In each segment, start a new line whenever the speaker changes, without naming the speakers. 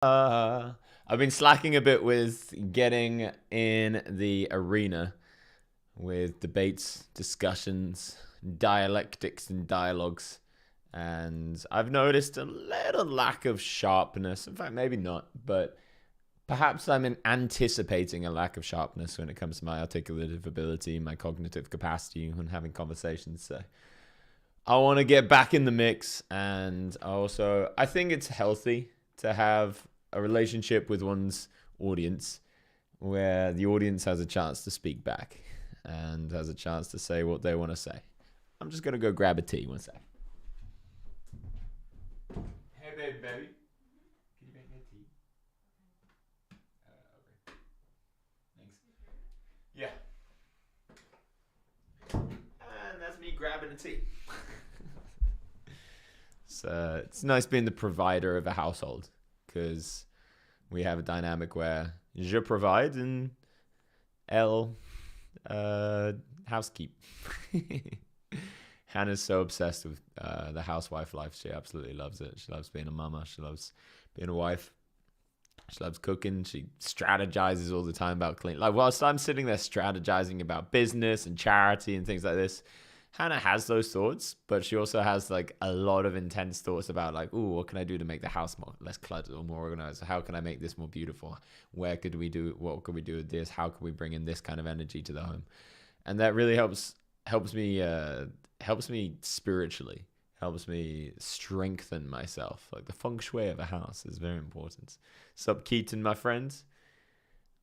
I've been slacking a bit with getting in the arena with debates, discussions, dialectics, and dialogues. And I've noticed a little lack of sharpness. In fact, maybe not, but perhaps I'm anticipating a lack of sharpness when it comes to my articulative ability, my cognitive capacity when having conversations. So I want to get back in the mix. And also, I think it's healthy to have a relationship with one's audience where the audience has a chance to speak back and has a chance to say what they want to say. I'm just going to go grab a tea one sec. Hey, baby. Can you make me a tea? Okay. Thanks. Yeah. And that's me grabbing a tea. So it's nice being the provider of a household because we have a dynamic where je provide and elle housekeep. Hannah's so obsessed with the housewife life. She absolutely loves it. She loves being a mama. She loves being a wife. She loves cooking. She strategizes all the time about cleaning. Like whilst I'm sitting there strategizing about business and charity and things like this, Hannah has those thoughts, but she also has like a lot of intense thoughts about like, ooh, what can I do to make the house less cluttered or more organized? How can I make this more beautiful? What could we do with this? How can we bring in this kind of energy to the home? And that really helps me spiritually, helps me strengthen myself. Like the feng shui of a house is very important. Sup, Keaton, my friends.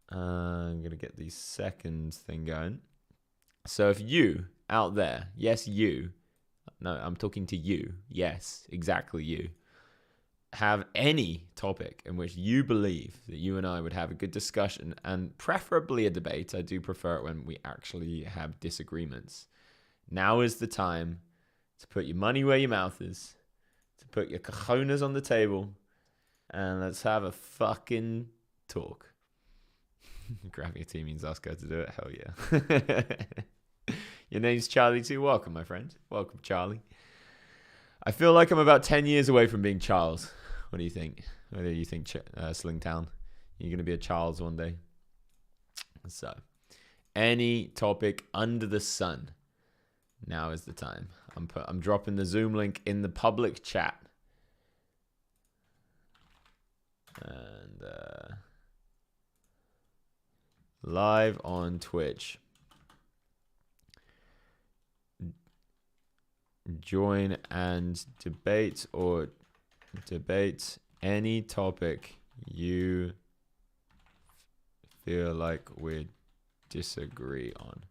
I'm gonna get the second thing going. So if you out there, yes, you, no, I'm talking to you, yes, exactly you, have any topic in which you believe that you and I would have a good discussion and preferably a debate. I do prefer it when we actually have disagreements. Now is the time to put your money where your mouth is, to put your cojones on the table, and let's have a fucking talk. Grabbing a tea means ask her to do it. Hell yeah. Your name's Charlie too. Welcome, my friend. Welcome, Charlie. I feel like I'm about 10 years away from being Charles. What do you think? Whether you think Slingtown, you're going to be a Charles one day. So, any topic under the sun, now is the time. I'm dropping the Zoom link in the public chat. And live on Twitch. Join and debate any topic you feel like we disagree on.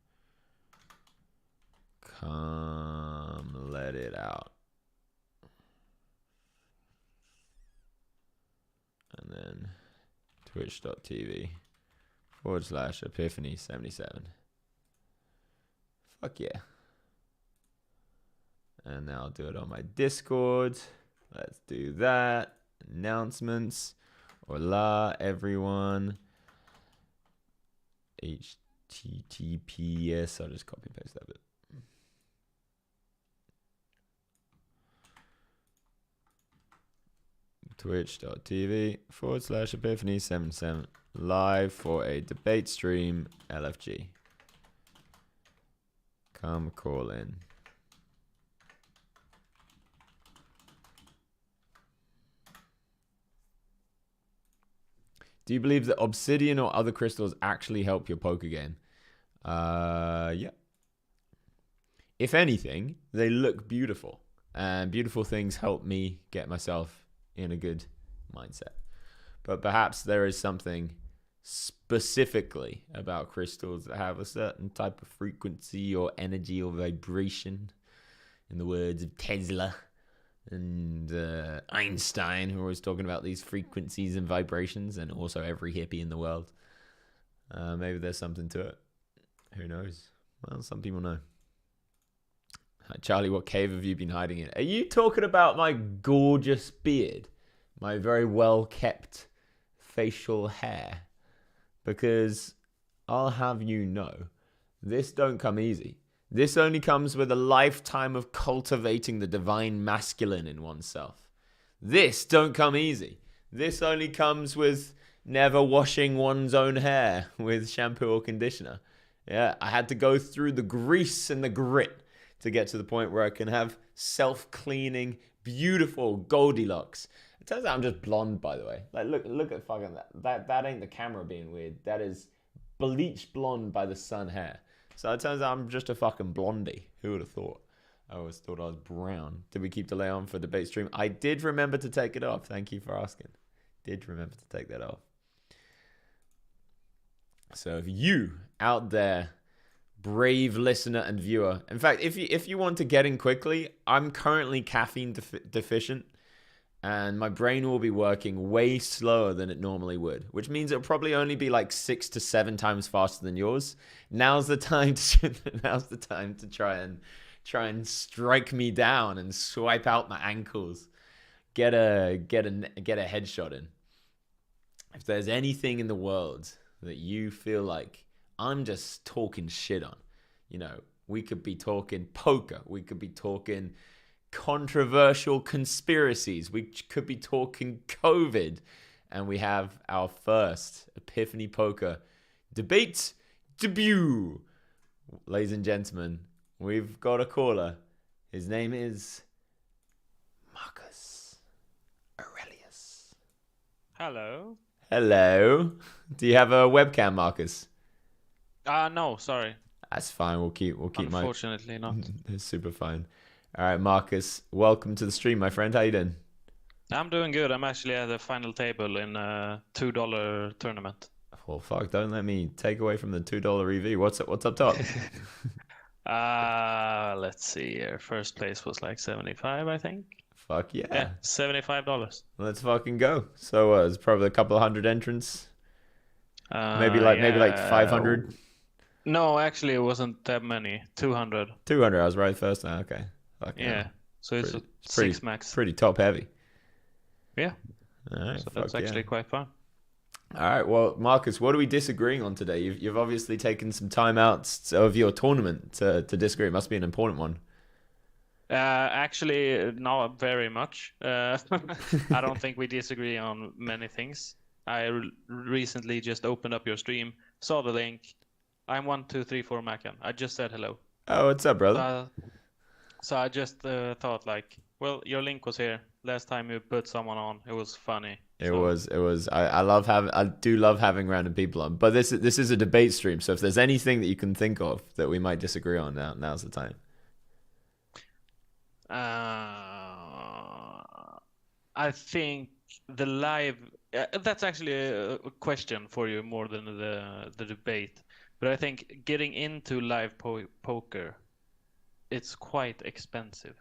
Come let it out. And then twitch.tv/epiphany77. Fuck yeah. And now I'll do it on my Discord. Let's do that. Announcements. Hola, everyone. HTTPS. I'll just copy and paste that bit. Twitch.tv/epiphany77 live for a debate stream. LFG. Come call in. Do you believe that obsidian or other crystals actually help your poker game? Yeah. If anything, they look beautiful. And beautiful things help me get myself in a good mindset. But perhaps there is something specifically about crystals that have a certain type of frequency or energy or vibration, in the words of Tesla and Einstein, who are always talking about these frequencies and vibrations, and also every hippie in the world. Maybe there's something to it. Who knows? Well, some people know. Charlie, what cave have you been hiding in? Are you talking about my gorgeous beard? My very well-kept facial hair? Because I'll have you know, this don't come easy. This only comes with a lifetime of cultivating the divine masculine in oneself. This don't come easy. This only comes with never washing one's own hair with shampoo or conditioner. Yeah, I had to go through the grease and the grit to get to the point where I can have self-cleaning, beautiful Goldilocks. It turns out I'm just blonde, by the way. Like, look at fucking that. That ain't the camera being weird. That is bleached blonde by the sun hair. So it turns out I'm just a fucking blondie. Who would have thought? I always thought I was brown. Did we keep delay on for debate stream? I did remember to take it off. Thank you for asking. Did remember to take that off. So if you out there, brave listener and viewer, in fact, if you want to get in quickly, I'm currently caffeine deficient, and my brain will be working way slower than it normally would, which means it'll probably only be like 6 to 7 times faster than yours. Now's the time to try and strike me down and swipe out my ankles. Get a headshot in. If there's anything in the world that you feel like I'm just talking shit on, you know, we could be talking poker, we could be talking controversial conspiracies, we could be talking COVID, and we have our first Epiphany Poker debate debut. Ladies and gentlemen, we've got a caller. His name is Marcus Aurelius.
Hello.
Hello. Do you have a webcam, Marcus?
No, sorry.
That's fine. We'll keep
Unfortunately not.
It's super fine. All right, Marcus, welcome to the stream, my friend. How you doing?
I'm doing good. I'm actually at the final table in a $2 tournament.
Well, fuck, don't let me take away from the $2 EV. What's up top?
Let's see here. First place was like 75, I think.
Fuck yeah.
Yeah, $75.
Let's fucking go. So it's probably a couple of hundred entrants. Maybe like 500.
No, actually it wasn't that many. 200.
200. I was right first time. Okay. Fuck
yeah. So it's
pretty,
6 max.
Pretty top heavy.
Yeah.
All right.
So that's actually quite fun.
All right. Well, Marcus, what are we disagreeing on today? You've obviously taken some time out of your tournament to disagree. It must be an important one.
Actually, not very much. I don't think we disagree on many things. I recently just opened up your stream, saw the link. I'm 1234 Mackan. I just said hello.
Oh, what's up, brother?
So I just thought like, well, your link was here. Last time you put someone on, it was funny.
It was. I do love having random people on. But this is a debate stream, so if there's anything that you can think of that we might disagree on, now's the time.
I think the live. That's actually a question for you more than the debate. But I think getting into live poker, it's quite expensive.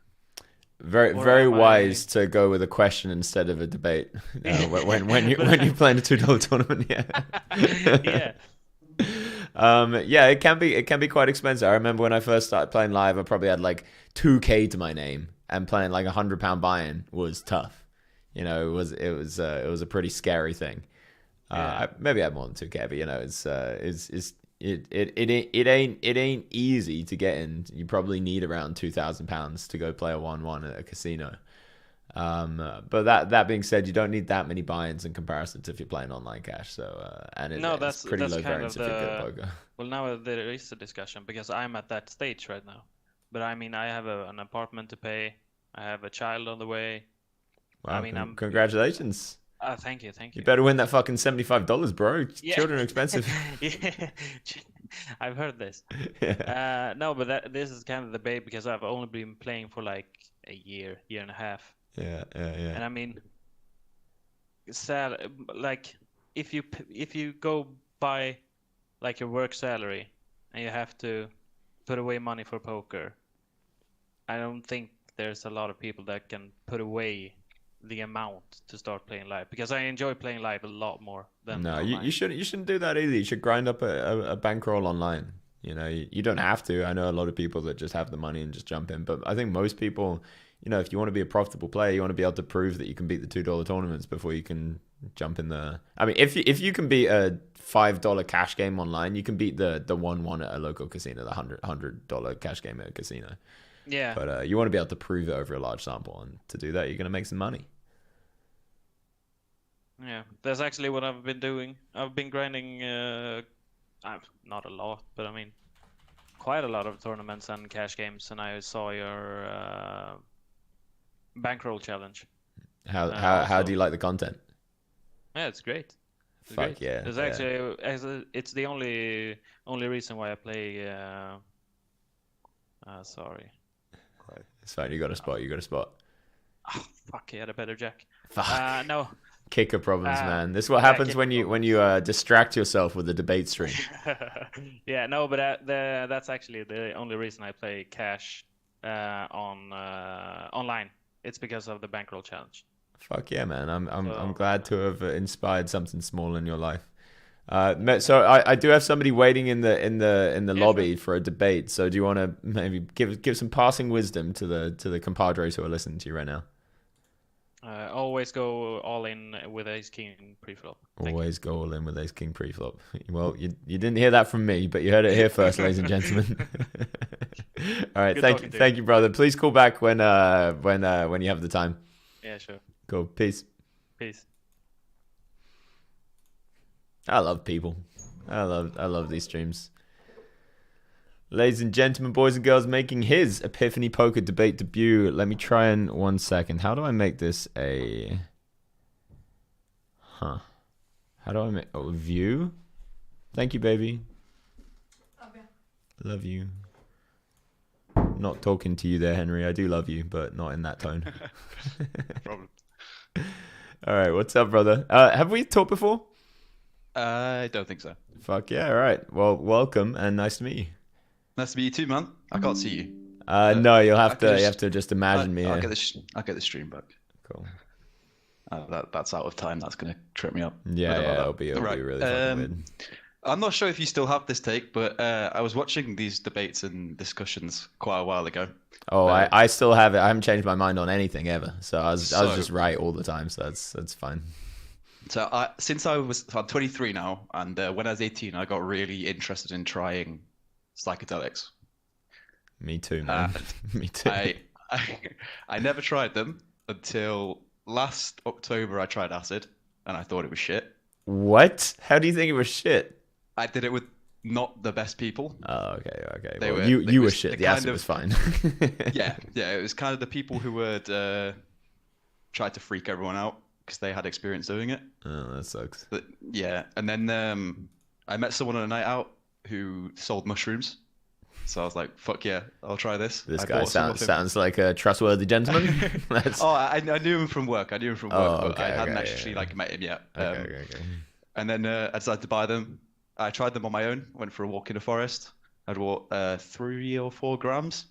Very wise to go with a question instead of a debate. When you're playing a $2 tournament, yeah. Yeah, it can be quite expensive. I remember when I first started playing live, I probably had like 2K to my name, and playing like £100 buy-in was tough. You know, it was a pretty scary thing. Maybe I had more than 2K, but you know, it ain't easy to get in. You probably need around £2,000 to go play a 1-1 at a casino. But that being said, you don't need that many buy-ins in comparison to if you're playing online cash. So it's pretty low variance if you're good at poker.
Well, now there is a discussion because I'm at that stage right now. But I mean, I have an apartment to pay. I have a child on the way.
Wow, I mean, congratulations.
Thank you.
You better win that fucking $75, bro. Yeah. Children are expensive.
Yeah. I've heard this. No, but this is kind of the debate because I've only been playing for like a year and a half.
Yeah.
And I mean, like if you go by like your work salary and you have to put away money for poker, I don't think there's a lot of people that can put away the amount to start playing live, because I enjoy playing live a lot more than
you shouldn't do that either. You should grind up a bankroll online. You know, you don't have to. I know a lot of people that just have the money and just jump in, but I think most people, you know, if you want to be a profitable player, you want to be able to prove that you can beat the $2 tournaments before you can jump in the. I mean, if you can beat a $5 cash game online, you can beat the 1-1 at a local casino, the $100 cash game at a casino.
Yeah.
But you want to be able to prove it over a large sample, and to do that, you're going to make some money.
Yeah, that's actually what I've been doing. I've been grinding, not a lot, but I mean, quite a lot of tournaments and cash games, and I saw your bankroll challenge.
How do
Also,
you like the content?
yeah, it's great. It's
Fuck
great.
yeah,
It's
yeah.
actually it's the only reason why I play. Sorry.
It's fine. You got a spot. You got a spot.
Oh, fuck, he had a better jack.
Fuck.
No.
Kicker problems, man. This is what
Yeah,
happens
kicker
when
problems.
you distract yourself with a debate stream.
Yeah, no, but that's actually the only reason I play cash on online. It's because of the bankroll challenge.
Fuck yeah, man. I'm
So
glad to have inspired something small in your life. So I do have somebody waiting in the
yeah, sure.
lobby for a debate. So do you want to maybe give some passing wisdom to the compadres who are listening to you right now?
Always go all in with ace king preflop. Thank
Always go all in with ace king preflop. Well, you didn't hear that from me, but you heard it here first, ladies and gentlemen. All right,
Good talking to you.
thank you, brother. Please call back when you have the time.
Yeah, sure.
Cool. Peace.
Peace.
I love people. I love these streams. Ladies and gentlemen, boys and girls, making his Epiphany Poker debate debut. Let me try and 1 second. How do I make this a... How do I make... Oh, view? Thank you, baby.
Okay.
Love you. Not talking to you there, Henry. I do love you, but not in that tone.
No problem.
All right, what's up, brother? Have we talked before?
I don't think so.
Fuck yeah, all right. Well, welcome and nice to meet you.
Nice to meet you too, man. I can't see you.
No, you'll have
can
you have to just imagine me.
I'll
Here.
get the stream back.
Cool.
That's out of time. That's gonna trip me up.
Yeah, it'll be
Right.
really fucking weird.
I'm not sure if you still have this take, but I was watching these debates and discussions quite a while ago.
Oh, I still have it. I haven't changed my mind on anything ever. So I was just right all the time. So that's fine.
So I'm 23 now, and when I was 18, I got really interested in trying psychedelics.
Me too, man. Me too.
I never tried them until last October. I tried acid, and I thought it was shit.
What? How do you think it was shit?
I did it with not the best people.
Oh, okay.
They
Well,
were-
you
it
were
was
shit.
the
The
kind
acid
of-
was fine.
Yeah, it was kind of the people who would try to freak everyone out because they had experience doing it.
Oh, that sucks.
But yeah, and then I met someone on a night out who sold mushrooms. So I was like, "Fuck yeah, I'll try this."
This
I
guy
bought some of him.
sounds like a trustworthy gentleman. That's...
Oh, I knew him from work.
Oh,
but
okay,
I hadn't
okay,
actually
yeah.
like met him yet.
Okay.
And then I decided to buy them. I tried them on my own. Went for a walk in the forest. I'd walk 3 or 4 grams.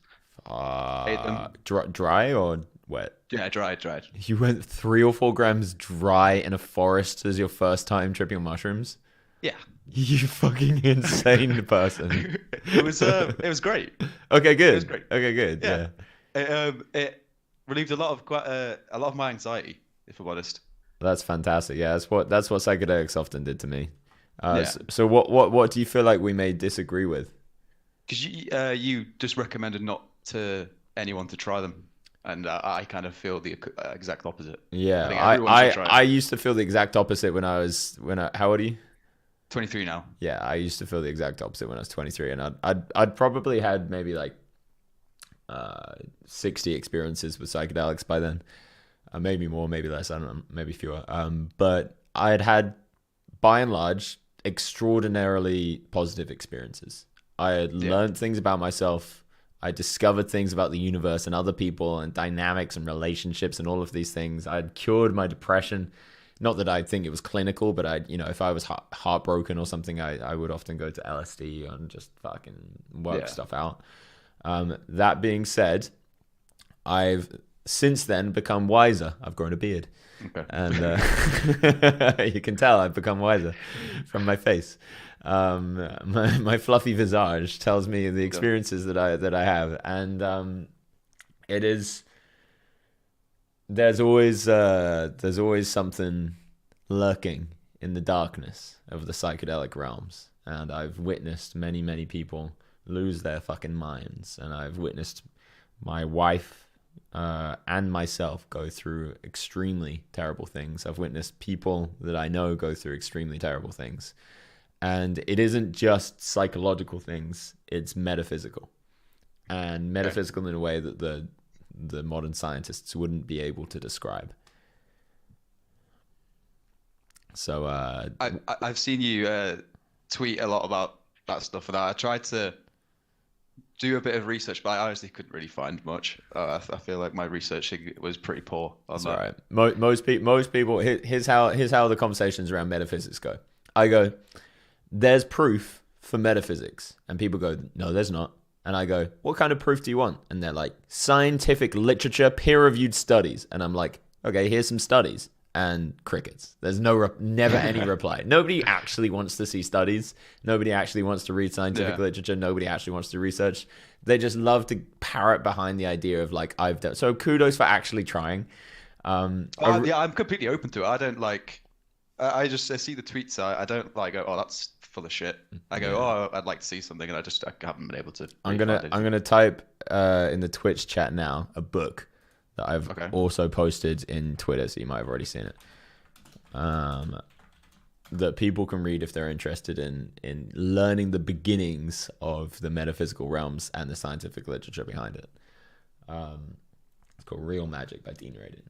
Ate them.
Dry or wet?
Yeah, dried.
You went 3 or 4 grams dry in a forest as your first time tripping on mushrooms?
Yeah,
You fucking insane person.
it was great.
Okay, good.
It was great.
Okay, good.
Yeah.
Yeah.
It relieved a lot of my anxiety, if I'm honest.
That's fantastic. Yeah, that's what psychedelics often did to me.
Yeah.
So what do you feel like we may disagree with?
Because you just recommended not to anyone to try them, and I kind of feel the exact opposite.
Yeah,
I think everyone should try it.
I used to feel the exact opposite when how old are you?
23 now.
Yeah, I used to feel the exact opposite when I was 23, and I'd probably had maybe like 60 experiences with psychedelics by then. Maybe more, maybe less, I don't know, maybe fewer. But I had by and large extraordinarily positive experiences. I had learned things about myself. I discovered things about the universe and other people and dynamics and relationships and all of these things. I had cured my depression. Not that I think it was clinical, but if I was heartbroken or something, I would often go to LSD and just fucking work stuff out. That being said, I've since then become wiser. I've grown a beard.
Okay.
And you can tell I've become wiser from my face. My fluffy visage tells me the experiences that I have, and it is. There's always something lurking in the darkness of the psychedelic realms, and I've witnessed many people lose their fucking minds, and I've witnessed my wife and myself go through extremely terrible things. I've witnessed people that I know go through extremely terrible things. And it isn't just psychological things, it's metaphysical. And metaphysical in a way that the modern scientists wouldn't be able to describe. So
I've seen you tweet a lot about that stuff, and I tried to do a bit of research, but I honestly couldn't really find much. I feel like my researching was pretty poor on
that's
that.
all right. Most people. Here's how the conversations around metaphysics go. I go, there's proof for metaphysics, and people go, no, there's not. And I go, what kind of proof do you want? And they're like, scientific literature, peer-reviewed studies. And I'm like, okay, here's some studies. And crickets. There's never any reply. Nobody actually wants to see studies. Nobody actually wants to read scientific literature. Nobody actually wants to research. They just love to parrot behind the idea of like, I've done. So kudos for actually trying.
I'm completely open to it. I don't like. I see the tweets. I don't like go, oh, that's full of shit. I go, oh, I'd like to see something, and I haven't been able to.
I'm gonna type in the Twitch chat now a book that I've also posted in Twitter, so you might have already seen it. That people can read if they're interested in learning the beginnings of the metaphysical realms and the scientific literature behind it. It's called Real Magic by Dean Radin.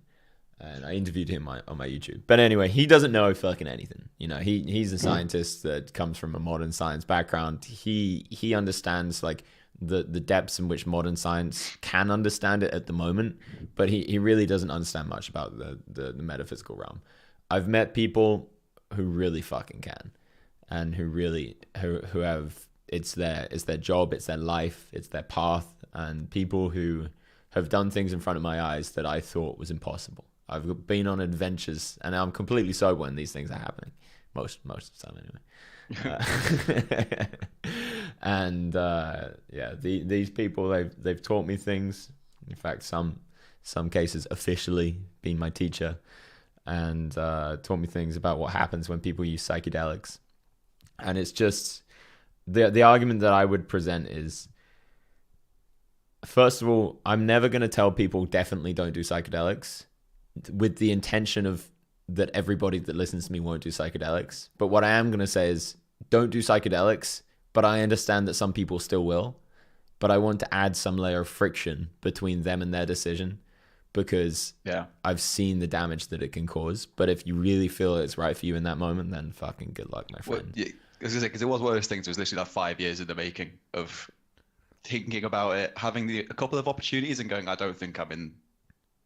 And I interviewed him on my YouTube. But anyway, he doesn't know fucking anything. You know, he's a scientist that comes from a modern science background. He understands like the depths in which modern science can understand it at the moment, but he really doesn't understand much about the metaphysical realm. I've met people who really fucking can, and who have it's their job, it's their life, it's their path, and people who have done things in front of my eyes that I thought was impossible. I've been on adventures, and I'm completely sober when these things are happening. Most of the time, anyway. And these people they've taught me things. In fact, some cases officially been my teacher, and taught me things about what happens when people use psychedelics. And it's just the argument that I would present is, first of all, I'm never going to tell people definitely don't do psychedelics with the intention of that everybody that listens to me won't do psychedelics. But what I am going to say is don't do psychedelics, but I understand that some people still will. But I want to add some layer of friction between them and their decision, because I've seen the damage that it can cause. But if you really feel it's right for you in that moment, then fucking good luck, my friend.
Well, because it was one of those things. It was literally like 5 years in the making of thinking about it, having a couple of opportunities and going, I don't think I'm in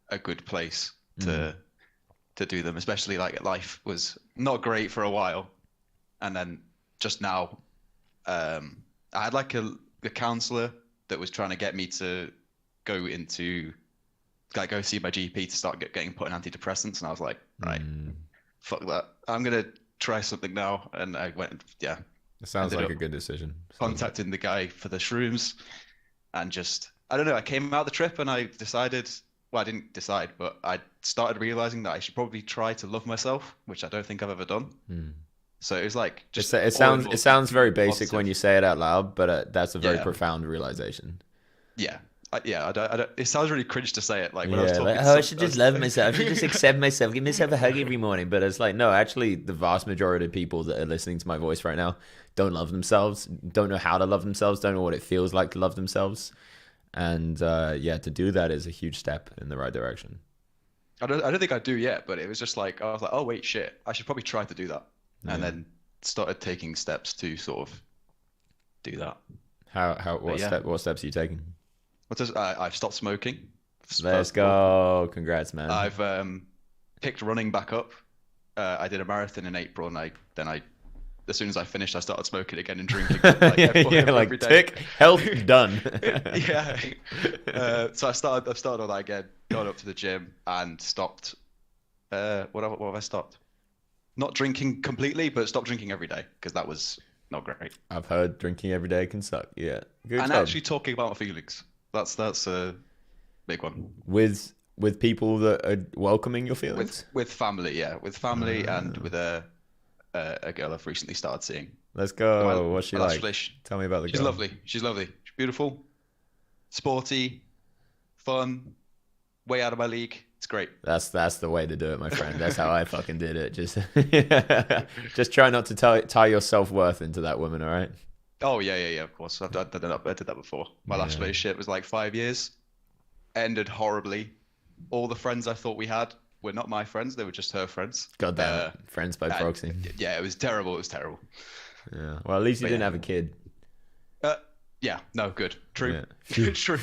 a good place to do them, especially like life was not great for a while, and then just now I had like a counselor that was trying to get me to go see my GP to start getting put on antidepressants, and I was like, right, fuck that, I'm gonna try something now. And I went, it
sounds like a good decision.
Contacting the guy for the shrooms, and just I don't know, I came out the trip and I decided, well, I didn't decide, but I started realizing that I should probably try to love myself, which I don't think I've ever done. So it was like just
it sounds very basic when you say it out loud, but that's a very profound realization.
I don't, it sounds really cringe to say it. Like when I was talking,
like, I should just love myself. I should just accept myself. Give myself a hug every morning. But it's like, no, actually, the vast majority of people that are listening to my voice right now don't love themselves, don't know how to love themselves, don't know what it feels like to love themselves. And to do that is a huge step in the right direction.
I don't think I do yet, but it was just like, I was like, oh wait, shit, I should probably try to do that. And then started taking steps to sort of do that.
What steps are you taking?
I've stopped smoking.
Let's go. Congrats, man.
I've picked running back up. I did a marathon in April, and I as soon as I finished, I started smoking again and drinking. Every day.
Tick, health done.
So I've started all that again. Gone up to the gym and stopped. What have I stopped? Not drinking completely, but stopped drinking every day, because that was not great.
I've heard drinking every day can suck. Yeah, good
and
job.
Actually talking about my feelings. That's a big one.
With people that are welcoming your feelings.
With family, with family, and with a girl I've recently started seeing.
Let's go. What's she like? Tell me about the girl.
She's lovely. She's beautiful, sporty, fun, way out of my league. It's great.
That's the way to do it, my friend. That's how I fucking did it. Just try not to tie your self-worth into that woman, all right?
Oh yeah, of course. I did that before. My last relationship was like 5 years. Ended horribly. All the friends I thought we had were not my friends. They were just her friends.
God damn it. Friends by proxy.
Yeah, it was terrible. It was terrible.
Yeah. Well, at least you didn't have a kid.
Yeah, no, good. True.
Yeah.
True.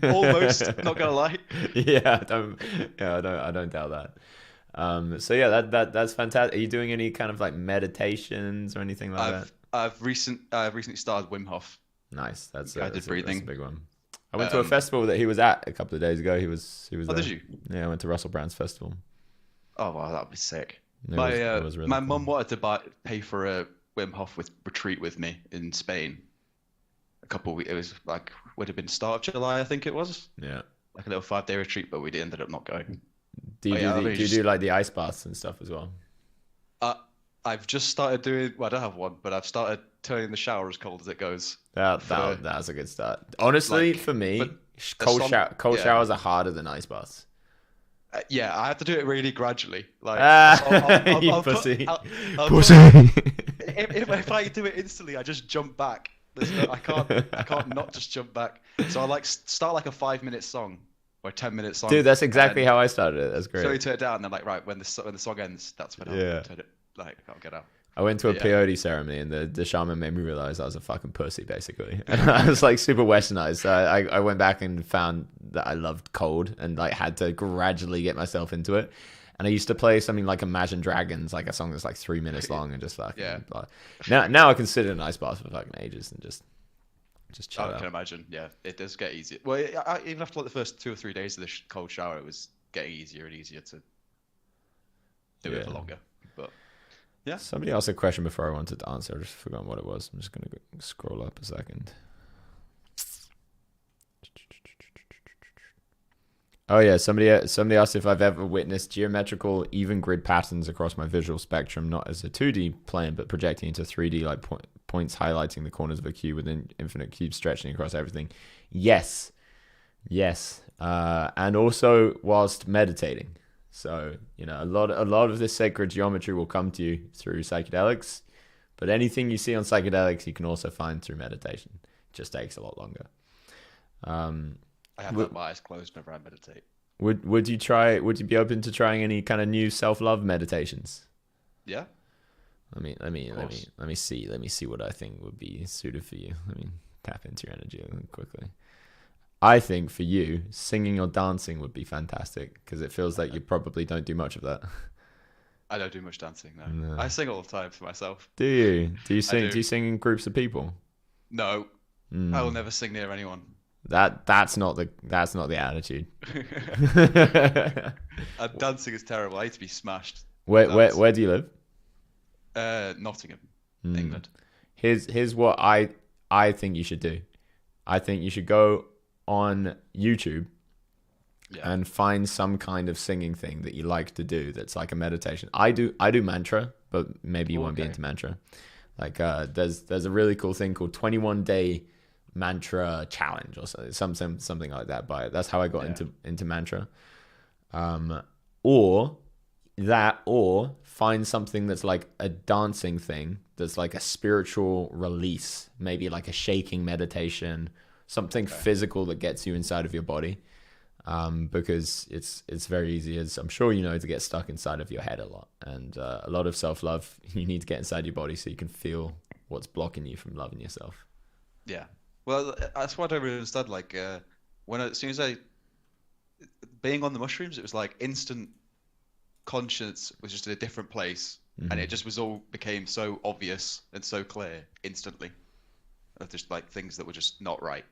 Almost, not gonna lie.
I don't doubt that. So yeah, that's fantastic. Are you doing any kind of like meditations or anything like that?
I've recently started Wim Hof.
Nice. That's
guided breathing.
That's a big one. I went to a festival that he was at a couple of days ago. He was
Oh,
there.
did you?
Yeah, I went to Russell Brand's festival.
Oh wow, that'd be sick.
It was really
My
cool.
mum wanted to pay for a Wim Hof retreat with me in Spain. A couple of weeks. It was like would have been start of July, I think it was.
Yeah.
Like a little 5-day retreat, but we ended up not going.
Do you do like the ice baths and stuff as well?
I've just started doing. Well, I don't have one, but I've started turning the shower as cold as it goes.
That's a good start. Honestly, for me, cold showers are harder than ice baths.
Yeah, I have to do it really gradually. Like,
you pussy.
Pussy. If I do it instantly, I just jump back. I can't not just jump back. So I like start like a 5-minute song or a 10-minute song.
Dude, that's exactly how I started it. That's great.
So you turn it down, and then like right when the song ends, that's when I'll turn it. Like I can't get out.
I went to a peyote ceremony, and the shaman made me realize I was a fucking pussy, basically. And I was like super westernized. So I went back and found that I loved cold, and like had to gradually get myself into it. And I used to play something like Imagine Dragons, like a song that's like 3 minutes long, and just fucking. Yeah. Now I can sit in an ice bath for fucking ages and just chill out.
I can imagine. Yeah, it does get easier. Well, even after like the first 2 or 3 days of the cold shower, it was getting easier and easier to do it for longer. But yeah.
Somebody asked a question before I wanted to answer. I just forgot what it was. I'm just gonna scroll up a second. Oh yeah, somebody asked if I've ever witnessed geometrical even grid patterns across my visual spectrum, not as a 2D plane, but projecting into 3D, like points highlighting the corners of a cube within infinite cubes stretching across everything. Yes. And also whilst meditating. So, a lot of this sacred geometry will come to you through psychedelics, but anything you see on psychedelics, you can also find through meditation. It just takes a lot longer.
I have my eyes closed whenever I meditate.
Would you be open to trying any kind of new self-love meditations?
Yeah.
Let me see what I think would be suited for you. Let me tap into your energy quickly. I think for you, singing or dancing would be fantastic because it feels like you probably don't do much of that.
I don't do much dancing, no. I sing all the time for myself.
Do you? Do you sing? Do you sing in groups of people?
No. I will never sing near anyone.
That's not the attitude.
Dancing is terrible. I hate to be smashed.
Where do you live?
Nottingham, England.
Here's what I think you should do. I think you should go on YouTube and find some kind of singing thing that you like to do that's like a meditation. I do mantra, but maybe you won't be into mantra. Like there's a really cool thing called 21 Day Mantra Challenge or something like that. That's how I got into mantra. Or find something that's like a dancing thing that's like a spiritual release, maybe like a shaking meditation, something physical that gets you inside of your body, because it's very easy, as I'm sure you know, to get stuck inside of your head a lot. And a lot of self-love, you need to get inside your body so you can feel what's blocking you from loving yourself.
Yeah. Well, that's what I don't really understand. Like, as soon as being on the mushrooms, it was like instant conscience was just in a different place, and it just became so obvious and so clear instantly. Of just like things that were just not right.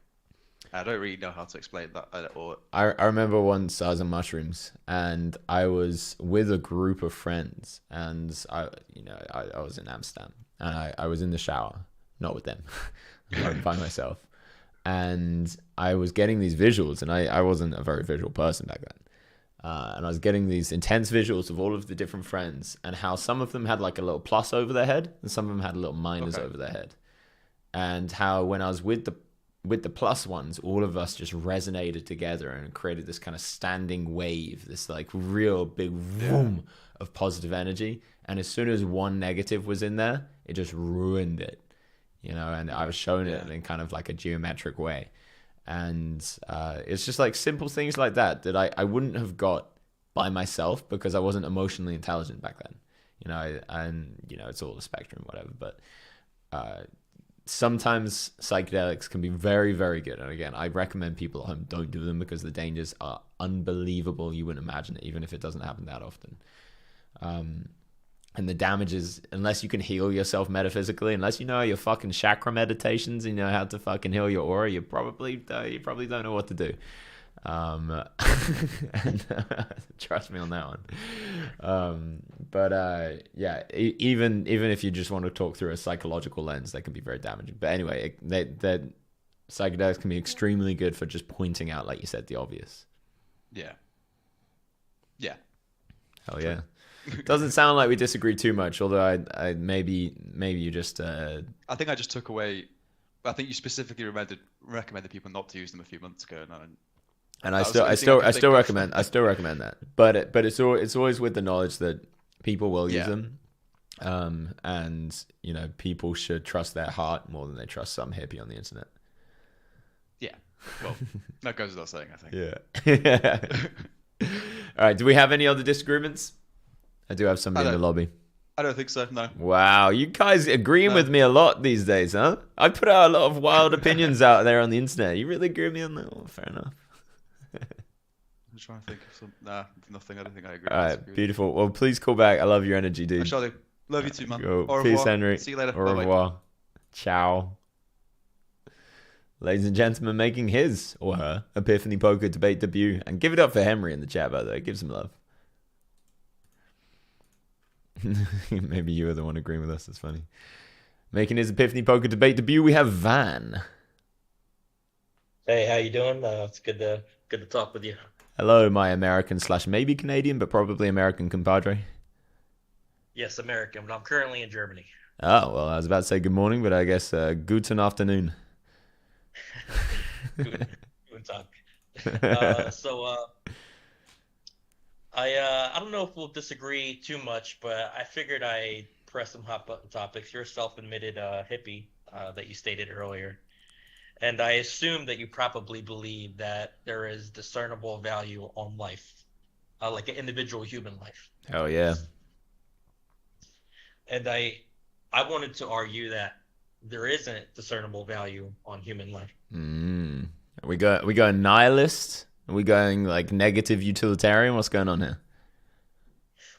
I don't really know how to explain that at all.
I remember once I was on mushrooms and I was with a group of friends, and I was in Amsterdam and I was in the shower, not with them, by myself. And I was getting these visuals, and I wasn't a very visual person back then. And I was getting these intense visuals of all of the different friends, and how some of them had like a little plus over their head and some of them had a little minus over their head. And how when I was with with the plus ones, all of us just resonated together and created this kind of standing wave, this like real big boom of positive energy. And as soon as one negative was in there, it just ruined it, and I was shown it in kind of like a geometric way. And it's just like simple things like that I wouldn't have got by myself because I wasn't emotionally intelligent back then, it's all a spectrum, whatever. But sometimes psychedelics can be very, very good. And again, I recommend people at home don't do them because the dangers are unbelievable. You wouldn't imagine it, even if it doesn't happen that often. And the damages, unless you can heal yourself metaphysically, unless you know your fucking chakra meditations and you know how to fucking heal your aura, you probably don't know what to do. And trust me on that one. Yeah, even if you just want to talk through a psychological lens, they can be very damaging. But anyway, psychedelics can be extremely good for just pointing out, like you said, the obvious.
Yeah.
Hell yeah. Doesn't sound like we disagree too much, although I maybe you just
I think I just took away. I think you specifically recommended people not to use them a few months ago, and I still recommend that. But it's always with the knowledge that people will use them, and people should trust their heart more than they trust some hippie on the internet. Yeah, well, that goes without saying, I think.
Yeah. All right. Do we have any other disagreements? I do have somebody in the lobby.
I don't think so, no.
Wow, you guys agreeing with me a lot these days, huh? I put out a lot of wild opinions out there on the internet. You really agree with me on that? Well, fair enough.
I'm trying to think of some... Nah, nothing. I don't think I agree.
All right, beautiful. Well, please call back. I love your energy, dude.
I shall do. Love you too, man.
Peace, Henry.
See you later.
Au revoir. Ciao. Ladies and gentlemen, making his or her Epiphany Poker debate debut. And give it up for Henry in the chat, by the way. Give some love. Maybe you were the one agreeing with us. That's funny. Making his Epiphany Poker debate debut, we have Van.
Hey, how you doing? It's good to talk with you.
Hello, my American / maybe Canadian, but probably American compadre.
Yes, American, but I'm currently in Germany.
Oh, well, I was about to say good morning, but I guess guten afternoon.
Guten Tag. I don't know if we'll disagree too much, but I figured I'd press some hot button topics. You're a self-admitted hippie that you stated earlier. And I assume that you probably believe that there is discernible value on life, like an individual human life.
Hell yeah.
And I wanted to argue that there isn't discernible value on human life.
Are we going nihilist? Are we going like negative utilitarian? What's going on here?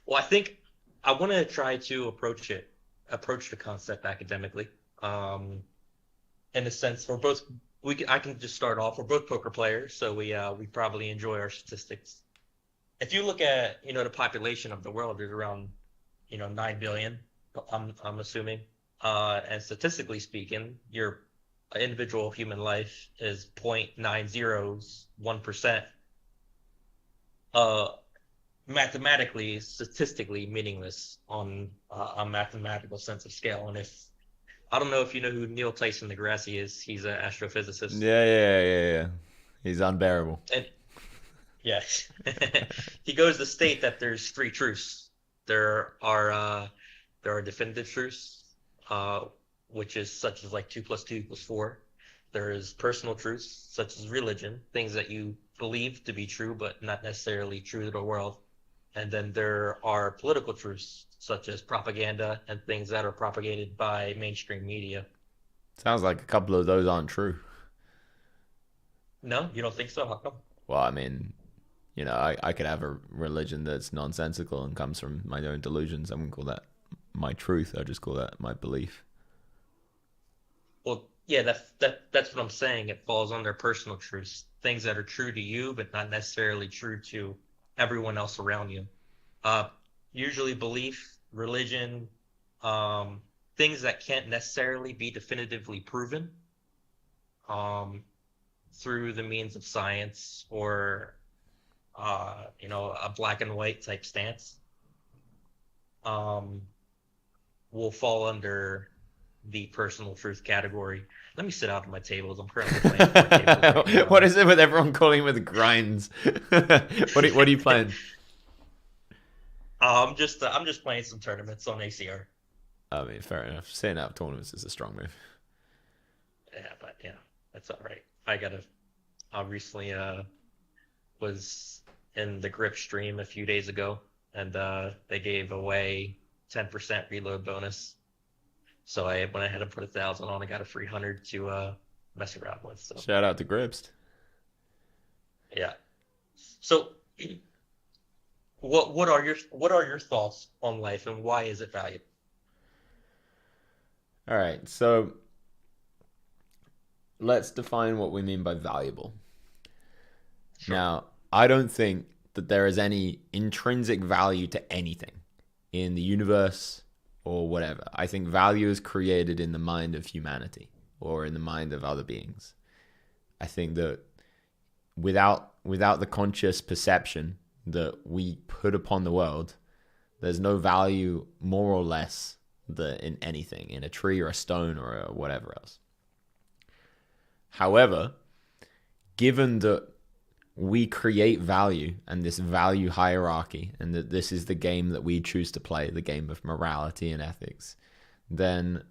Well, I think I want to try to approach the concept academically. In a sense, I can just start off. We're both poker players, so we probably enjoy our statistics. If you look at the population of the world, there's around 9 billion. I'm assuming, and statistically speaking, your individual human life is 0.901%. Mathematically, statistically meaningless on a mathematical sense of scale. And I don't know if you know who Neil Tyson deGrasse is. He's an astrophysicist.
Yeah. He's unbearable.
And yes, he goes to state that there's three truths. There are definitive truths, which is such as like 2 + 2 = 4. There is personal truths, such as religion, things that you believe to be true, but not necessarily true to the world. And then there are political truths, such as propaganda and things that are propagated by mainstream media.
Sounds like a couple of those aren't true.
No, you don't think so? How come?
Well, I mean, I could have a religion that's nonsensical and comes from my own delusions. I wouldn't call that my truth. I just call that my belief.
Well, yeah, that's what I'm saying. It falls under personal truths, things that are true to you, but not necessarily true to everyone else around you. Usually belief, religion, things that can't necessarily be definitively proven through the means of science or a black and white type stance will fall under the personal truth category. Let me sit out of my tables. I'm currently playing board tables right now.
What is it with everyone calling with grinds? What are you playing?
I'm just playing some tournaments on ACR.
I mean, fair enough. Setting out tournaments is a strong move.
Yeah, but yeah, that's all right. I recently was in the Grip stream a few days ago, and they gave away 10% reload bonus. So I went ahead and put 1,000 on. I got a free 100 to mess around with. So
Shout out to Grips.
yeah. So what are your thoughts on life, and why is it valuable?
All right, so let's define what we mean by valuable.
Sure.
Now, I don't think that there is any intrinsic value to anything in the universe or whatever. I think value is created in the mind of humanity or in the mind of other beings. I think that without the conscious perception that we put upon the world, there's no value more or less in anything, in a tree or a stone or whatever else. However, given that we create value and this value hierarchy, and that this is the game that we choose to play, the game of morality and ethics, then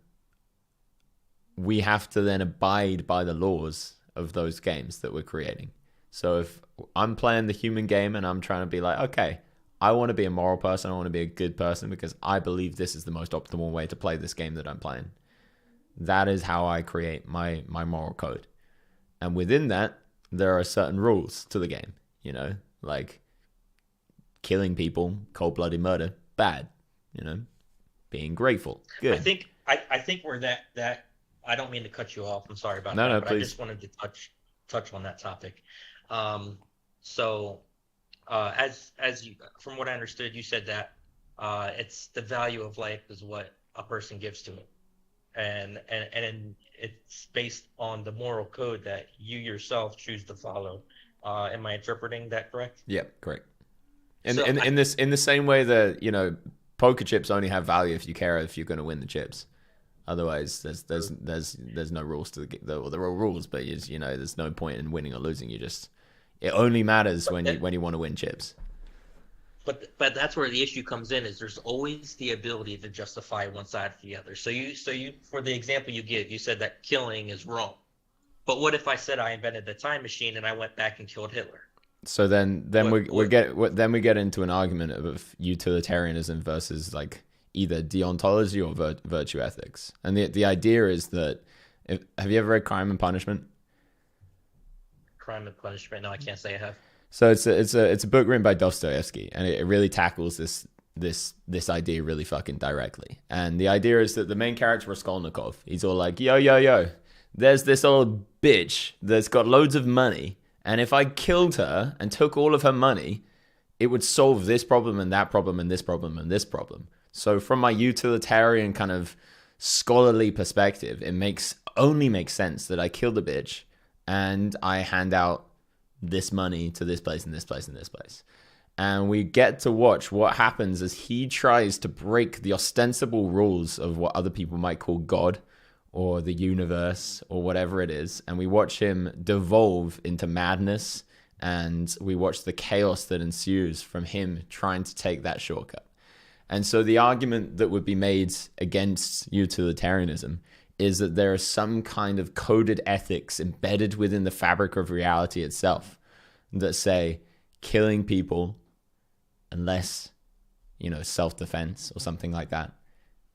we have to then abide by the laws of those games that we're creating. So if I'm playing the human game and I'm trying to be like, okay, I want to be a moral person, I want to be a good person because I believe this is the most optimal way to play this game that I'm playing. That is how I create my moral code. And within that, there are certain rules to the game, you know, like killing people, cold-blooded murder, bad, you know, being grateful, good.
I think we're that I don't mean to cut you off. I'm sorry about
No,
that,
no,
but
please.
I just wanted to touch on that topic. As you, from what I understood, you said that it's the value of life is what a person gives to it, and it's based on the moral code that you yourself choose to follow. Am I interpreting that correct?
Yeah, correct. In
So
in the same way that, you know, poker chips only have value if you care if you're going to win the chips. Otherwise, there's no rules to the game. There are rules, but you know, there's no point in winning or losing. It only matters when you want to win chips.
But that's where the issue comes in, is there's always the ability to justify one side or the other. So you for the example you give, you said that killing is wrong. But what if I said I invented the time machine and I went back and killed Hitler?
So then we get into an argument of utilitarianism versus like either deontology or virtue ethics. And the idea is that have you ever read Crime and Punishment?
Crime and Punishment? No, I can't say I have.
So it's a book written by Dostoevsky, and it really tackles this idea really fucking directly. And the idea is that the main character, Raskolnikov, he's all like, yo, there's this old bitch that's got loads of money, and if I killed her and took all of her money, it would solve this problem and that problem and this problem and this problem. So from my utilitarian kind of scholarly perspective, it only makes sense that I kill the bitch and I hand out this money to this place and this place and this place. And we get to watch what happens as he tries to break the ostensible rules of what other people might call God or the universe or whatever it is. And we watch him devolve into madness, and we watch the chaos that ensues from him trying to take that shortcut. And so the argument that would be made against utilitarianism is that there is some kind of coded ethics embedded within the fabric of reality itself that say killing people, unless, you know, self-defense or something like that,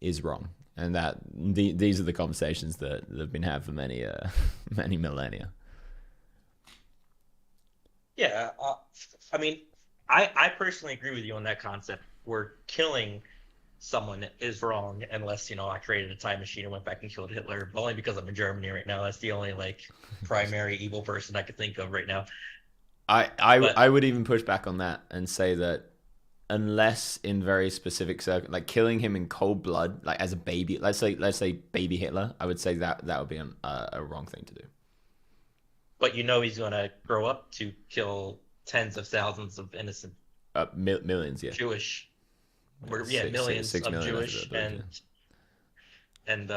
is wrong. And that these are the conversations that have been had for many millennia.
Yeah, I mean, I personally agree with you on that concept, where killing someone is wrong unless, you know, I created a time machine and went back and killed Hitler, but only because I'm in Germany right now. That's the only like primary evil person I could think of right now.
I would even push back on that and say that unless in very specific circumstances, like killing him in cold blood, like as a baby, let's say baby Hitler, I would say that would be a wrong thing to do.
But you know he's going to grow up to kill tens of thousands of innocent
millions, yeah.
Jewish,
Like
millions
6
of
million
Jewish
and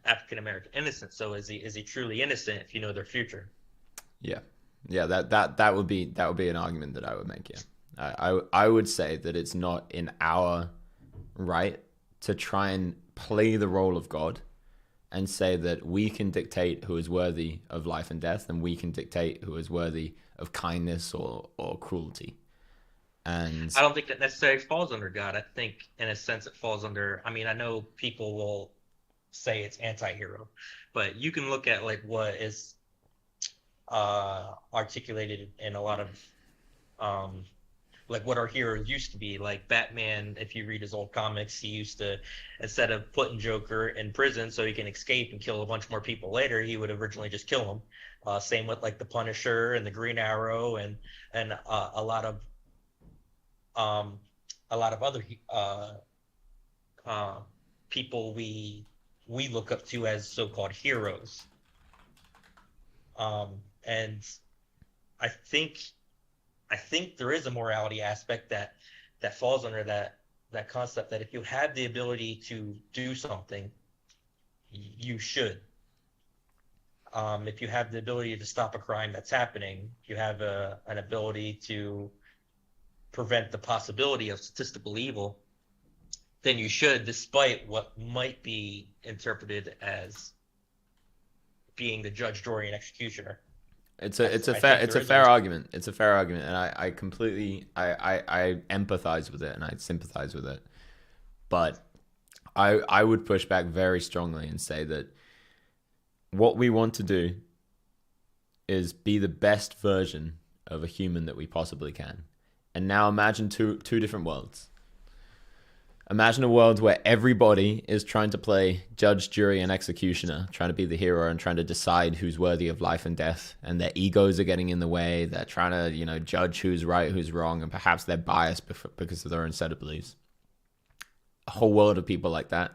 African American innocent. So is he truly innocent if you know their future?
Yeah, that would be an argument that I would make. Yeah, I would say that it's not in our right to try and play the role of God and say that we can dictate who is worthy of life and death, and we can dictate who is worthy of kindness or cruelty. And
I don't think that necessarily falls under God. I think, in a sense, it falls under. I mean, I know people will say it's anti-hero, but you can look at like what is articulated in a lot of like what our heroes used to be. Like Batman, if you read his old comics, he used to, instead of putting Joker in prison so he can escape and kill a bunch more people later, he would originally just kill him. Same with like the Punisher and the Green Arrow and a lot of other people we look up to as so-called heroes. And I think there is a morality aspect that falls under that concept, that if you have the ability to do something, you should. If you have the ability to stop a crime that's happening, you have an ability to prevent the possibility of statistical evil, then you should, despite what might be interpreted as being the judge, jury, and executioner.
It's a fair argument. It's a fair argument, and I completely I empathize with it and I sympathize with it. But I would push back very strongly and say that what we want to do is be the best version of a human that we possibly can. And now imagine two different worlds. Imagine a world where everybody is trying to play judge, jury, and executioner, trying to be the hero and trying to decide who's worthy of life and death, and their egos are getting in the way. They're trying to, judge who's right, who's wrong, and perhaps they're biased because of their own set of beliefs. A whole world of people like that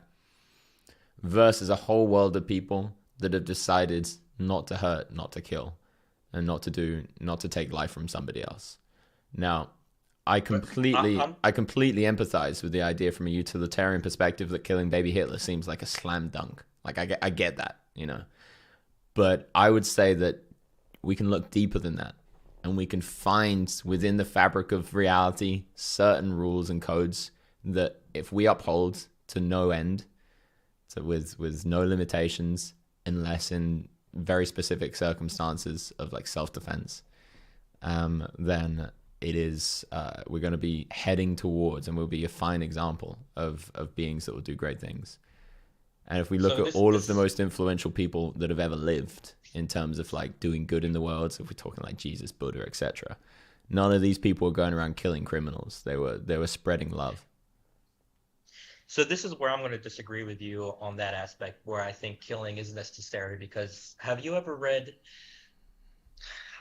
versus a whole world of people that have decided not to hurt, not to kill, and not to take life from somebody else. Now, I completely empathize with the idea from a utilitarian perspective that killing baby Hitler seems like a slam dunk. Like I get that, But I would say that we can look deeper than that, and we can find within the fabric of reality certain rules and codes that if we uphold to no end, so with no limitations, unless in very specific circumstances of like self-defense, then it is we're going to be heading towards, and we'll be a fine example of beings that will do great things. And if we look at all of the most influential people that have ever lived in terms of like doing good in the world, so if we're talking like Jesus, Buddha, etc., none of these people were going around killing criminals. They were spreading love.
So this is where I'm going to disagree with you on that aspect, where I think killing is necessary. Because have you ever read,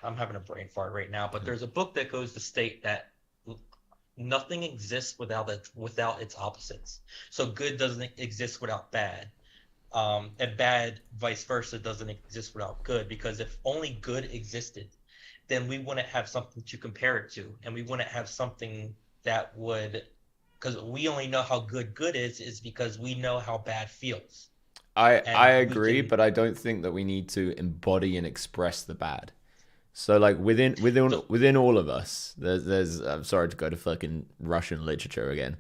I'm having a brain fart right now, but there's a book that goes to state that nothing exists without its opposites. So good doesn't exist without bad, and bad vice versa doesn't exist without good. Because if only good existed, then we wouldn't have something to compare it to, and we wouldn't have something that would, because we only know how good is because we know how bad feels.
I agree, but I don't think that we need to embody and express the bad. So like within all of us, there's I'm sorry to go to fucking Russian literature again,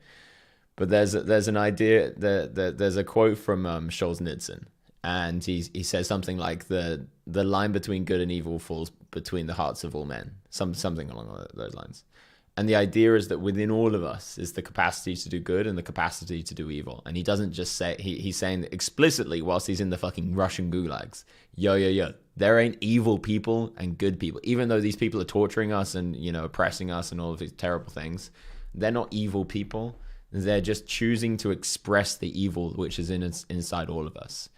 but there's an idea there's a quote from Solzhenitsyn, and he says something like the line between good and evil falls between the hearts of all men, something along those lines. And the idea is that within all of us is the capacity to do good and the capacity to do evil. And he doesn't just say, he's saying explicitly whilst he's in the fucking Russian gulags, yo, there ain't evil people and good people. Even though these people are torturing us and, oppressing us and all of these terrible things, they're not evil people. They're just choosing to express the evil which is inside all of us.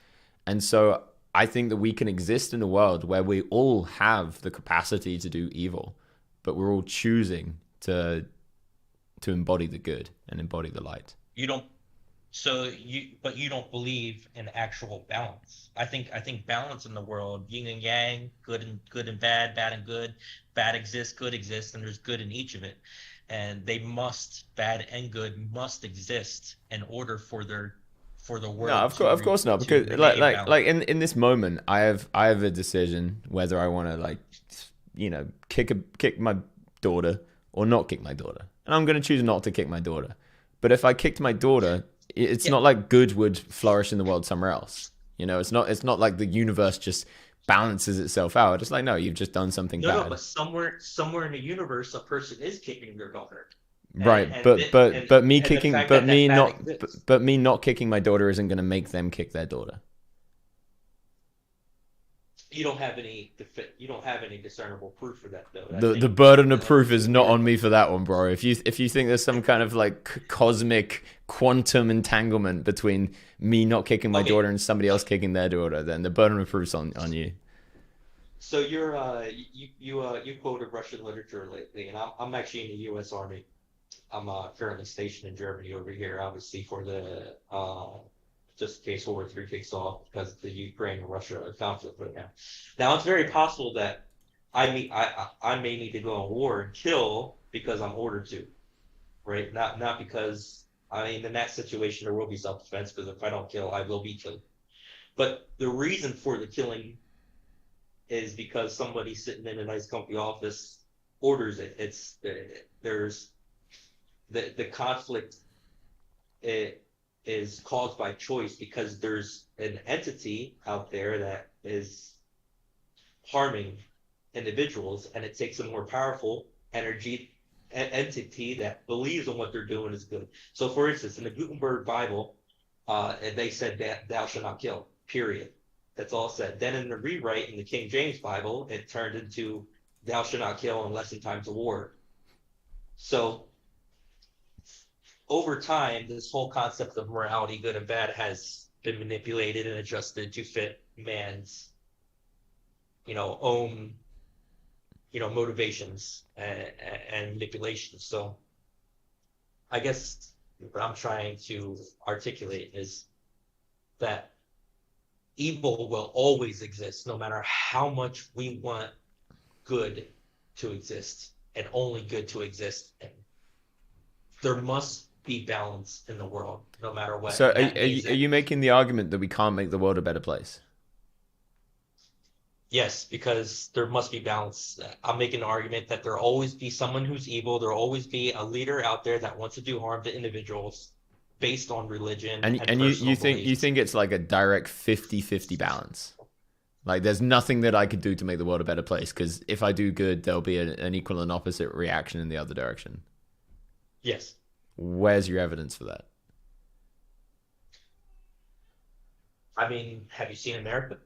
And so I think that we can exist in a world where we all have the capacity to do evil, but we're all choosing to embody the good and embody the light.
You don't believe in actual balance. I think balance in the world, yin and yang, good and bad and good, bad exists, good exists, and there's good in each of it. And bad and good must exist in order for for the world.
No, of course not. Because in this moment, I have a decision whether I want to kick my daughter or not kick my daughter, and I'm going to choose not to kick my daughter. But if I kicked my daughter, it's not like good would flourish in the world somewhere else. It's not like the universe just balances itself out. It's like, no, you've just done something bad.
No, but somewhere in the universe, a person is kicking their daughter.
Right, but me not kicking my daughter isn't going to make them kick their daughter.
You don't have any discernible proof for that, though.
The burden of proof is not on me for that one, bro. If you think there's some kind of like cosmic quantum entanglement between me not kicking my daughter and somebody else kicking their daughter, then the burden of proof's on you.
So you quoted Russian literature lately, and I'm actually in the U.S. Army. I'm currently stationed in Germany over here, obviously for the just in case World War III kicks off because of the Ukraine and Russia conflict right now. Now it's very possible that I may need to go on war and kill because I'm ordered to, right? Not because in that situation there will be self-defense, because if I don't kill, I will be killed. But the reason for the killing is because somebody sitting in a nice comfy office orders it. There's the conflict is caused by choice because there's an entity out there that is harming individuals, and it takes a more powerful entity that believes in what they're doing is good. So, for instance, in the Gutenberg Bible, they said that thou shalt not kill, period. That's all said. Then in the rewrite in the King James Bible, it turned into thou shalt not kill unless in times of war. So over time, this whole concept of morality, good and bad, has been manipulated and adjusted to fit man's, own, motivations and manipulations. So I guess what I'm trying to articulate is that evil will always exist, no matter how much we want good to exist and only good to exist. And there must be balance in the world, no matter what.
So are you making the argument that we can't make the world a better place?
Yes, because there must be balance. I'm making an argument that there'll always be someone who's evil. There'll always be a leader out there that wants to do harm to individuals based on religion and
you
beliefs.
think it's like a direct 50-50 balance? Like there's nothing that I could do to make the world a better place, because if I do good, there'll be an equal and opposite reaction in the other direction.
Yes.
Where's your evidence for that?
I mean, have you seen America?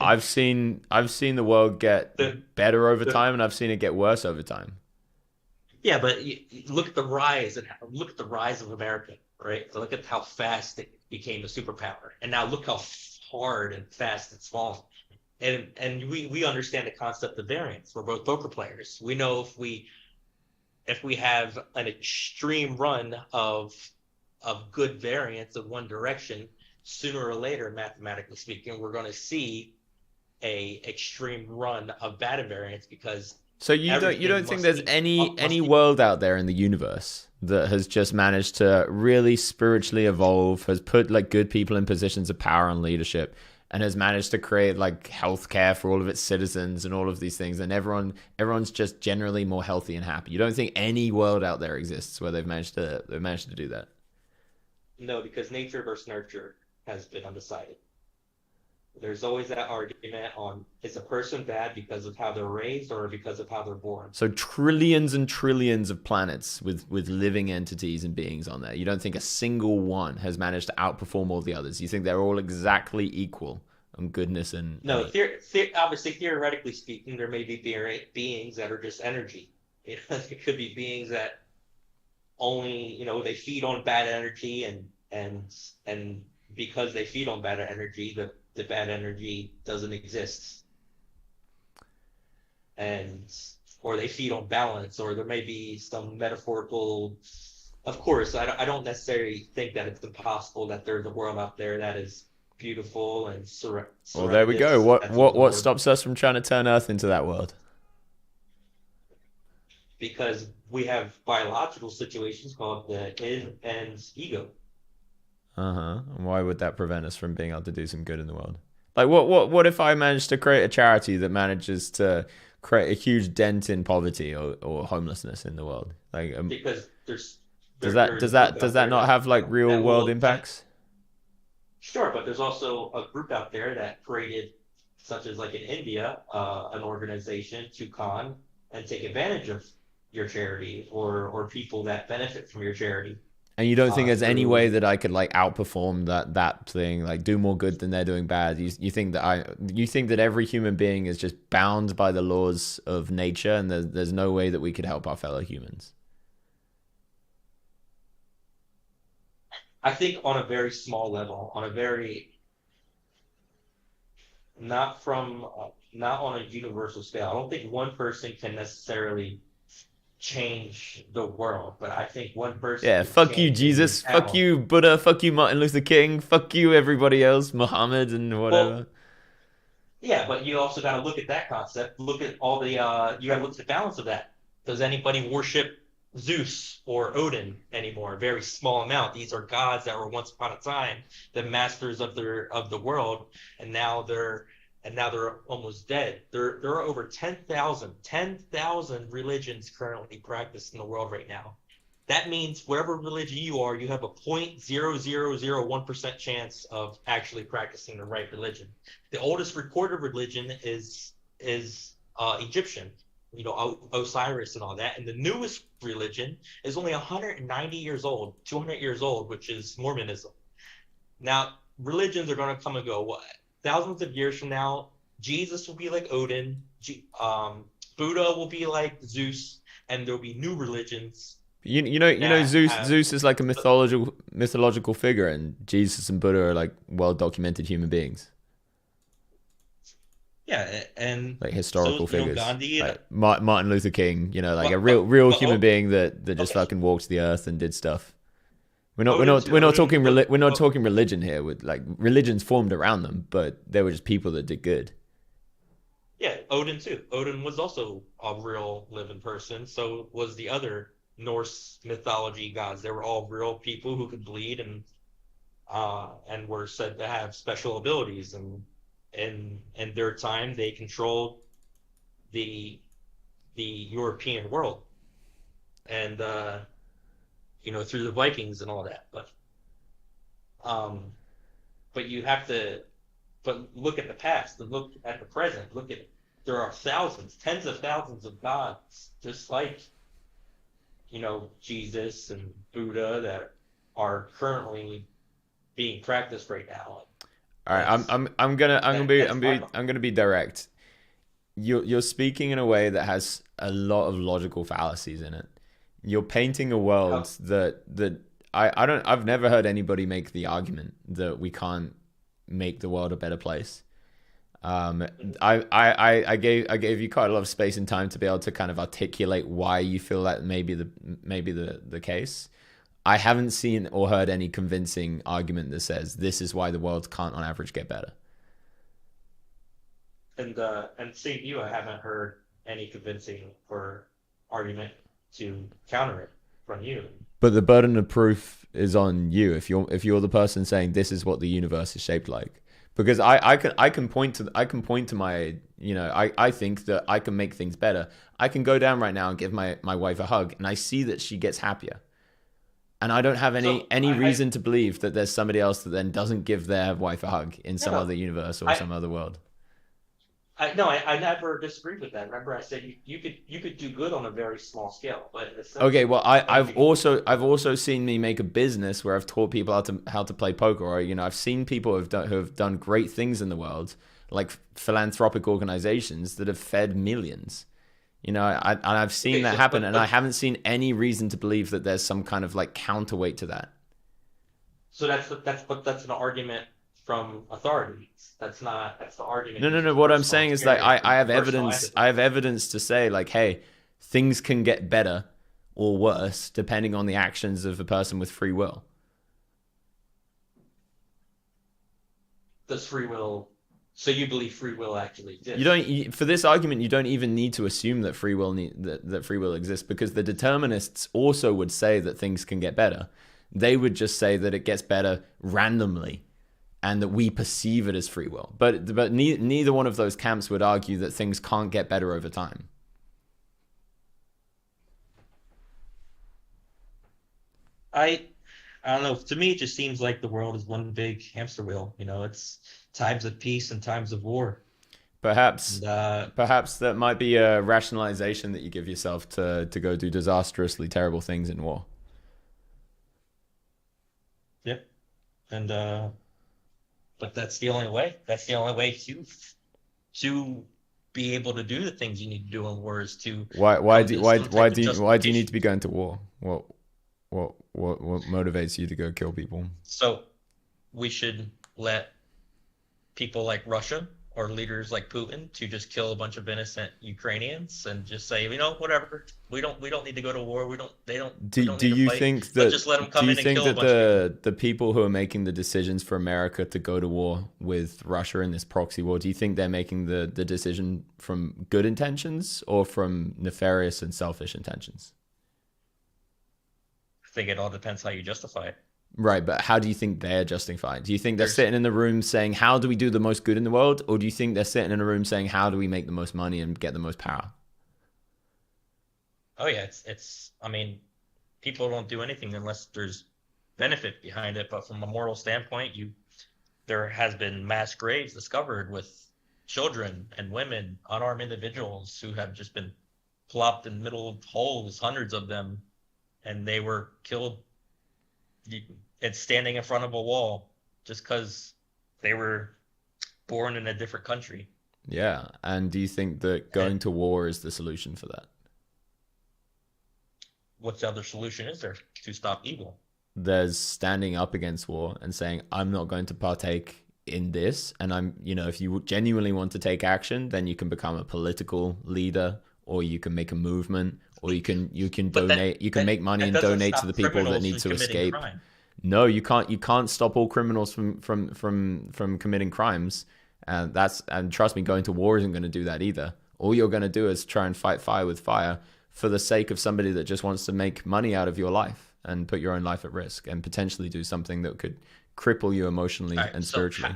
I've seen the world get better over time, and I've seen it get worse over time.
Yeah, but look at the rise of America, right? Look at how fast it became a superpower, and now look how hard and fast it's fallen. And we understand the concept of variance. We're both poker players. We know if we have an extreme run of good variance of one direction, sooner or later, mathematically speaking, we're going to see a extreme run of bad variance, because
so you don't think there's any world out there in the universe that has just managed to really spiritually evolve, has put like good people in positions of power and leadership, and has managed to create like healthcare for all of its citizens and all of these things, and everyone's just generally more healthy and happy? You don't think any world out there exists where they've managed to do that?
No, because nature versus nurture has been undecided. There's always that argument on, is a person bad because of how they're raised or because of how they're born? So
trillions and trillions of planets with living entities and beings on there. You don't think a single one has managed to outperform all the others? You think they're all exactly equal on goodness and...
No, obviously, theoretically speaking, there may be beings that are just energy. It could be beings that only, they feed on bad energy, and because they feed on bad energy, the bad energy doesn't exist. Or they feed on balance, or there may be some metaphorical... Of course, I don't necessarily think that it's impossible that there's a world out there that is beautiful and
well, there we go. What stops us from trying to turn Earth into that world?
Because we have biological situations called the id and ego.
And why would that prevent us from being able to do some good in the world? Like, what if I managed to create a charity that manages to create a huge dent in poverty or homelessness in the world? Like,
Because
does that not have like real world impacts?
Sure, but there's also a group out there that created, such as like in India, an organization to con and take advantage of your charity or people that benefit from your charity.
And you don't think there's any way that I could like outperform that thing, like do more good than they're doing bad? You think that every human being is just bound by the laws of nature, and there's no way that we could help our fellow humans?
I think on a very small level, on a very not on a universal scale. I don't think one person can necessarily change the world, but I think one person.
Yeah, fuck you, Jesus. Fuck you, Buddha. Fuck you, Martin Luther King. Fuck you, everybody else, Muhammad and whatever.
Well, yeah, but you also got to look at that concept. Look at all the. You got to look at the balance of that. Does anybody worship Zeus or Odin anymore? A very small amount. These are gods that were once upon a time the masters of the world, and now they're almost dead. There are over 10,000 religions currently practiced in the world right now. That means whatever religion you are, you have a 0.0001% chance of actually practicing the right religion. The oldest recorded religion is Egyptian, Osiris and all that. And the newest religion is only 190 years old, 200 years old, which is Mormonism. Now, religions are going to come and go. What? Thousands of years from now, Jesus will be like Odin, Buddha will be like Zeus, and there'll be new religions.
Zeus is like a mythological figure, and Jesus and Buddha are like well-documented human beings.
Yeah, and
like historical figures,
Gandhi,
like Martin Luther King, a real human being that just fucking walked the earth and did stuff. We're not talking religion here. With like religions formed around them, but they were just people that did good.
Yeah, Odin too. Odin was also a real living person. So was the other Norse mythology gods. They were all real people who could bleed and were said to have special abilities. And in their time, they controlled the European world, and through the Vikings and all that. But you have to, look at the past and look at the present. There are thousands, tens of thousands of gods, just like, Jesus and Buddha, that are currently being practiced right now.
All right, I'm gonna be direct. You're speaking in a way that has a lot of logical fallacies in it. You're painting a world that I've never heard anybody make the argument that we can't make the world a better place. I gave you quite a lot of space and time to be able to kind of articulate why you feel that may be the case. I haven't seen or heard any convincing argument that says this is why the world can't on average get better.
And seeing you, I haven't heard any convincing or argument to counter it from you.
But the burden of proof is on you if you're the person saying this is what the universe is shaped like. Because I can point to my, I think that I can make things better. I can go down right now and give my wife a hug, and I see that she gets happier. And I don't have any reason to believe that there's somebody else that then doesn't give their wife a hug in some other universe or some other world.
I never disagreed with that. Remember, I said you could do good on a very small scale. But
okay, well, I've also seen me make a business where I've taught people how to play poker, or I've seen people who have done great things in the world, like philanthropic organizations that have fed millions. I've seen that happen, and I haven't seen any reason to believe that there's some kind of like counterweight to that.
So that's an argument from authorities. That's the argument.
No. What I'm saying is like I have evidence. I have evidence to say like, hey, things can get better or worse depending on the actions of a person with free will.
Does free will? So you believe free will actually exists?
For this argument, you don't even need to assume that free will exists, because the determinists also would say that things can get better. They would just say that it gets better randomly and that we perceive it as free will. But neither one of those camps would argue that things can't get better over time.
I don't know. To me, it just seems like the world is one big hamster wheel. It's times of peace and times of war.
Perhaps
And,
perhaps that might be a rationalization that you give yourself to go do disastrously terrible things in war.
Yep. And but that's the only way. That's the only way to be able to do the things you need to do in war is to
Why do
some type of
you need to be going to war? What motivates you to go kill people?
So we should let people like Russia or leaders like Putin to just kill a bunch of innocent Ukrainians and just say, whatever. We don't need to go to war.
Do you think that
just let them come in and kill a bunch of
the people who are making the decisions for America to go to war with Russia in this proxy war, do you think they're making the decision from good intentions or from nefarious and selfish intentions?
I think it all depends how you justify it.
Right, but how do you think they're justifying? Do you think they're sitting in the room saying, how do we do the most good in the world? Or do you think they're sitting in a room saying, how do we make the most money and get the most power?
Oh yeah, people don't do anything unless there's benefit behind it. But from a moral standpoint, there has been mass graves discovered with children and women, unarmed individuals who have just been plopped in middle of holes, hundreds of them, and they were killed and standing in front of a wall just because they were born in a different country.
Yeah, and do you think that going to war is the solution for that?
What other solution is there to stop evil?
There's standing up against war and saying, I'm not going to partake in this. And if you genuinely want to take action, then you can become a political leader, or you can make a movement, or you can donate, you can make money and donate to the people that need to escape.
Crime.
No, you can't stop all criminals from committing crimes. And trust me, going to war isn't going to do that either. All you're going to do is try and fight fire with fire for the sake of somebody that just wants to make money out of your life and put your own life at risk and potentially do something that could cripple you emotionally and spiritually.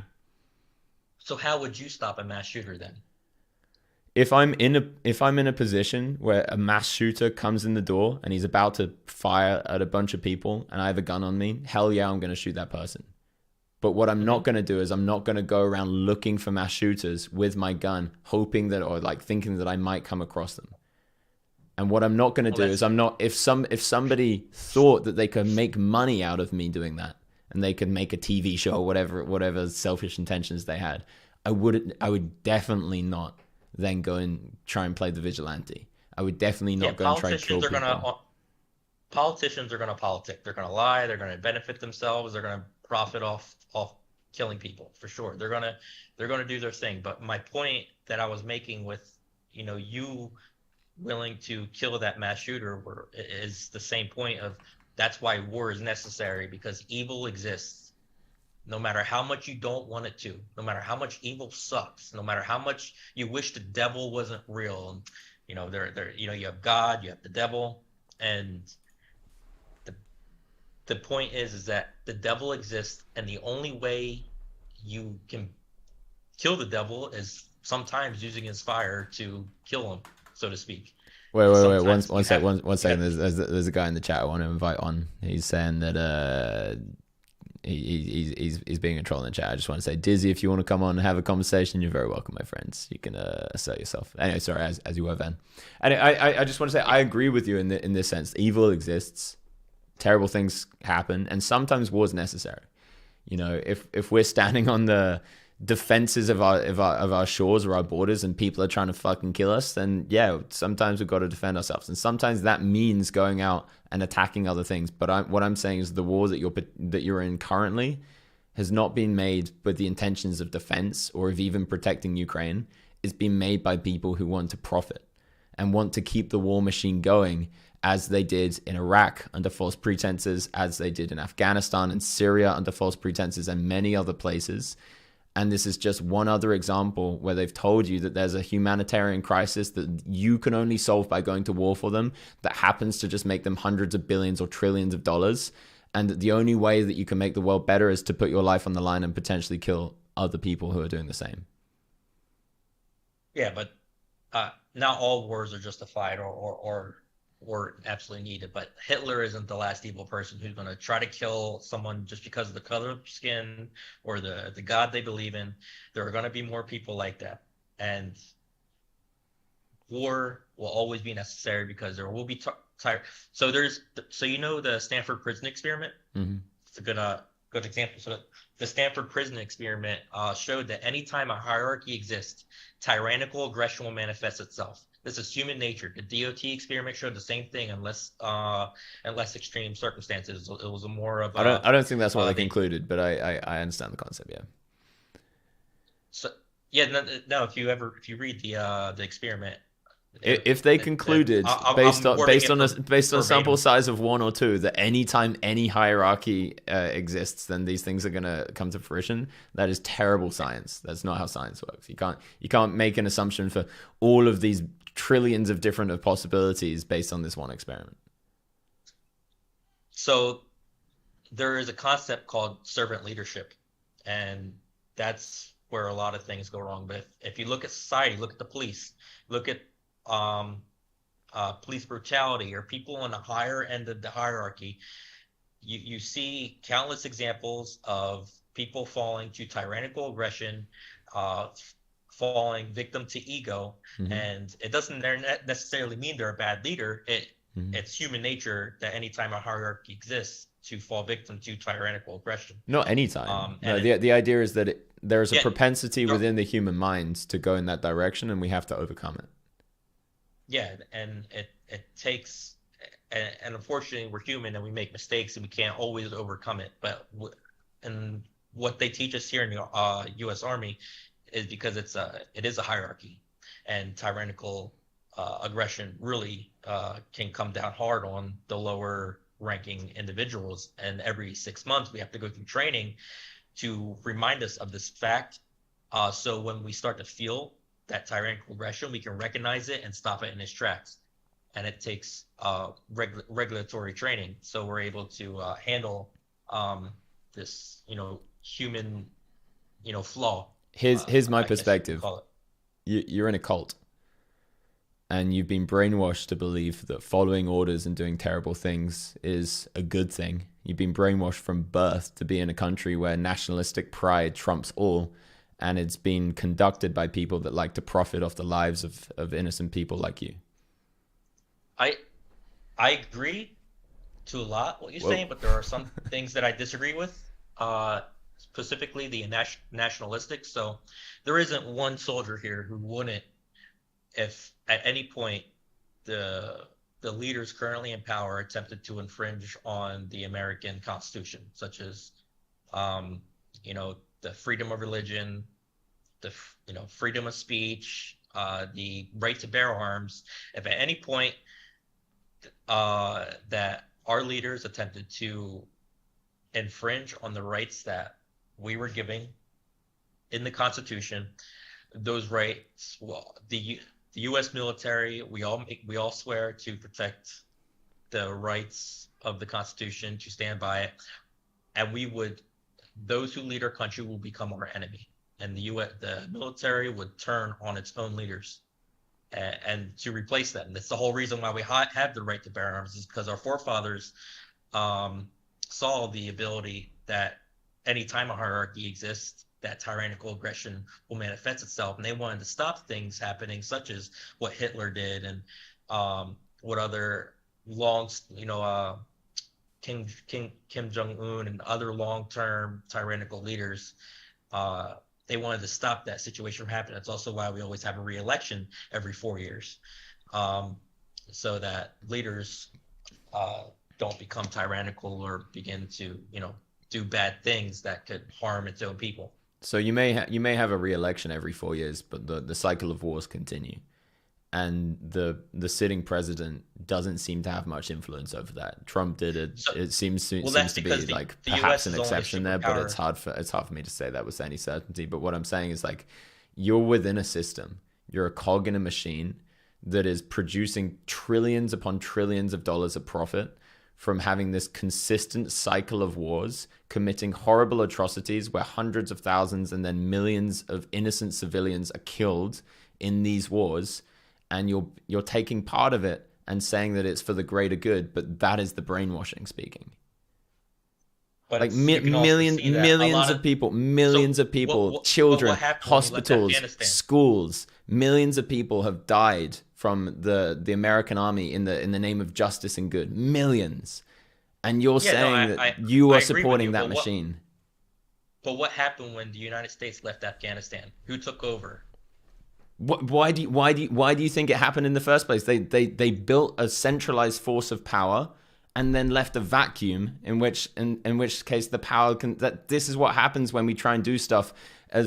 So how would you stop a mass shooter then?
If I'm in a position where a mass shooter comes in the door and he's about to fire at a bunch of people and I have a gun on me, hell yeah, I'm going to shoot that person. But what I'm not going to do is I'm not going to go around looking for mass shooters with my gun, hoping that, or like thinking that I might come across them. And what I'm not going to do is if somebody thought that they could make money out of me doing that and they could make a TV show or whatever selfish intentions they had, I would definitely not then go and try and play the vigilante. I would definitely not go and try and kill people.
Politicians are going to politic. They're going to lie. They're going to benefit themselves. They're going to profit off killing people for sure. They're going to do their thing. But my point that I was making with, you willing to kill that mass shooter is the same point of that's why war is necessary, because evil exists. No matter how much you don't want it to, no matter how much evil sucks, no matter how much you wish the devil wasn't real, and you have God, you have the devil, and the point is that the devil exists, and the only way you can kill the devil is sometimes using his fire to kill him, so to speak.
Wait, one second. There's a guy in the chat I want to invite on. He's saying that he's being a troll in the chat. I just want to say, Dizzy, if you want to come on and have a conversation, you're very welcome, my friends. You can assert yourself. Anyway, sorry, as you were, Van. And I just want to say, I agree with you in this sense. Evil exists, terrible things happen, and sometimes war is necessary. If we're standing on the defenses of our shores or our borders and people are trying to fucking kill us, then yeah, sometimes we've got to defend ourselves, and sometimes that means going out and attacking other things. But what I'm saying is the war that you're in currently has not been made with the intentions of defense or of even protecting Ukraine. It's been made by people who want to profit and want to keep the war machine going, as they did in Iraq under false pretenses, as they did in Afghanistan and Syria under false pretenses, and many other places. And this is just one other example where they've told you that there's a humanitarian crisis that you can only solve by going to war for them, that happens to just make them hundreds of billions or trillions of dollars. and the only way that you can make the world better is to put your life on the line and potentially kill other people who are doing the same.
Yeah, but not all wars are justified or absolutely needed. But Hitler isn't the last evil person who's going to try to kill someone just because of the color of skin or the God they believe in. There are going to be more people like that, and war will always be necessary because there will be so the Stanford prison experiment.
Mm-hmm.
It's a good example. So the Stanford prison experiment showed that anytime a hierarchy exists, tyrannical aggression will manifest itself. This is human nature. The DOT experiment showed the same thing, in less extreme circumstances. It was a more of a,
I don't think that's what they concluded, but I understand the concept. Yeah.
So yeah, no. If you read the experiment,
if they concluded based on a sample size of 1 or 2 that anytime any hierarchy exists, then these things are going to come to fruition, that is terrible science. That's not how science works. You can't make an assumption for all of these trillions of different possibilities based on this one experiment.
So there is a concept called servant leadership, and that's where a lot of things go wrong. But if you look at society, look at the police, look at police brutality or people on the higher end of the hierarchy, you see countless examples of people falling to tyrannical aggression, falling victim to ego. Mm-hmm. And it doesn't necessarily mean they're a bad leader. It's human nature that anytime a hierarchy exists, to fall victim to tyrannical aggression.
Not anytime. No, the idea is that there's a propensity within the human mind to go in that direction, and we have to overcome it.
Yeah, and it takes, and unfortunately we're human and we make mistakes and we can't always overcome it. But and what they teach us here in the U.S. Army is because it is a hierarchy, and tyrannical aggression really can come down hard on the lower ranking individuals. And every 6 months we have to go through training to remind us of this fact. So when we start to feel that tyrannical aggression, we can recognize it and stop it in its tracks. And it takes regulatory training, so we're able to handle this, human, flaw.
Here's my perspective. You're in a cult, and you've been brainwashed to believe that following orders and doing terrible things is a good thing. You've been brainwashed from birth to be in a country where nationalistic pride trumps all. And it's been conducted by people that like to profit off the lives of innocent people like you. I
agree to a lot what you're saying, but there are some things that I disagree with, specifically the nationalistic. So there isn't one soldier here who wouldn't, if at any point the leaders currently in power attempted to infringe on the American Constitution, such as, the freedom of religion, the freedom of speech, the right to bear arms. If at any point that our leaders attempted to infringe on the rights that we were giving in the Constitution, those rights, the U.S. military, we all swear to protect the rights of the Constitution, to stand by it, and those who lead our country will become our enemy, and the military would turn on its own leaders and to replace them. That's the whole reason why we have the right to bear arms, is because our forefathers saw the ability that any time a hierarchy exists, that tyrannical aggression will manifest itself, and they wanted to stop things happening, such as what Hitler did and what other Kim Jong-un and other long-term tyrannical leaders. They wanted to stop that situation from happening. That's also why we always have a re-election every 4 years, so that leaders don't become tyrannical or begin to do bad things that could harm its own people.
So you may have a re-election every 4 years, but the cycle of wars continue. And the sitting president doesn't seem to have much influence over that. Trump did it. So, it seems to be like perhaps an exception there, but it's hard for me to say that with any certainty. But what I'm saying is, like, you're within a system. You're a cog in a machine that is producing trillions upon trillions of dollars of profit from having this consistent cycle of wars, committing horrible atrocities where hundreds of thousands and then millions of innocent civilians are killed in these wars, and you're taking part of it and saying that it's for the greater good, but that is the brainwashing speaking.
But
Like
you can also
millions
see that a lot
of people, millions of people, children,
what happened when we left
hospitals,
Afghanistan?
schools, millions of people have died from the American army in the name of justice and good. Millions. And you're saying that you
I
are
agree with
supporting
you,
that
but what-
machine.
But what happened when the United States left Afghanistan? Who took over?
Why do you think it happened in the first place? They built a centralized force of power and then left a vacuum in which case the power can. That this is what happens when we try and do stuff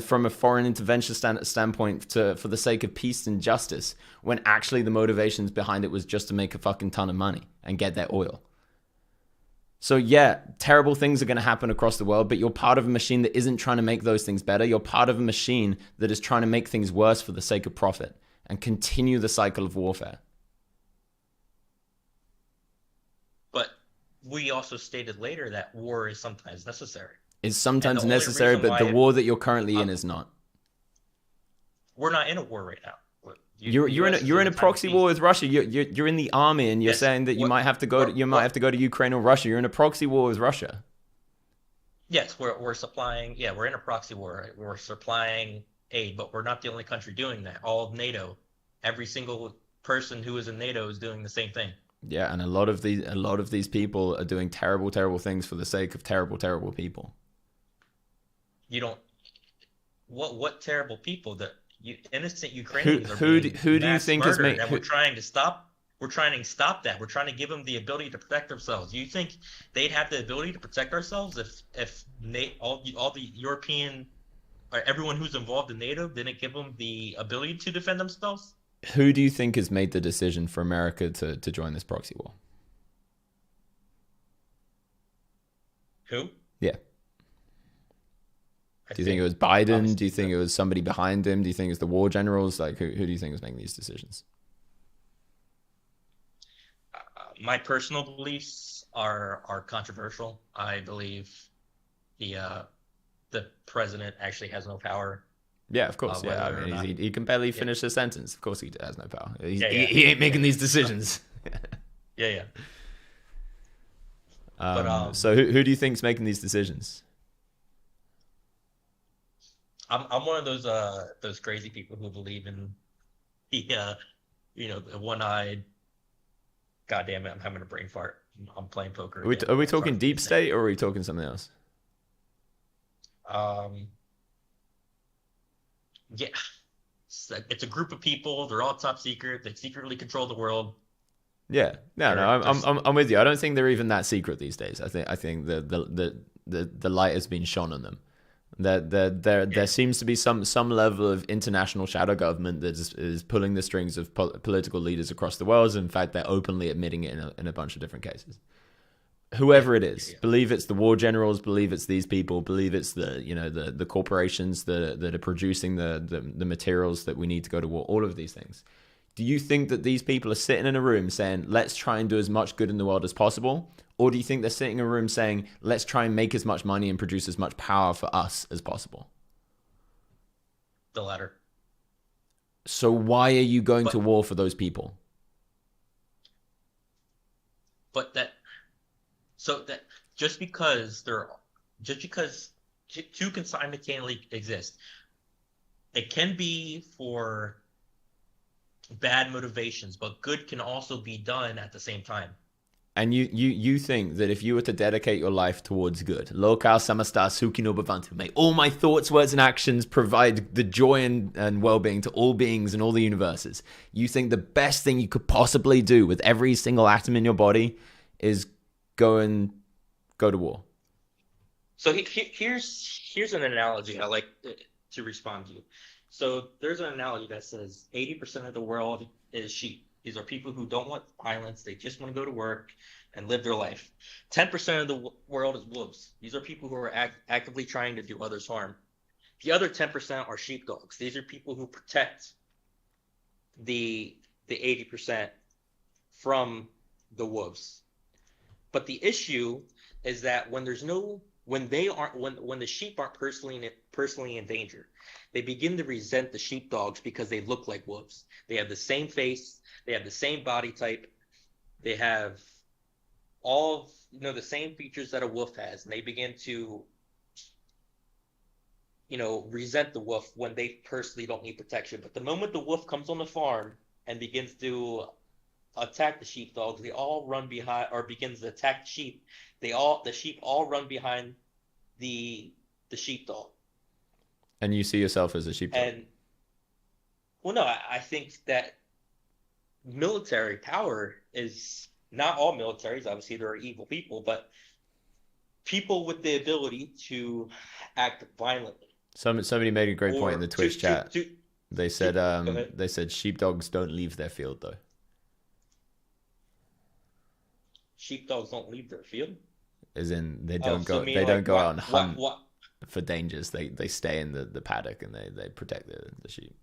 from a foreign intervention standpoint for the sake of peace and justice, when actually the motivations behind it was just to make a fucking ton of money and get their oil. So yeah, terrible things are going to happen across the world, but you're part of a machine that isn't trying to make those things better. You're part of a machine that is trying to make things worse for the sake of profit and continue the cycle of warfare.
But we also stated later that war is sometimes necessary.
It's sometimes
only
necessary,
reason
but the
why
war that you're currently in is not.
We're not in a war right now.
You're in a proxy war with Russia. You're in the army, and you're saying that you might have to go to Ukraine or Russia. You're in a proxy war with Russia.
Yes, we're supplying. Yeah, we're in a proxy war. We're supplying aid, but we're not the only country doing that. All of NATO, every single person who is in NATO is doing the same thing.
Yeah, and a lot of these people are doing terrible, terrible things for the sake of terrible, terrible people.
You don't. What terrible people that. Innocent Ukrainians
who do you think is making?
We're trying to stop. We're trying to stop that. We're trying to give them the ability to protect themselves. You think they'd have the ability to protect ourselves if all the European or everyone who's involved in NATO didn't give them the ability to defend themselves?
Who do you think has made the decision for America to join this proxy war?
Who?
Yeah. Do you think it was Biden? Do you think it was somebody behind him? Do you think it's the war generals? Like, who do you think is making these decisions?
My personal beliefs are controversial. I believe the president actually has no power.
Yeah, of course. Yeah, I mean, he can barely finish a sentence. Of course, he has no power. He ain't making these decisions.
Yeah.
So who do you think's making these decisions?
I'm one of those crazy people who believe in the one-eyed. God damn it! I'm having a brain fart. I'm playing poker.
Are we talking deep state or are we talking something else?
Yeah, it's a group of people. They're all top secret. They secretly control the world.
Yeah, I'm with you. I don't think they're even that secret these days. I think the light has been shone on them. There seems to be some level of international shadow government that is pulling the strings of political leaders across the world. In fact, they're openly admitting it in a bunch of different cases. Whoever it is, believe it's the war generals, believe it's these people, believe it's the corporations that are producing the materials that we need to go to war. All of these things. Do you think that these people are sitting in a room saying, let's try and do as much good in the world as possible? Or do you think they're sitting in a room saying, let's try and make as much money and produce as much power for us as possible?
The latter.
So why are you going to war for those people?
Just because two can simultaneously exist, it can be for bad motivations, but good can also be done at the same time.
And you think that if you were to dedicate your life towards good, lokal samasta sukhi no bhavantu, may all my thoughts, words, and actions provide the joy and well-being to all beings in all the universes, you think the best thing you could possibly do with every single atom in your body is go to war?
So here's an analogy I like to respond to. So there's an analogy that says 80% of the world is sheep. These are people who don't want violence. They just want to go to work and live their life. 10% of the world is wolves. These are people who are actively trying to do others harm. The other 10% are sheepdogs. These are people who protect the 80% from the wolves. But the issue is that when the sheep aren't personally in danger, they begin to resent the sheepdogs because they look like wolves. They have the same face, they have the same body type, they have all the same features that a wolf has, and they begin to resent the wolf when they personally don't need protection. But the moment the wolf comes on the farm and begins to attack the sheepdogs, they all run behind, or begins to attack the sheep. The sheep all run behind the sheepdog.
And you see yourself as a sheepdog.
And well, no, I think that military power is not all militaries. Obviously, there are evil people, but people with the ability to act violently.
Somebody made a great point in the Twitch chat. They said
Go ahead.
they said sheepdogs don't leave their field though.
Sheepdogs don't leave their field.
As in they
Oh,
don't
so
go
you mean
they don't
like
go out and hunt
what?
for dangers. They stay in the paddock and they protect the sheep.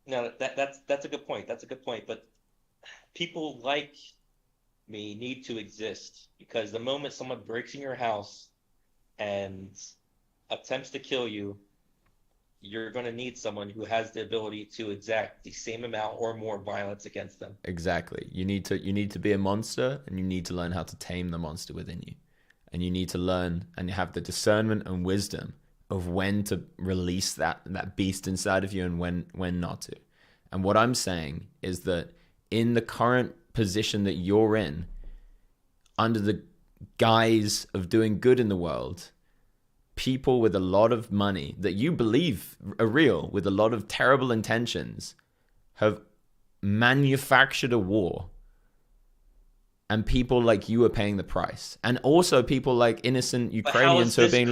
No, that's a good point. That's a good point. But people like me need to exist, because the moment someone breaks in your house and attempts to kill you, you're going to need someone who has the ability to exact the same amount or more violence against them.
Exactly. You need to be a monster, and you need to learn how to tame the monster within you. And you need to learn and have the discernment and wisdom of when to release that beast inside of you and when not to. And what I'm saying is that in the current position that you're in, under the guise of doing good in the world, people with a lot of money that you believe are real, with a lot of terrible intentions, have manufactured a war. And people like you are paying the price, and also people like innocent Ukrainians who are being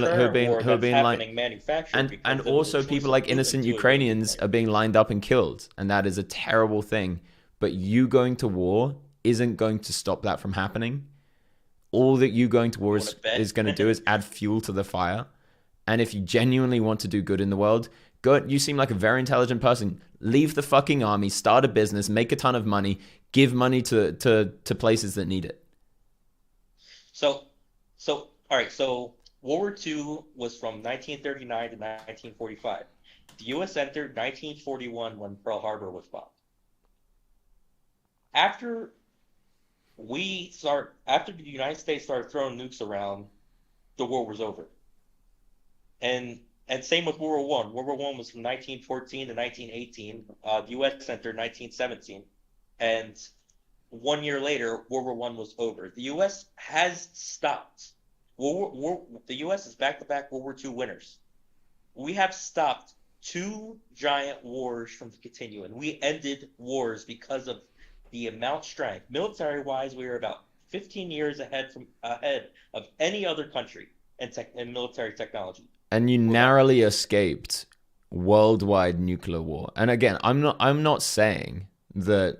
lined, and also people like innocent Ukrainians are being lined up and killed, and that is a terrible thing. But you going to war isn't going to stop that from happening. All that you going to war is going to do is add fuel to the fire. And if you genuinely want to do good in the world, go. You seem like a very intelligent person. Leave the fucking army, start a business, make a ton of money, give money to places that need it.
So all right. So World War II was from 1939 to 1945. The U.S. entered 1941 when Pearl Harbor was bombed. After the United States started throwing nukes around, the war was over. And same with World War I. World War I was from 1914 to 1918. The U.S. entered 1917. And 1 year later, World War I was over. The U.S. has stopped. The U.S. is back-to-back World War II winners. We have stopped two giant wars from continuing. We ended wars because of the amount strength. Military-wise, we are about 15 years ahead of any other country in military technology.
And you narrowly escaped worldwide nuclear war. And again, I'm not saying that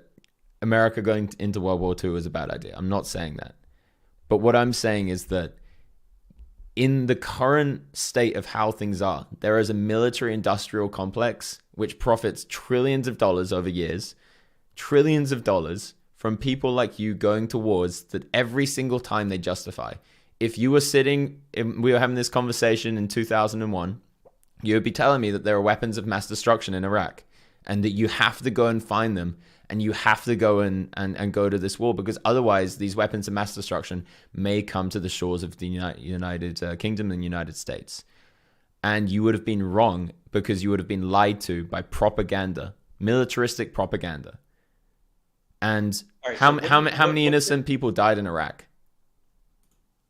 America going into World War II is a bad idea. I'm not saying that. But what I'm saying is that in the current state of how things are, there is a military industrial complex which profits trillions of dollars over years, trillions of dollars from people like you going to wars that every single time they justify. If you were we were having this conversation in 2001, you would be telling me that there are weapons of mass destruction in Iraq and that you have to go and find them, and you have to go and go to this war, because otherwise these weapons of mass destruction may come to the shores of the United Kingdom and United States. And you would have been wrong, because you would have been lied to by propaganda, militaristic propaganda. And
Right,
how
so
many innocent people died in Iraq?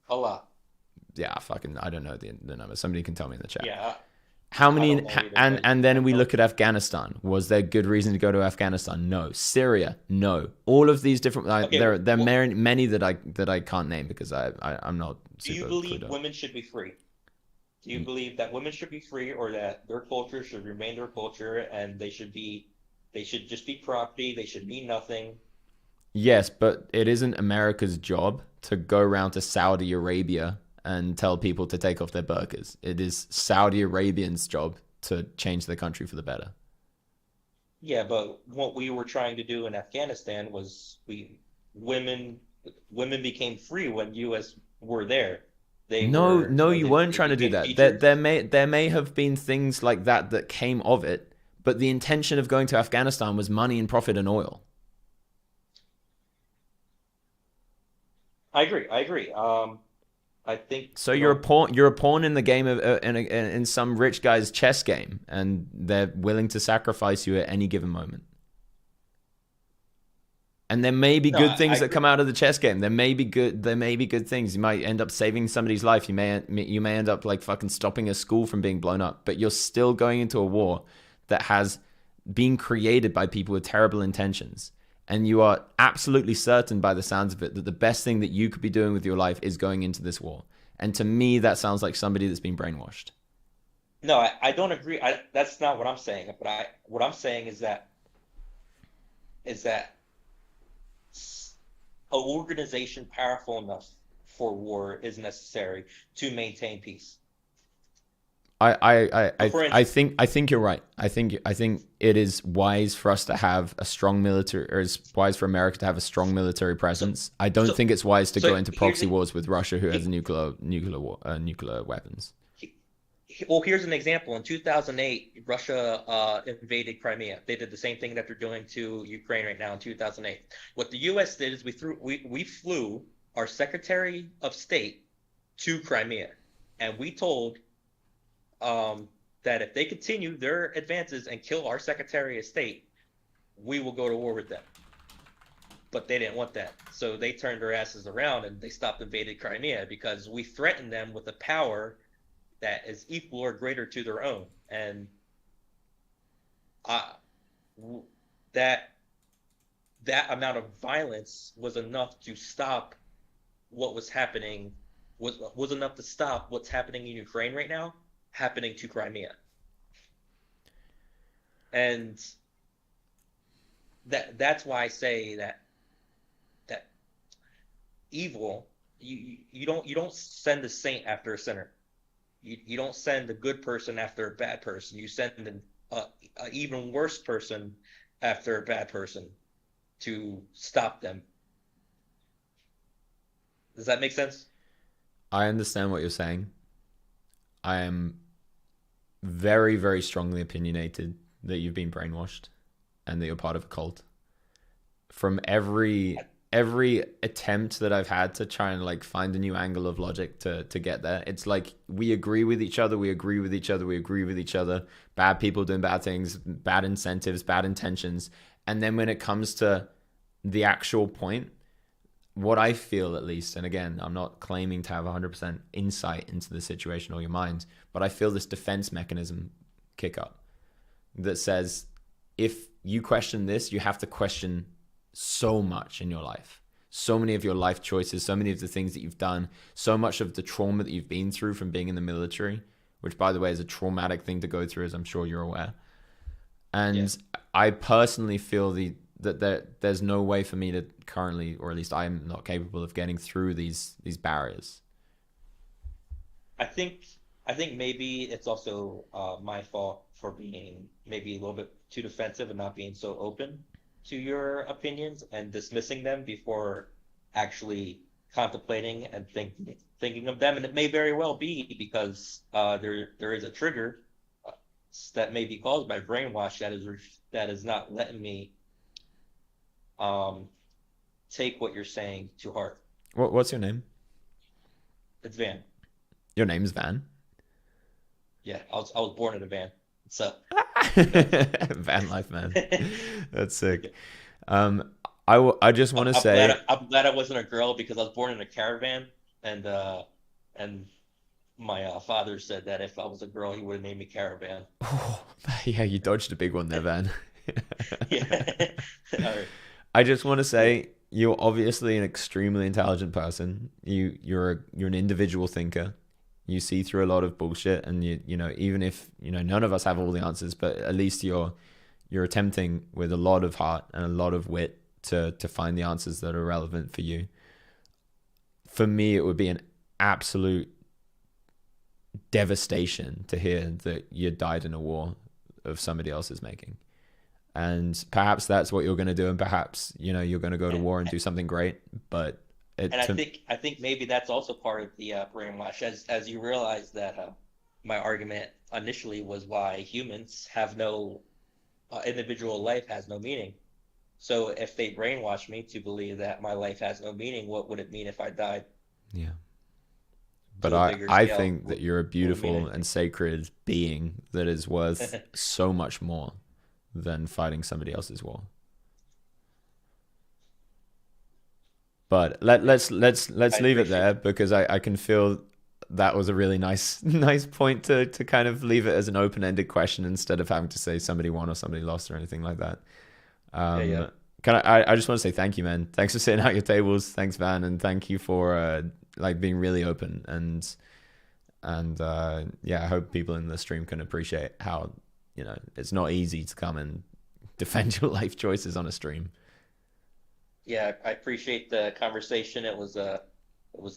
A lot.
Yeah, I don't know the number. Somebody can tell me in the chat.
Yeah.
How many?
I don't know either,
And then we look at Afghanistan. Was there good reason to go to Afghanistan? No. Syria? No. All of these different.
Okay,
there are many that I can't name because I'm not.
Do you believe women should be free? Do you believe that women should be free, or that their culture should remain their culture and they should just be property? They should mean nothing.
Yes, but it isn't America's job to go around to Saudi Arabia and tell people to take off their burqas. It is Saudi Arabians' job to change the country for the better.
Yeah, but what we were trying to do in Afghanistan was women women became free when U.S. were there. They
No,
were
no,
when
you weren't
they
trying to do
became
that.
teachers.
There may have been things like that came of it, but the intention of going to Afghanistan was money and profit and oil.
I agree. I agree. I think
So you're a pawn. You're a pawn in the game of in some rich guy's chess game, and they're willing to sacrifice you at any given moment. And there may be
No,
good things
I
that
agree.
come out of the chess game. There may be good. There may be good things. You might end up saving somebody's life. You may end up like fucking stopping a school from being blown up. But you're still going into a war that has been created by people with terrible intentions. And you are absolutely certain by the sounds of it that the best thing that you could be doing with your life is going into this war. And to me, that sounds like somebody that's been brainwashed.
No, I don't agree. That's not what I'm saying. But what I'm saying is that an organization powerful enough for war is necessary to maintain peace.
I think you're right. I think it is wise for us to have a strong military, or it's wise for America to have a strong military presence. I don't think it's wise to go into proxy wars with Russia, who has nuclear weapons.
Well, here's an example. In 2008, Russia invaded Crimea. They did the same thing that they're doing to Ukraine right now in 2008. What the U.S. did is we flew our Secretary of State to Crimea, and we told that if they continue their advances and kill our Secretary of State, we will go to war with them. But they didn't want that. So they turned their asses around and they stopped invading Crimea because we threatened them with a power that is equal or greater to their own. And that amount of violence was enough to stop what was happening, was enough to stop what's happening in Ukraine right now happening to Crimea. And that's why I say that evil, you don't send a saint after a sinner. You don't send a good person after a bad person. You send an even worse person after a bad person to stop them. Does that make sense?
I understand what you're saying. I am very, very strongly opinionated that you've been brainwashed and that you're part of a cult. From every attempt that I've had to try and like find a new angle of logic to get there, it's like we agree with each other, we agree with each other. Bad people doing bad things, bad incentives, bad intentions. And then when it comes to the actual point, what I feel at least, and again, I'm not claiming to have 100% insight into the situation or your mind, but I feel this defense mechanism kick up that says, if you question this, you have to question so much in your life. So many of your life choices, so many of the things that you've done, so much of the trauma that you've been through from being in the military, which by the way is a traumatic thing to go through, as I'm sure you're aware. And yeah. I personally feel that there's no way for me to currently, or at least I'm not capable of getting through these barriers.
I think maybe it's also my fault for being maybe a little bit too defensive and not being so open to your opinions and dismissing them before actually contemplating and thinking of them. And it may very well be because there is a trigger that may be caused by brainwash that is not letting me take what you're saying to heart.
What's your name?
It's Van. Your
name's Van?
Yeah, I was born in a van. So
van life, man. That's sick. I just want to say
I'm glad I wasn't a girl because I was born in a caravan, and my father said that if I was a girl, he would have named me Caravan.
Oh, yeah, you dodged a big one there, Van.
Yeah. All right.
I just want to say you're obviously an extremely intelligent person. You're an individual thinker. You see through a lot of bullshit, and you know, even if none of us have all the answers, but at least you're attempting with a lot of heart and a lot of wit to find the answers that are relevant for you. For me, it would be an absolute devastation to hear that you died in a war of somebody else's making. And perhaps that's what you're going to do, and perhaps you're going to go to war and do something great, but
And I think maybe that's also part of the brainwash, as you realize that my argument initially was why humans have no individual life has no meaning. So if they brainwash me to believe that my life has no meaning, what would it mean if I died?
Yeah. But
To a bigger
I
scale,
think that you're a beautiful
anything.
and sacred being that is worth so much more than fighting somebody else's war. But let's leave it there, because I can feel that was a really nice point to kind of leave it as an open-ended question instead of having to say somebody won or somebody lost or anything like that.
Yeah.
I just want to say thank you, man. Thanks for sitting out your tables. Thanks, Van, and thank you for like being really open and yeah, I hope people in the stream can appreciate how, you know, it's not easy to come and defend your life choices on a stream.
Yeah, I appreciate the conversation. It was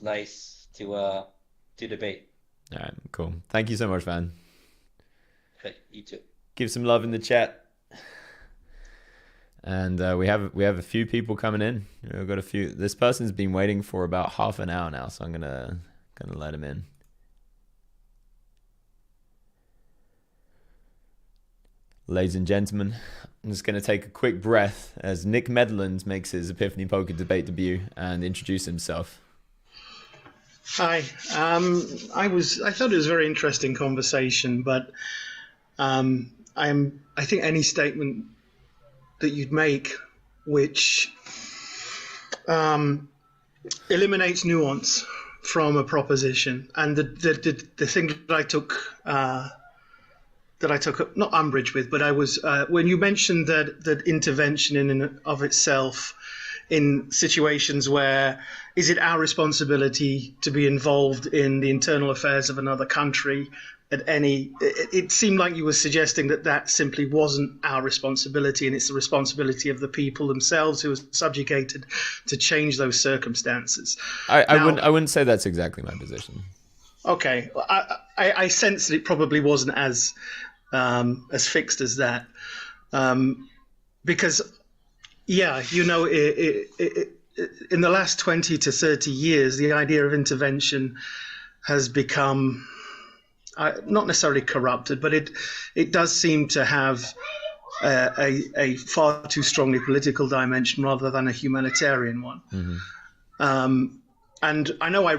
nice to debate.
All right, cool. Thank you so much, Van.
Okay, you too.
Give some love in the chat. And we have a few people coming in. We've got a few. This person's been waiting for about half an hour now, so I'm gonna let him in. Ladies and gentlemen, I'm just gonna take a quick breath as Nick Medland makes his Epiphany Poker debate debut and introduce himself.
Hi. I thought it was a very interesting conversation, but I think any statement that you'd make which eliminates nuance from a proposition, and the thing that I took not umbrage with, but I was when you mentioned that intervention in and of itself in situations where is it our responsibility to be involved in the internal affairs of another country it seemed like you were suggesting that simply wasn't our responsibility, and it's the responsibility of the people themselves who are subjugated to change those circumstances.
I wouldn't say that's exactly my position.
Okay, I sense that it probably wasn't as fixed as that, because yeah, you know, in the last 20 to 30 years, the idea of intervention has become not necessarily corrupted, but it does seem to have a far too strongly political dimension rather than a humanitarian one. Mm-hmm. And I know I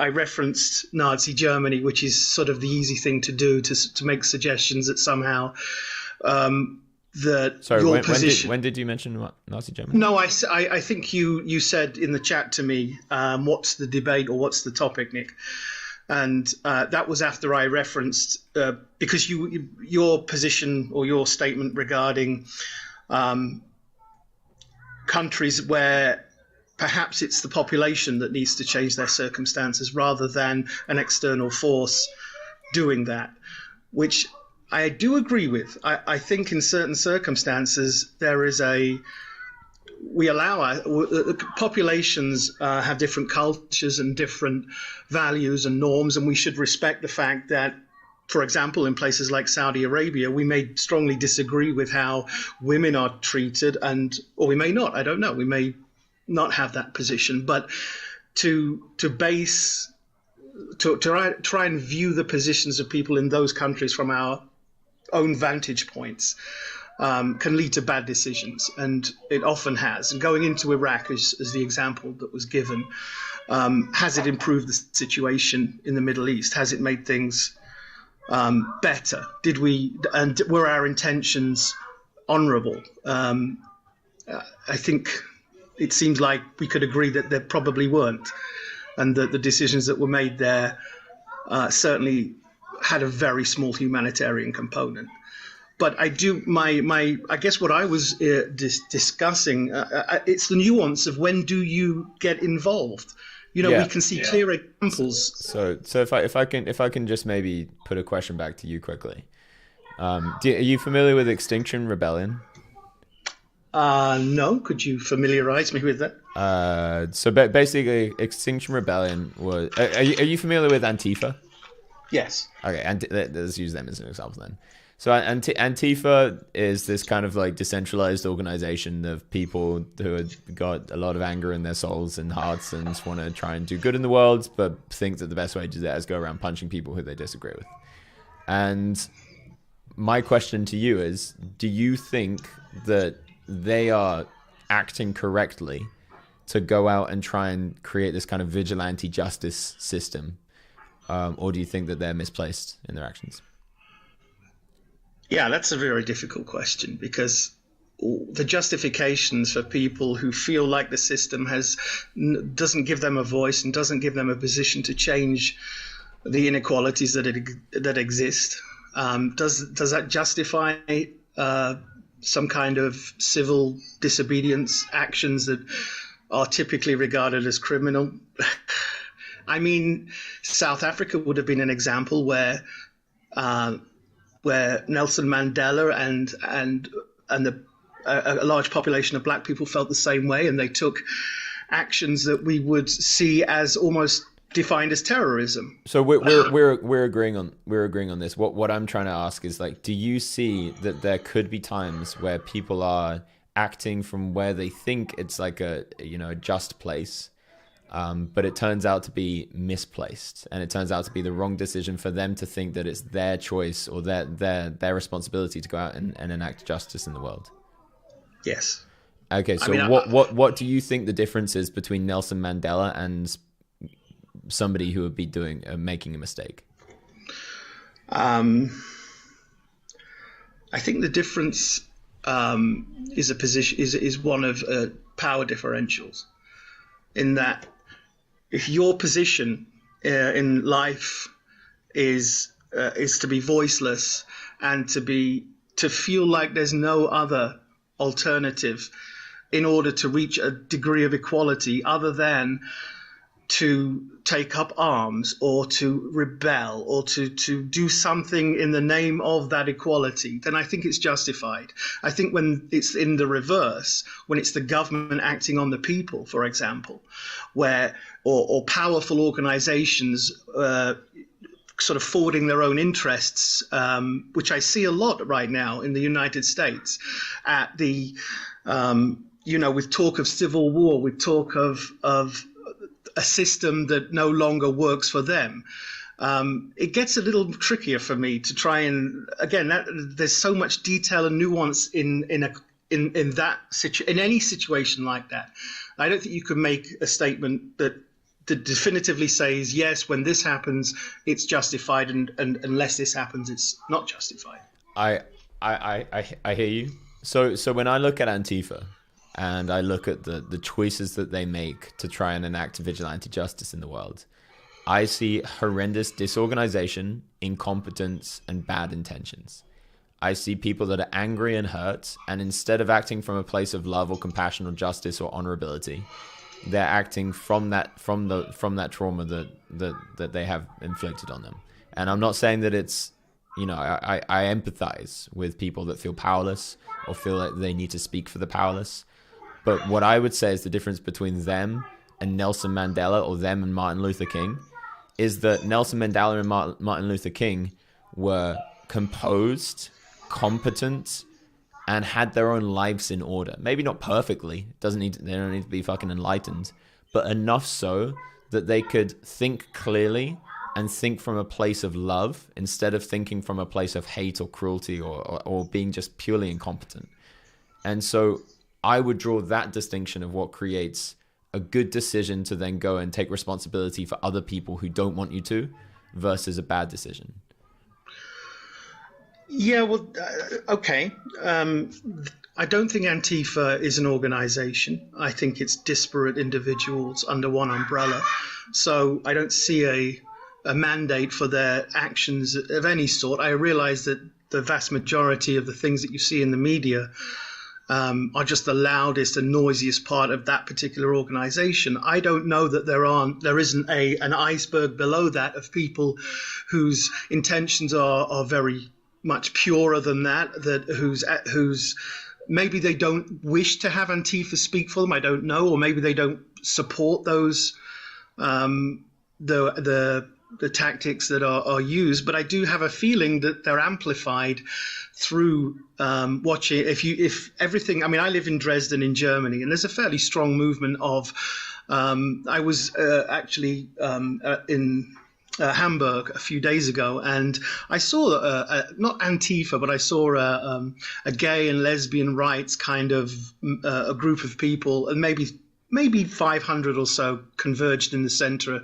referenced Nazi Germany, which is sort of the easy thing to do to make suggestions that somehow that
sorry,
your position.
When did you mention what, Nazi Germany?
No, I think you said in the chat to me, what's the debate or what's the topic, Nick? And that was after I referenced because your position or your statement regarding countries where perhaps it's the population that needs to change their circumstances rather than an external force doing that, which I do agree with. I think in certain circumstances there is we allow populations have different cultures and different values and norms, and we should respect the fact that, for example, in places like Saudi Arabia, we may strongly disagree with how women are treated, or we may not. I don't know. We may not have that position, but to try and view the positions of people in those countries from our own vantage points can lead to bad decisions, and it often has. And going into Iraq as the example that was given, has it improved the situation in the Middle East? Has it made things better? Were our intentions honourable? I think it seems like we could agree that there probably weren't, and that the decisions that were made there certainly had a very small humanitarian component. But I guess what I was discussing, it's the nuance of when do you get involved? You know, we can see clear examples.
So if I can just maybe put a question back to you quickly. Are you familiar with Extinction Rebellion?
No, could you familiarize me with that?
So basically, Extinction Rebellion was. Are you familiar with Antifa?
Yes.
Okay, and let's use them as an example then. So Antifa is this kind of like decentralized organization of people who have got a lot of anger in their souls and hearts and just want to try and do good in the world, but think that the best way to do that is go around punching people who they disagree with. And my question to you is, do you think that they are acting correctly to go out and try and create this kind of vigilante justice system? Or do you think that they're misplaced in their actions?
Yeah, that's a very difficult question, because the justifications for people who feel like the system doesn't give them a voice and doesn't give them a position to change the inequalities that exist. Does that justify some kind of civil disobedience actions that are typically regarded as criminal? I mean, South Africa would have been an example where Nelson Mandela and a large population of black people felt the same way, and they took actions that we would see as almost defined as terrorism.
So we're agreeing on this. What I'm trying to ask is, like, do you see that there could be times where people are acting from where they think it's like a just place, but it turns out to be misplaced, and it turns out to be the wrong decision for them to think that it's their choice or their responsibility to go out and enact justice in the world?
Yes.
Okay, so what do you think the difference is between Nelson Mandela and somebody who would be making a mistake?
I think the difference is one of power differentials, in that if your position in life is to be voiceless and to feel like there's no other alternative in order to reach a degree of equality other than to take up arms or to rebel or to do something in the name of that equality, then I think it's justified. I think when it's in the reverse, when it's the government acting on the people, for example, or powerful organizations sort of forwarding their own interests, which I see a lot right now in the United States, at the with talk of civil war, with talk of a system that no longer works for them. It gets a little trickier for me to try and, again, there's so much detail and nuance in any situation like that. I don't think you can make a statement that definitively says, yes, when this happens, it's justified, and unless this happens, it's not justified.
I hear you. So when I look at Antifa, and I look at the choices that they make to try and enact vigilante justice in the world, I see horrendous disorganization, incompetence, and bad intentions. I see people that are angry and hurt, and instead of acting from a place of love or compassion or justice or honorability, they're acting from that trauma that they have inflicted on them. And I'm not saying that it's, I empathize with people that feel powerless or feel like they need to speak for the powerless. But what I would say is the difference between them and Nelson Mandela, or them and Martin Luther King, is that Nelson Mandela and Martin Luther King were composed, competent, and had their own lives in order. Maybe not perfectly. They don't need to be fucking enlightened, but enough so that they could think clearly and think from a place of love instead of thinking from a place of hate or cruelty or being just purely incompetent. And so I would draw that distinction of what creates a good decision to then go and take responsibility for other people who don't want you to, versus a bad decision.
Yeah, well, okay. I don't think Antifa is an organization. I think it's disparate individuals under one umbrella. So I don't see a mandate for their actions of any sort. I realize that the vast majority of the things that you see in the media are just the loudest and noisiest part of that particular organization. I don't know that there isn't an iceberg below that of people whose intentions are very much purer than that, whose maybe they don't wish to have Antifa speak for them, I don't know, or maybe they don't support those the tactics that are used, but I do have a feeling that they're amplified through watching. If everything, I mean, I live in Dresden in Germany, and there's a fairly strong movement of. I was actually in Hamburg a few days ago, and I saw not Antifa, but I saw a gay and lesbian rights kind of a group of people, and maybe 500 or so converged in the center,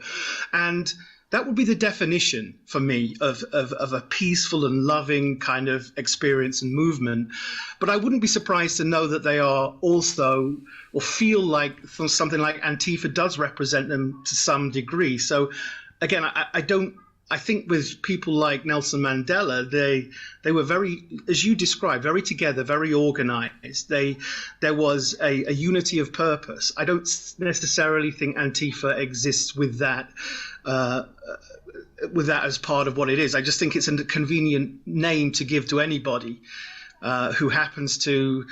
and that would be the definition for me of a peaceful and loving kind of experience and movement. But I wouldn't be surprised to know that they are also, or feel like something like Antifa does represent them to some degree. So again, I think with people like Nelson Mandela, they were very, as you described, very together, very organized. There was a unity of purpose. I don't necessarily think Antifa exists with that as part of what it is. I just think it's a convenient name to give to anybody who happens to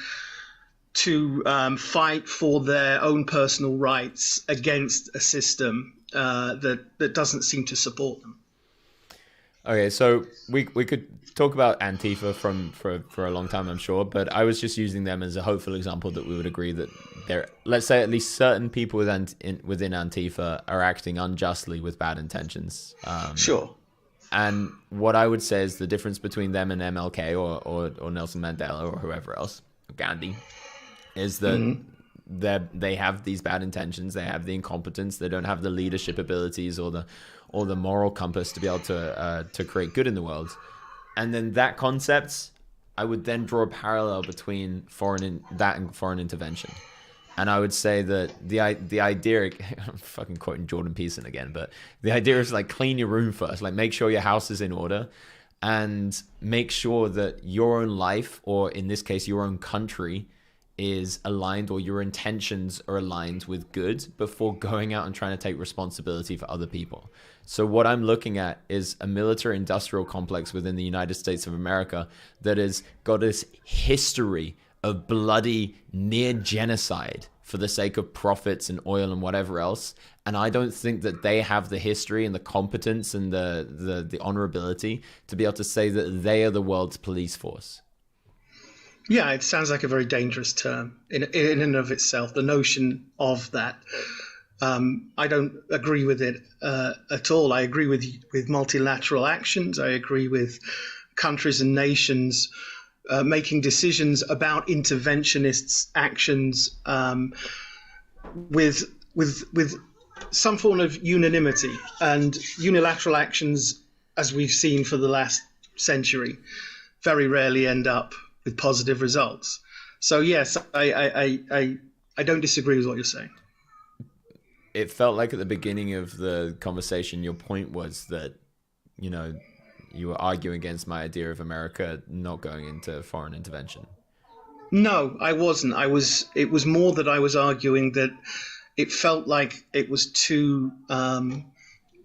fight for their own personal rights against a system that doesn't seem to support them.
Okay, so we could talk about Antifa for a long time, I'm sure, but I was just using them as a hopeful example that we would agree that there, let's say at least certain people within Antifa are acting unjustly with bad intentions.
Sure.
And what I would say is the difference between them and MLK or Nelson Mandela or whoever else, Gandhi, is that they have these bad intentions, they have the incompetence, they don't have the leadership abilities or the moral compass to be able to create good in the world. And then that concept, I would then draw a parallel between foreign intervention. And I would say that the idea, I'm fucking quoting Jordan Peterson again, but the idea is like clean your room first, like make sure your house is in order and make sure that your own life, or in this case, your own country, is aligned, or your intentions are aligned with good before going out and trying to take responsibility for other people. So what I'm looking at is a military industrial complex within the United States of America that has got this history of bloody near genocide for the sake of profits and oil and whatever else. And I don't think that they have the history and the competence and the honorability to be able to say that they are the world's police force.
Yeah, it sounds like a very dangerous term in and of itself, the notion of that. I don't agree with it at all. I agree with multilateral actions. I agree with countries and nations making decisions about interventionists' actions with some form of unanimity. And unilateral actions, as we've seen for the last century, very rarely end up with positive results. So yes, I don't disagree with what you're saying.
It felt like at the beginning of the conversation, your point was that, you know, you were arguing against my idea of America not going into foreign intervention.
No, I wasn't. It was more that I was arguing that it felt like it was too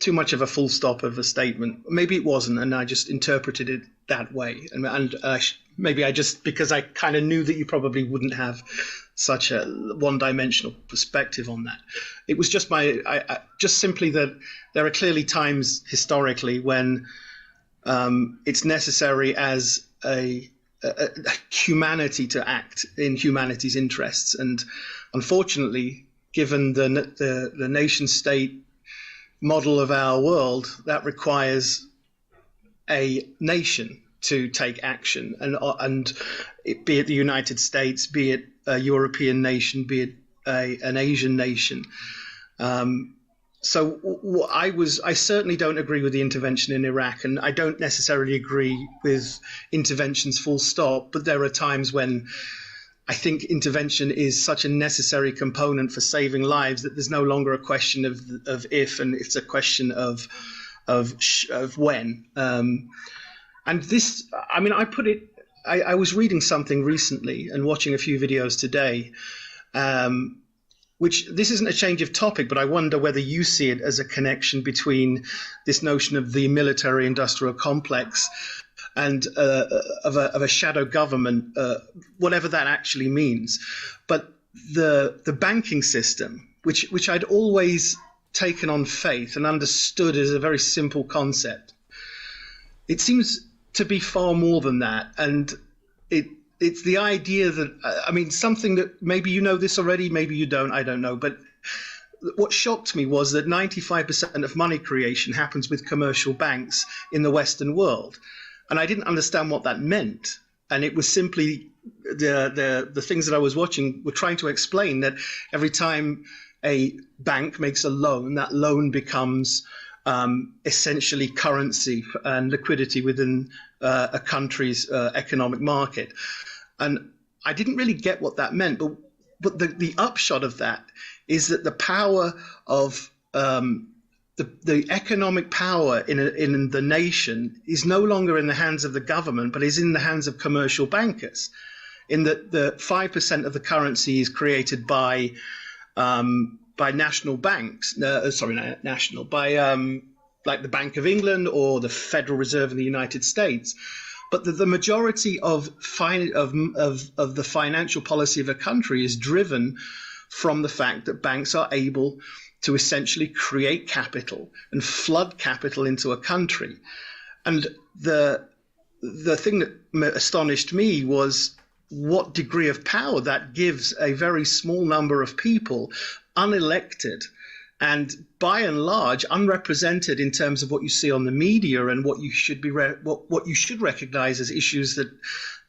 much of a full stop of a statement. Maybe it wasn't, and I just interpreted it that way. And maybe I just, because I kind of knew that you probably wouldn't have such a one-dimensional perspective on that. It was just just simply that there are clearly times historically when it's necessary as a humanity to act in humanity's interests, and unfortunately, given the nation-state model of our world, that requires a nation to take action, and be it the United States, be it a European nation, be it an Asian nation. So I certainly don't agree with the intervention in Iraq, and I don't necessarily agree with interventions full stop, but there are times when I think intervention is such a necessary component for saving lives that there's no longer a question of if, and it's a question of when. And this, I mean, I was reading something recently and watching a few videos today, which this isn't a change of topic, but I wonder whether you see it as a connection between this notion of the military-industrial complex and of a shadow government, whatever that actually means. But the banking system, which I'd always taken on faith and understood as a very simple concept. It seems to be far more than that, and it's the idea that, I mean, something that maybe you know this already, maybe you don't, I don't know, but what shocked me was that 95% of money creation happens with commercial banks in the Western world, and I didn't understand what that meant. And it was simply the things that I was watching were trying to explain that every time a bank makes a loan, that loan becomes essentially currency and liquidity within a country's economic market. And I didn't really get what that meant, but the upshot of that is that the power of the economic power in the nation is no longer in the hands of the government, but is in the hands of commercial bankers. In that the 5% of the currency is created by national banks. Like the Bank of England or the Federal Reserve in the United States. But the majority of the financial policy of a country is driven from the fact that banks are able to essentially create capital and flood capital into a country. And the thing that astonished me was what degree of power that gives a very small number of people, unelected, and by and large unrepresented in terms of what you see on the media and what you should be what you should recognize as issues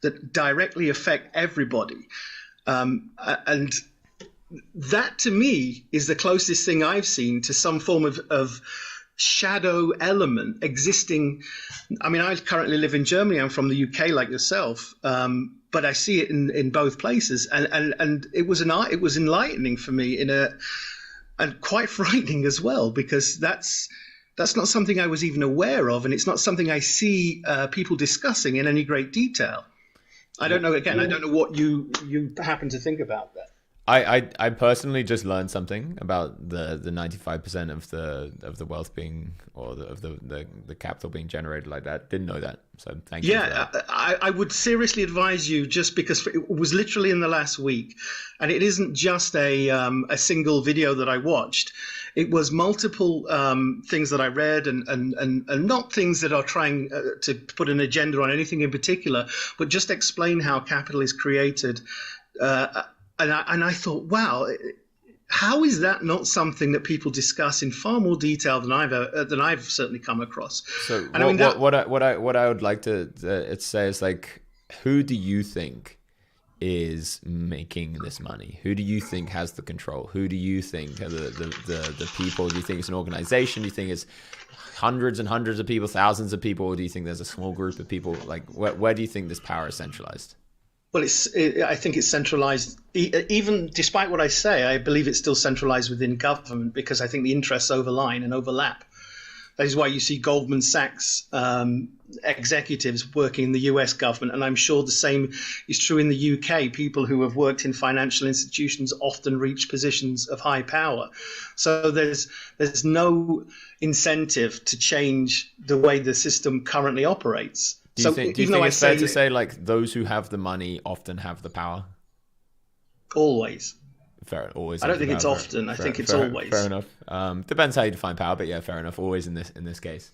that directly affect everybody. And that to me is the closest thing I've seen to some form of shadow element existing. I mean, I currently live in Germany. I'm from the UK like yourself. But I see it in both places. And it was enlightening for me and quite frightening as well, because that's not something I was even aware of, and it's not something I see people discussing in any great detail. I don't know. Again, I don't know what you happen to think about that.
I personally just learned something about the 95% of the wealth being, or of the capital being generated like that. Didn't know that, so thank you.
Yeah, I would seriously advise you, just because it was literally in the last week, and it isn't just a single video that I watched. It was multiple things that I read, and not things that are trying to put an agenda on anything in particular, but just explain how capital is created. And I thought, wow, how is that not something that people discuss in far more detail than I've certainly come across?
So, what I would like to say is, like, who do you think is making this money? Who do you think has the control? Who do you think are the people? Do you think it's an organization? Do you think it's hundreds and hundreds of people, thousands of people, or do you think there's a small group of people? Like, where do you think this power is centralized?
Well, I think it's centralized. Even despite what I say, I believe it's still centralized within government, because I think the interests overline and overlap. That is why you see Goldman Sachs executives working in the US government, and I'm sure the same is true in the UK. People who have worked in financial institutions often reach positions of high power. So there's no incentive to change the way the system currently operates.
Do you think it's fair to say, like, those who have the money often have the power?
Always.
Fair, always.
I don't think it's often. I think it's always.
Fair enough. Depends how you define power, but yeah, fair enough. Always in this case.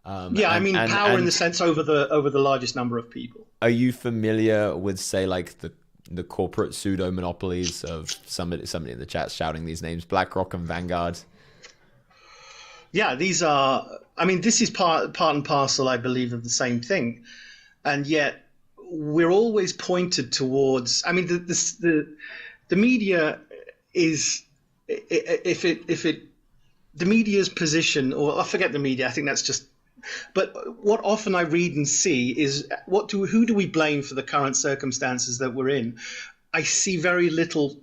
Power in the sense over the largest number of people.
Are you familiar with, say, like the corporate pseudo monopolies of somebody in the chat shouting these names, BlackRock and Vanguard?
Yeah, these are. I mean, this is part and parcel, I believe, of the same thing, and yet we're always pointed towards. I mean, the media is the media's position, or I forget the media. I think that's just. But what often I read and see is who do we blame for the current circumstances that we're in? I see very little.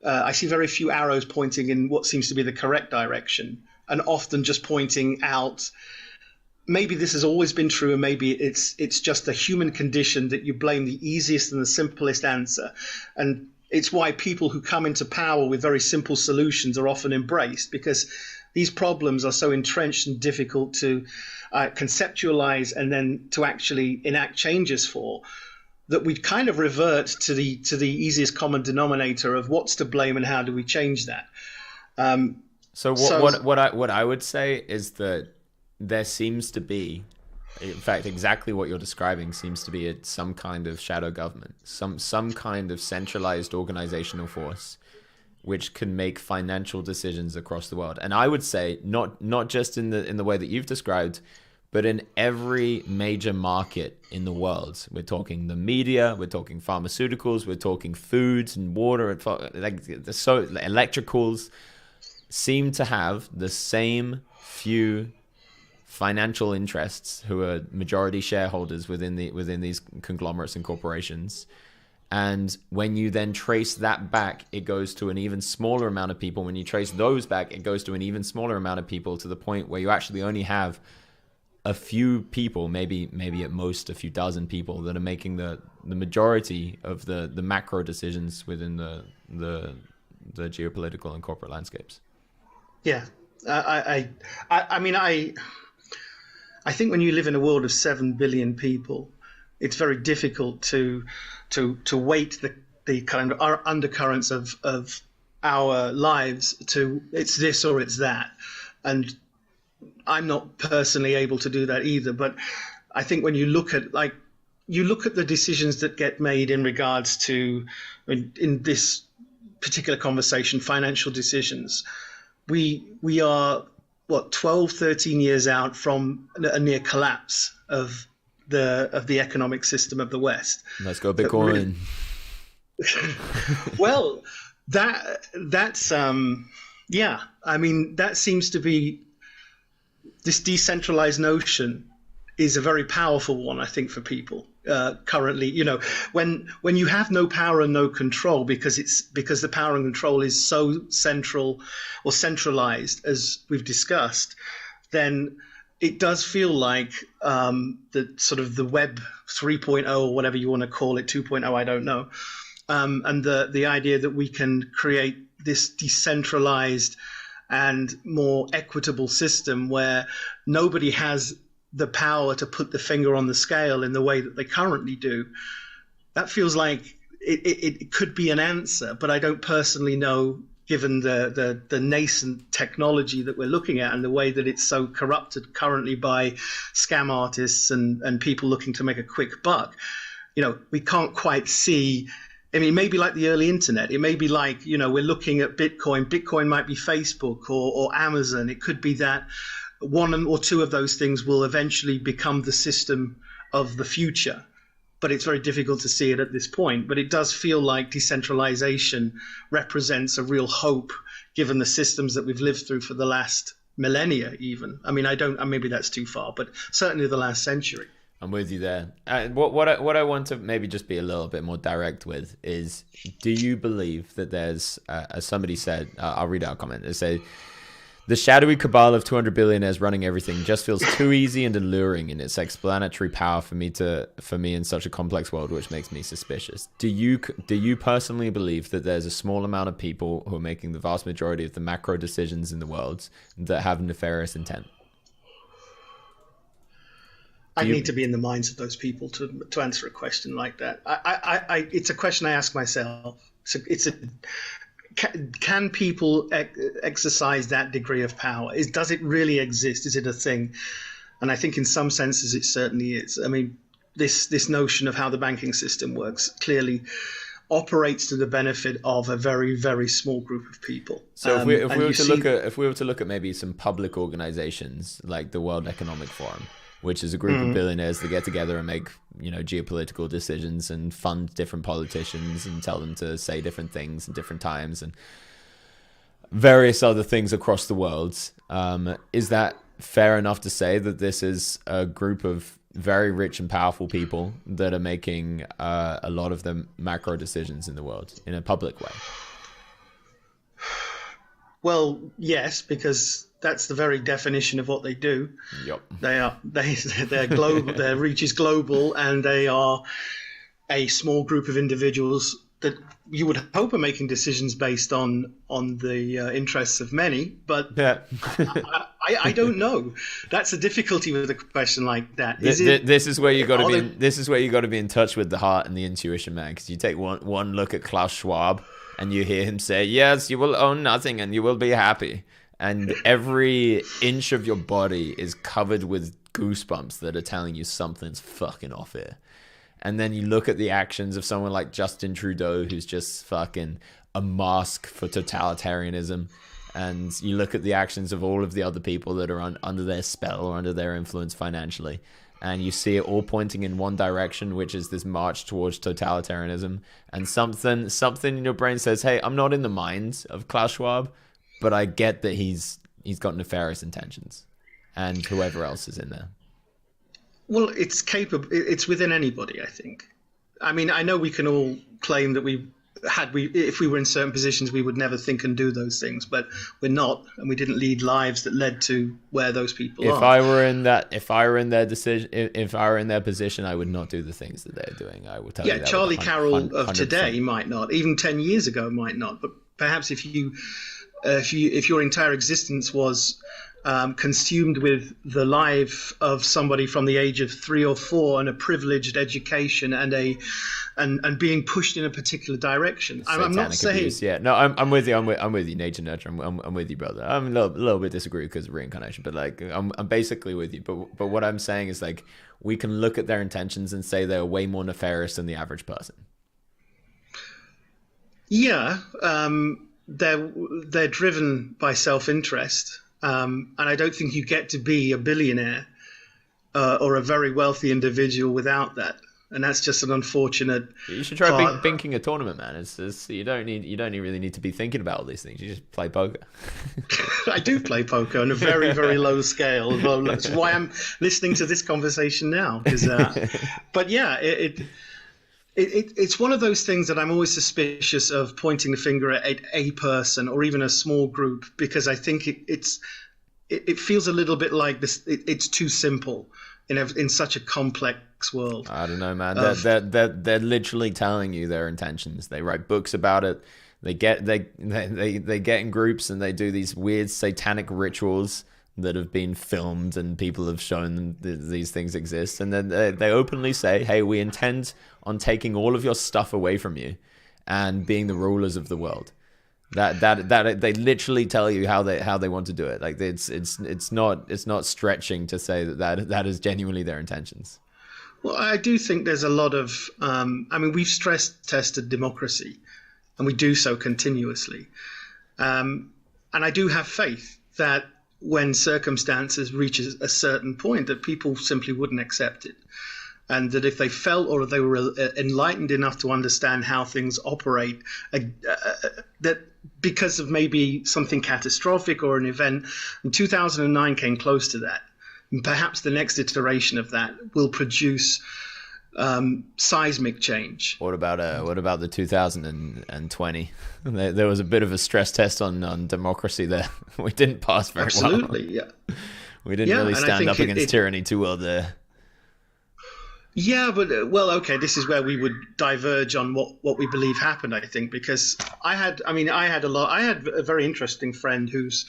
I see very few arrows pointing in what seems to be the correct direction. And often just pointing out, maybe this has always been true, and maybe it's just a human condition that you blame the easiest and the simplest answer. And it's why people who come into power with very simple solutions are often embraced, because these problems are so entrenched and difficult to conceptualize and then to actually enact changes for, that we kind of revert to the easiest common denominator of what's to blame and how do we change that.
So what I would say is that there seems to be, in fact, exactly what you're describing seems to be some kind of shadow government, some kind of centralized organizational force which can make financial decisions across the world. And I would say not just in the way that you've described, but in every major market in the world. We're talking the media, we're talking pharmaceuticals, we're talking foods and water, electricals seem to have the same few financial interests who are majority shareholders within these conglomerates and corporations. And when you then trace that back, it goes to an even smaller amount of people. When you trace those back, it goes to an even smaller amount of people, to the point where you actually only have a few people, maybe at most a few dozen people, that are making the majority of the macro decisions within the geopolitical and corporate landscapes.
Yeah, I mean, I think when you live in a world of 7 billion people, it's very difficult to weight the kind of our undercurrents of our lives to it's this or it's that. And I'm not personally able to do that either. But I think when you look at the decisions that get made in regards to, in this particular conversation, financial decisions, we are 12, 13 years out from a near collapse of the economic system of the West.
Let's go Bitcoin.
Well, that's yeah. I mean, that seems to be, this decentralized notion is a very powerful one, I think, for people currently. You know, when you have no power and no control, because the power and control is so central or centralized, as we've discussed, then it does feel like the sort of the Web 3.0 or whatever you want to call it, 2.0, I don't know, and the idea that we can create this decentralized and more equitable system where nobody has the power to put the finger on the scale in the way that they currently do. That feels like it could be an answer, but I don't personally know, given the nascent technology that we're looking at and the way that it's so corrupted currently by scam artists and people looking to make a quick buck. You know, we can't quite see. I mean, it may be like the early internet. It may be like, you know, we're looking at Bitcoin. Bitcoin might be Facebook or Amazon. It could be that one or two of those things will eventually become the system of the future. But it's very difficult to see it at this point. But it does feel like decentralization represents a real hope, given the systems that we've lived through for the last millennia even. I mean, maybe that's too far, but certainly the last century.
I'm with you there. What I want to maybe just be a little bit more direct with is, do you believe that there's, as somebody said, I'll read out a comment. They say, the shadowy cabal of 200 billionaires running everything just feels too easy and alluring in its explanatory power for me in such a complex world, which makes me suspicious. Do you personally believe that there's a small amount of people who are making the vast majority of the macro decisions in the world that have nefarious intent?
I need to be in the minds of those people to answer a question like that. It's a question I ask myself. Can people exercise that degree of power? Does it really exist? Is it a thing? And I think in some senses it certainly is. I mean, this notion of how the banking system works clearly operates to the benefit of a very, very small group of people.
So if we were to look at maybe some public organizations like the World Economic Forum, which is a group of billionaires that get together and make, you know, geopolitical decisions and fund different politicians and tell them to say different things at different times and various other things across the world. Is that fair enough to say that this is a group of very rich and powerful people that are making a lot of the macro decisions in the world in a public way?
Well, yes, because that's the very definition of what they do.
Yep.
They're global. Their reach is global, and they are a small group of individuals that you would hope are making decisions based on the interests of many. But
yeah.
I don't know. That's the difficulty with a question like that.
This is where you got to be. This is where you got to be in touch with the heart and the intuition, man. Because you take one look at Klaus Schwab, and you hear him say, "Yes, you will own nothing, and you will be happy." and every inch of your body is covered with goosebumps that are telling you something's fucking off here. And then you look at the actions of someone like Justin Trudeau, who's just fucking a mask for totalitarianism. And you look at the actions of all of the other people that are under their spell or under their influence financially. And you see it all pointing in one direction, which is this march towards totalitarianism. And something in your brain says, hey, I'm not in the mind of Klaus Schwab, but I get that he's got nefarious intentions. And whoever else is in there.
Well, it's capable. It's within anybody, I think. I mean, I know we can all claim that if we were in certain positions, we would never think and do those things, but we're not, and we didn't lead lives that led to where those people are.
If I were in their position, I would not do the things that they're doing. I will tell you that.
Charlie Carrel of today might not, even 10 years ago might not, but perhaps if your entire existence was consumed with the life of somebody from the age of 3 or 4 and a privileged education and being pushed in a particular direction. I'm not saying
abuse, yeah. No, I'm with you. I'm with you. Nature nurture. I'm with you, brother. I'm a little bit disagree because of reincarnation, but like I'm basically with you. But what I'm saying is like we can look at their intentions and say they're way more nefarious than the average person.
Yeah, they're driven by self-interest. And I don't think you get to be a billionaire or a very wealthy individual without that. And that's just an unfortunate.
You should try binking a tournament, man. It's you don't really need to be thinking about all these things. You just play poker.
I do play poker on a very, very low scale. Well, that's why I'm listening to this conversation now. But yeah, it's one of those things that I'm always suspicious of pointing the finger at a person or even a small group, because I think it feels a little bit like this. It's too simple in such a complex world.
I don't know, man. They're literally telling you their intentions. They write books about it. They get in groups and they do these weird satanic rituals that have been filmed and people have shown them these things exist, and then they openly say, hey, we intend on taking all of your stuff away from you and being the rulers of the world. That they literally tell you how they want to do it. Like it's not stretching to say that is genuinely their intentions.
Well, I do think there's a lot of we've stress tested democracy, and we do so continuously, and I do have faith that when circumstances reach a certain point, that people simply wouldn't accept it. And that if they felt or they were enlightened enough to understand how things operate, that because of maybe something catastrophic or an event, and 2009 came close to that, and perhaps the next iteration of that will produce seismic change.
What about the 2020? There was a bit of a stress test on democracy there. We didn't pass very well.
Absolutely, yeah.
We didn't really stand up against tyranny too well there.
Yeah, but okay, this is where we would diverge on what we believe happened, I think, because I had a very interesting friend who's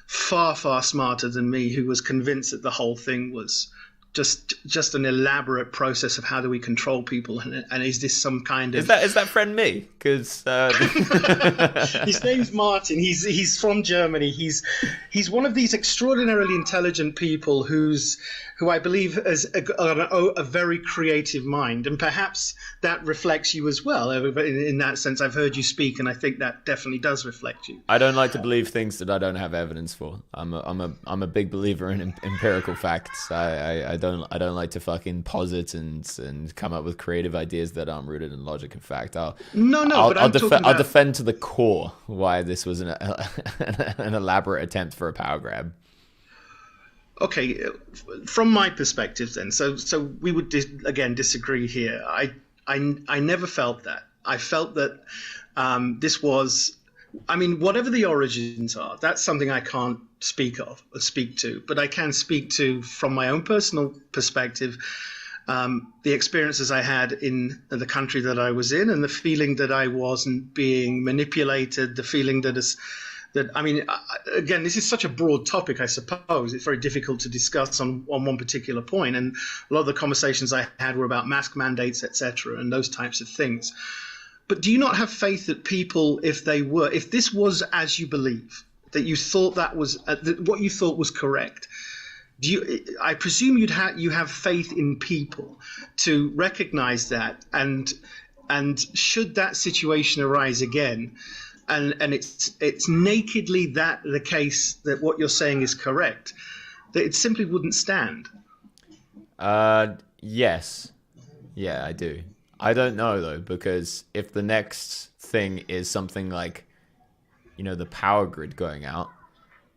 far, far smarter than me, who was convinced that the whole thing was just an elaborate process of how do we control people, and is this some kind of...
Is that friend me? Because
his name's Martin. He's from Germany. He's one of these extraordinarily intelligent people who I believe has a very creative mind, and perhaps that reflects you as well. In that sense, I've heard you speak, and I think that definitely does reflect you.
I don't like to believe things that I don't have evidence for. I'm a big believer in empirical facts. I don't like to fucking posit and come up with creative ideas that aren't rooted in logic and fact. I'll defend to the core why this was an elaborate attempt for a power grab.
Okay, from my perspective then, so we would disagree here. I never felt that. I felt that this was, whatever the origins are, that's something I can't speak to, but I can speak to, from my own personal perspective, the experiences I had in the country that I was in, and the feeling that I wasn't being manipulated, the feeling that again, this is such a broad topic, I suppose. It's very difficult to discuss on one particular point. And a lot of the conversations I had were about mask mandates, etc., and those types of things. But do you not have faith that people, if this was as you believe, that you thought that was what you thought was correct. I presume you have faith in people to recognize that, and should that situation arise again, and it's nakedly that the case that what you're saying is correct, that it simply wouldn't stand.
Yes. Yeah, I do. I don't know though, because if the next thing is something like, the power grid going out,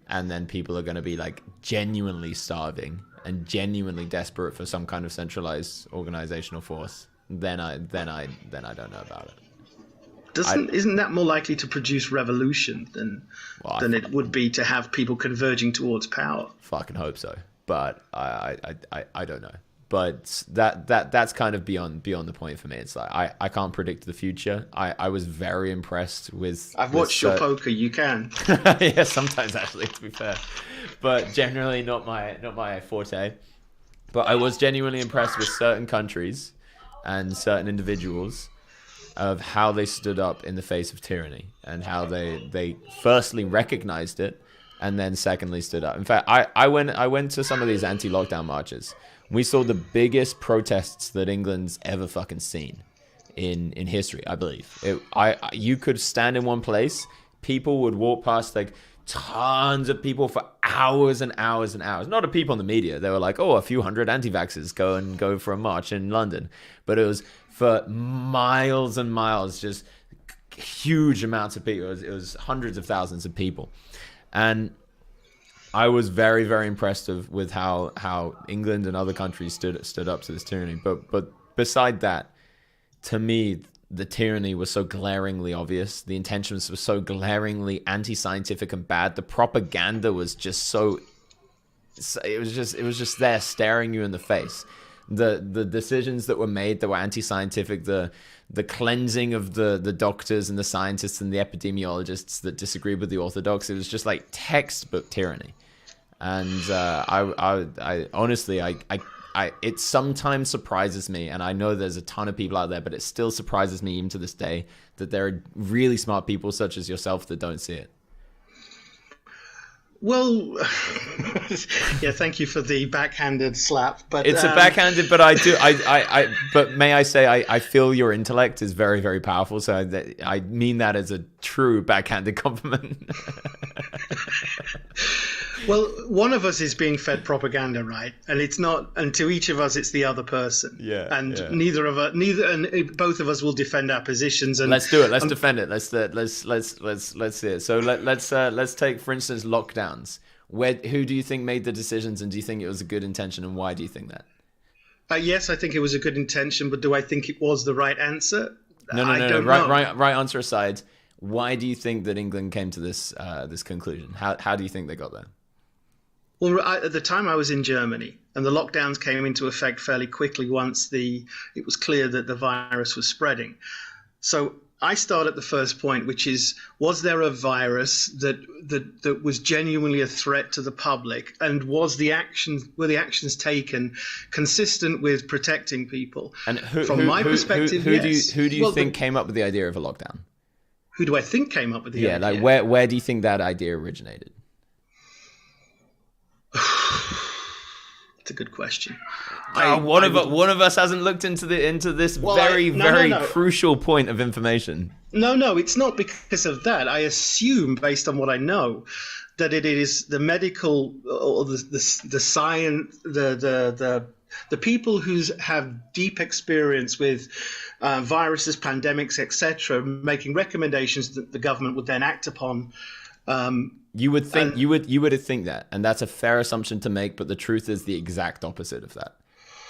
and then people are going to be like genuinely starving and genuinely desperate for some kind of centralized organizational force, then I don't know about it.
Isn't that more likely to produce revolution than it would be to have people converging towards power?
Fucking hope so, but I don't know. But that's kind of beyond the point for me. It's like I can't predict the future. I was very impressed with.
I've watched your poker. You can.
Yeah, sometimes actually, to be fair, but generally not my forte. But I was genuinely impressed with certain countries and certain individuals of how they stood up in the face of tyranny, and how they firstly recognized it, and then secondly stood up. In fact, I went to some of these anti-lockdown marches. We saw the biggest protests that England's ever fucking seen in history, I believe. You could stand in one place, people would walk past, like tons of people for hours and hours and hours. Not a people in the media. They were like, a few hundred anti-vaxxers go for a march in London. But it was for miles and miles, just huge amounts of people. It was hundreds of thousands of people. And I was very, very impressed with how England and other countries stood up to this tyranny. But beside that, to me, the tyranny was so glaringly obvious. The intentions were so glaringly anti-scientific and bad. The propaganda was just it was just there staring you in the face. The decisions that were made that were anti-scientific, the cleansing of the doctors and the scientists and the epidemiologists that disagreed with the orthodox, it was just like textbook tyranny. And I honestly, it sometimes surprises me, and I know there's a ton of people out there, but it still surprises me even to this day that there are really smart people such as yourself that don't see it.
Well, yeah, thank you for the backhanded slap. But
it's a backhanded, but but may I say, I feel your intellect is very, very powerful. So I mean that as a true backhanded compliment.
Well, one of us is being fed propaganda, right? And it's not, and to each of us, it's the other person.
Yeah.
And both of us will defend our positions. And
let's do it. Let's defend it. Let's see it. So let's take, for instance, lockdowns. Who do you think made the decisions, and do you think it was a good intention, and why do you think that?
Yes, I think it was a good intention, but do I think it was the right answer?
No. Right answer aside, why do you think that England came to this conclusion? How do you think they got there?
Well, at the time I was in Germany, and the lockdowns came into effect fairly quickly once it was clear that the virus was spreading. So I start at the first point, which is, was there a virus that was genuinely a threat to the public, and were the actions taken consistent with protecting people?
And
from my perspective, yes.
Who do you think came up with the idea of a lockdown?
Who do I think came up with the idea?
Yeah, like where do you think that idea originated?
It's a good question.
One of us hasn't looked into this very crucial point of information.
No, it's not because of that. I assume, based on what I know, that it is the medical or the science, the people who have deep experience with viruses, pandemics, etc., making recommendations that the government would then act upon.
You would think you would think that, and that's a fair assumption to make, but the truth is the exact opposite of that.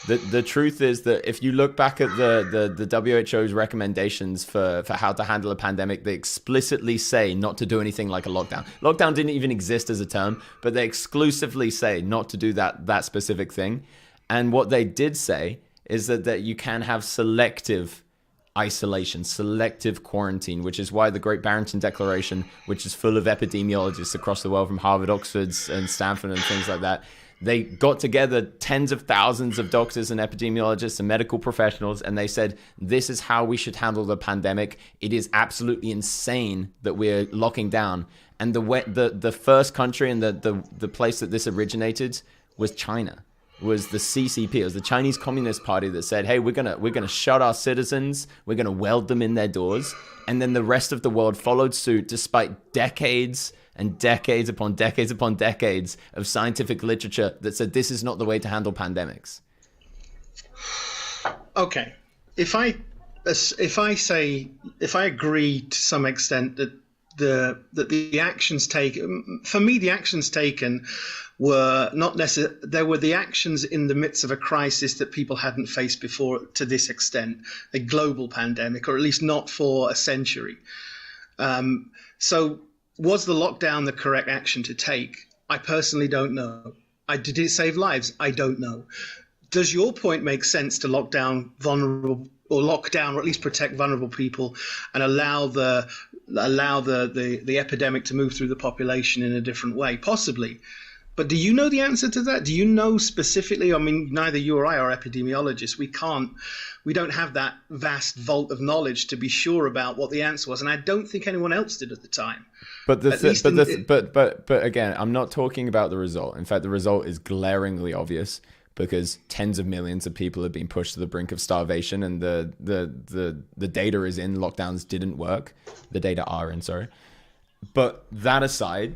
The truth is that if you look back at the WHO's recommendations for how to handle a pandemic, they explicitly say not to do anything like a lockdown. Lockdown didn't even exist as a term, but they exclusively say not to do that specific thing. And what they did say is that you can have selective isolation, selective quarantine, which is why the Great Barrington Declaration, which is full of epidemiologists across the world from Harvard, Oxford, and Stanford and things like that, They got together tens of thousands of doctors and epidemiologists and medical professionals, and they said, this is how we should handle the pandemic. It is absolutely insane that we're locking down. And the first country and the place that this originated was China, was the CCP. It was the Chinese Communist Party that said, hey, we're gonna shut our citizens, we're gonna weld them in their doors. And then the rest of the world followed suit, despite decades and decades upon decades upon decades of scientific literature that said this is not the way to handle pandemics.
Okay, if I agree to some extent that the actions taken, for me, the actions taken were not necessarily, there were the actions in the midst of a crisis that people hadn't faced before to this extent, a global pandemic, or at least not for a century. So was the lockdown the correct action to take? I personally don't know. Did it save lives? I don't know. Does your point make sense to lock down vulnerable, or lock down, or at least protect vulnerable people, and allow the epidemic to move through the population in a different way? Possibly. But do you know the answer to that? Do you know specifically? I mean, neither you or I are epidemiologists. We don't have that vast vault of knowledge to be sure about what the answer was, and I don't think anyone else did at the time.
But again, I'm not talking about the result. In fact, the result is glaringly obvious, because tens of millions of people have been pushed to the brink of starvation, and the data is in. Lockdowns didn't work. The data are in, sorry. But that aside,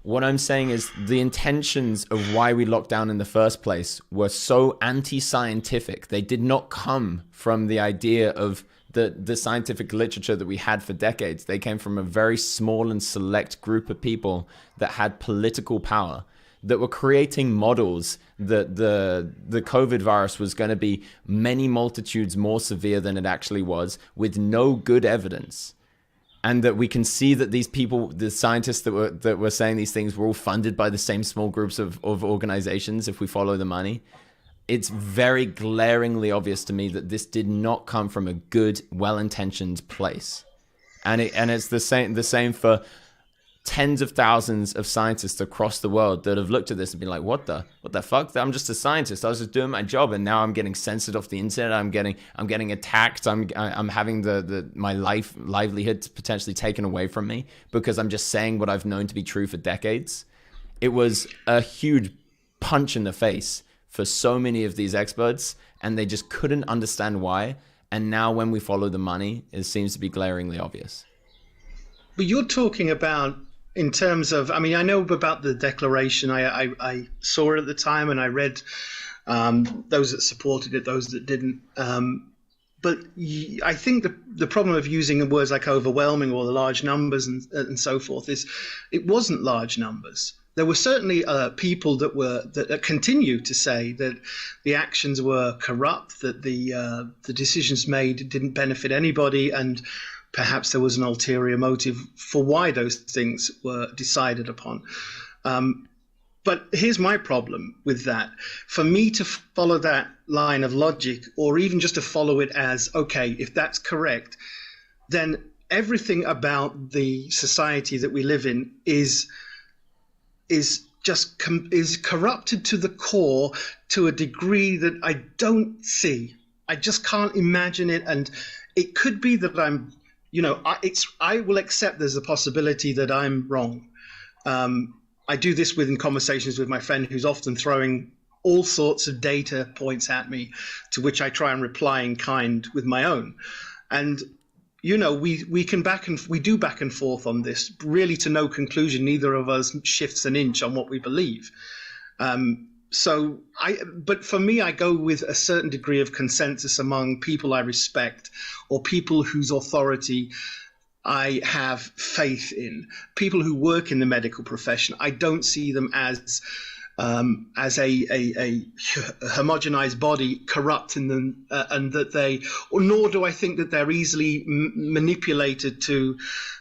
what I'm saying is the intentions of why we locked down in the first place were so anti-scientific. They did not come from the idea of the scientific literature that we had for decades. They came from a very small and select group of people that had political power, that were creating models that the COVID virus was going to be many multitudes more severe than it actually was, with no good evidence. And that we can see that these people, the scientists that were saying these things, were all funded by the same small groups of organizations, if we follow the money. It's very glaringly obvious to me that this did not come from a good, well-intentioned place. And it's the same for tens of thousands of scientists across the world that have looked at this and been like, what the fuck? I'm just a scientist. I was just doing my job, and now I'm getting censored off the internet. I'm getting attacked. I'm having my livelihood potentially taken away from me because I'm just saying what I've known to be true for decades. It was a huge punch in the face for so many of these experts, and they just couldn't understand why. And now when we follow the money, it seems to be glaringly obvious.
But you're talking about, in terms of, I mean, I know about the declaration. I saw it at the time, and I read those that supported it, those that didn't. But I think the problem of using words like overwhelming or the large numbers and so forth is it wasn't large numbers. There were certainly people that continue to say that the actions were corrupt, that the decisions made didn't benefit anybody, and perhaps there was an ulterior motive for why those things were decided upon. But here's my problem with that. For me to follow that line of logic, or even just to follow it as, okay, if that's correct, then everything about the society that we live in is corrupted to the core to a degree that I don't see. I just can't imagine it. And it could be that I'm, I will accept there's a possibility that I'm wrong. I do this in conversations with my friend, who's often throwing all sorts of data points at me, to which I try and reply in kind with my own. And we do back and forth on this, really to no conclusion. Neither of us shifts an inch on what we believe. But for me, I go with a certain degree of consensus among people I respect, or people whose authority I have faith in, people who work in the medical profession. I don't see them as a homogenized body, corrupt in them, and that nor do I think that they're easily manipulated to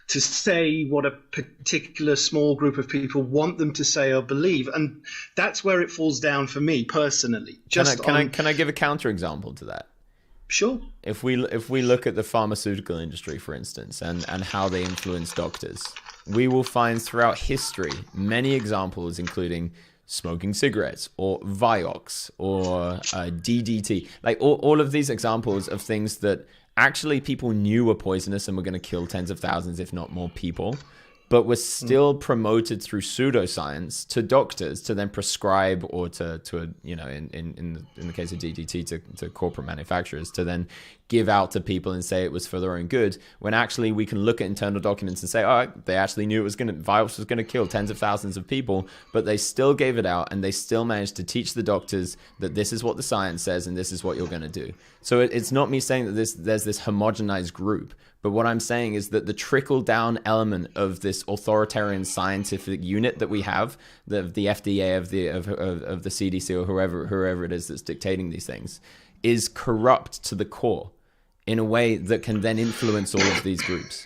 say what a particular small group of people want them to say or believe. And that's where it falls down for me personally.
Can I give a counterexample to that?
Sure.
If we look at the pharmaceutical industry, for instance, and how they influence doctors, we will find throughout history many examples, including smoking cigarettes or Vioxx or DDT. Like all of these examples of things that actually people knew were poisonous and were going to kill tens of thousands, if not more people, but was still promoted through pseudoscience to doctors to then prescribe, or to you know, in the case of DDT, to corporate manufacturers to then give out to people and say it was for their own good, when actually we can look at internal documents and say, oh, they actually knew Vioxx was going to kill tens of thousands of people, but they still gave it out, and they still managed to teach the doctors that this is what the science says and this is what you're going to do. So it's not me saying that there's this homogenized group, but what I'm saying is that the trickle-down element of this authoritarian scientific unit that we have, the FDA, of the CDC, or whoever it is that's dictating these things, is corrupt to the core in a way that can then influence all of these groups.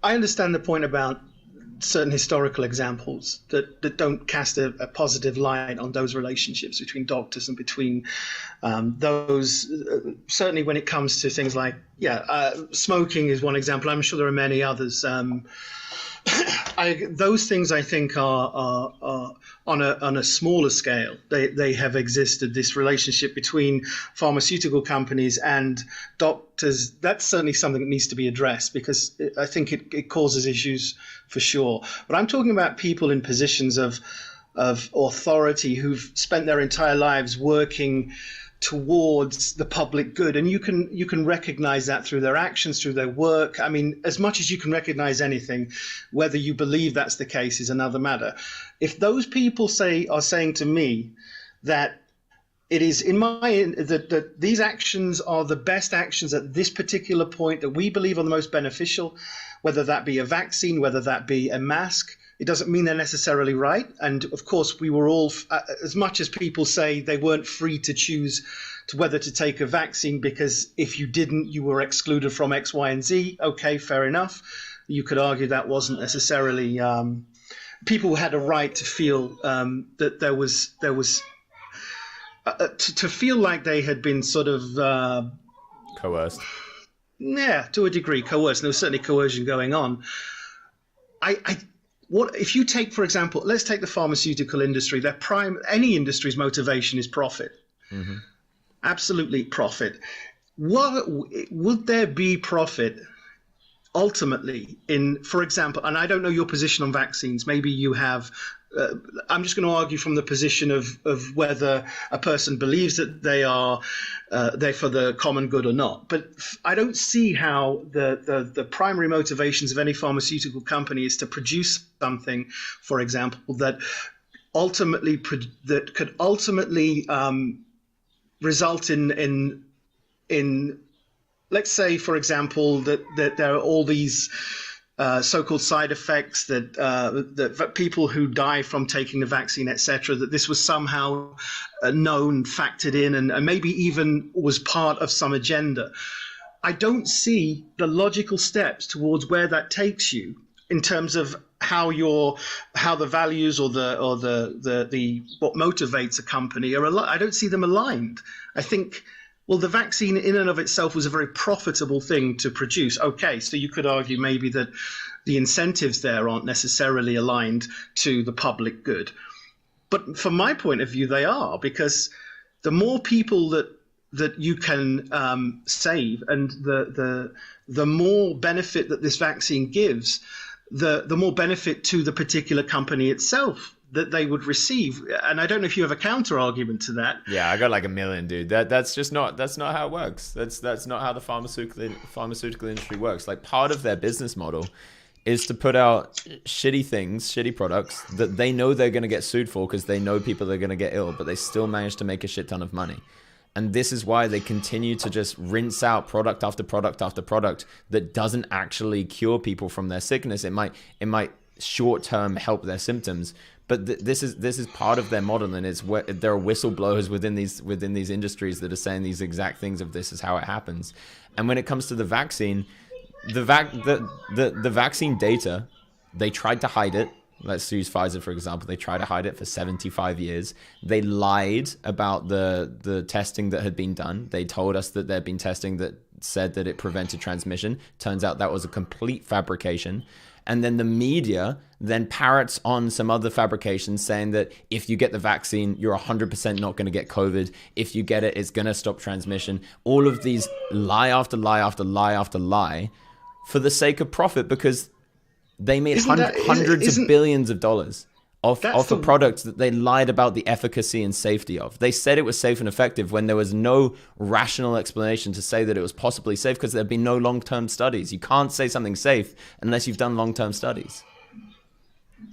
I understand the point about certain historical examples that don't cast a positive light on those relationships between doctors and between those. Certainly when it comes to things like, smoking is one example. I'm sure there are many others. Those things I think are on a smaller scale. They have existed. This relationship between pharmaceutical companies and doctors, that's certainly something that needs to be addressed, because I think it causes issues for sure. But I'm talking about people in positions of authority who've spent their entire lives working towards the public good, and you can recognize that through their actions, through their work. I mean, as much as you can recognize anything, whether you believe that's the case is another matter. If those people are saying to me that it is that these actions are the best actions at this particular point that we believe are the most beneficial, whether that be a vaccine, whether that be a mask, it doesn't mean they're necessarily right. And of course, we were all, as much as people say they weren't free to choose to whether to take a vaccine, because if you didn't, you were excluded from X, Y, and Z. Okay, fair enough. You could argue that wasn't necessarily, people had a right to feel that there was to feel like they had been sort of
coerced.
Yeah, to a degree coerced. There was certainly coercion going on. What if you take, for example, let's take the pharmaceutical industry. Any industry's motivation is profit. Mm-hmm. Absolutely profit. Would there be profit ultimately in, for example, and I don't know your position on vaccines. Maybe you have. I'm just going to argue from the position of whether a person believes that they're for the common good or not. But I don't see how the primary motivations of any pharmaceutical company is to produce something, for example, that could ultimately result in let's say, for example, that there are all these so-called side effects that people who die from taking the vaccine, etc., that this was somehow known, factored in, and maybe even was part of some agenda. I don't see the logical steps towards where that takes you in terms of how the values or the what motivates a company are. I don't see them aligned. I think, well, the vaccine in and of itself was a very profitable thing to produce. Okay, so you could argue maybe that the incentives there aren't necessarily aligned to the public good. But from my point of view, they are, because the more people that you can save, and the more benefit that this vaccine gives, the more benefit to the particular company itself that they would receive. And I don't know if you have a counter argument to that.
Yeah, I got like a million, dude. That's not how it works. That's not how the pharmaceutical industry works. Like, part of their business model is to put out shitty products that they know they're going to get sued for, because they know people are going to get ill, but they still manage to make a shit ton of money. And this is why they continue to just rinse out product after product after product that doesn't actually cure people from their sickness. It might short-term help their symptoms, but this is part of their model, and it's where there are whistleblowers within these industries that are saying these exact things of this is how it happens. And when it comes to the vaccine, the vaccine data, they tried to hide it. Let's use Pfizer, for example. They tried to hide it for 75 years. They lied about the testing that had been done. They told us that there'd been testing that said that it prevented transmission. Turns out that was a complete fabrication. And then the media then parrots on some other fabrications saying that if you get the vaccine, you're 100% not going to get COVID. If you get it, it's going to stop transmission. All of these lie after lie after lie after lie for the sake of profit, because they made hundreds of billions of dollars off a product that they lied about the efficacy and safety of. They said it was safe and effective when there was no rational explanation to say that it was possibly safe, because there have been no long-term studies. You can't say something's safe unless you've done long-term studies.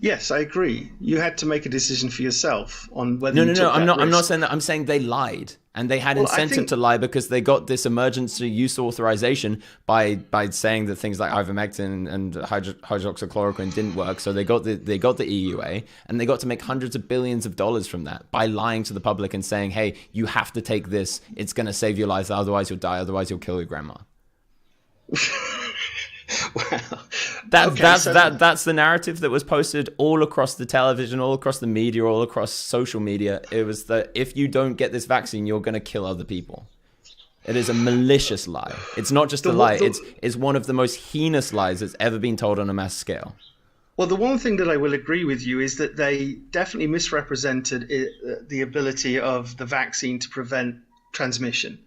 Yes, I agree. You had to make a decision for yourself on whether.
No. I'm not saying that. I'm saying they lied, and they had incentive to lie because they got this emergency use authorization by saying that things like ivermectin and hydroxychloroquine didn't work. So they got the EUA, and they got to make hundreds of billions of dollars from that by lying to the public and saying, "Hey, you have to take this. It's going to save your life. Otherwise, you'll die. Otherwise, you'll kill your grandma."
Wow.
That's the narrative that was posted all across the television, all across the media, all across social media. It was that if you don't get this vaccine, you're going to kill other people. It is a malicious lie. It's not just a lie. It's one of the most heinous lies that's ever been told on a mass scale.
Well, the one thing that I will agree with you is that they definitely misrepresented the ability of the vaccine to prevent transmission.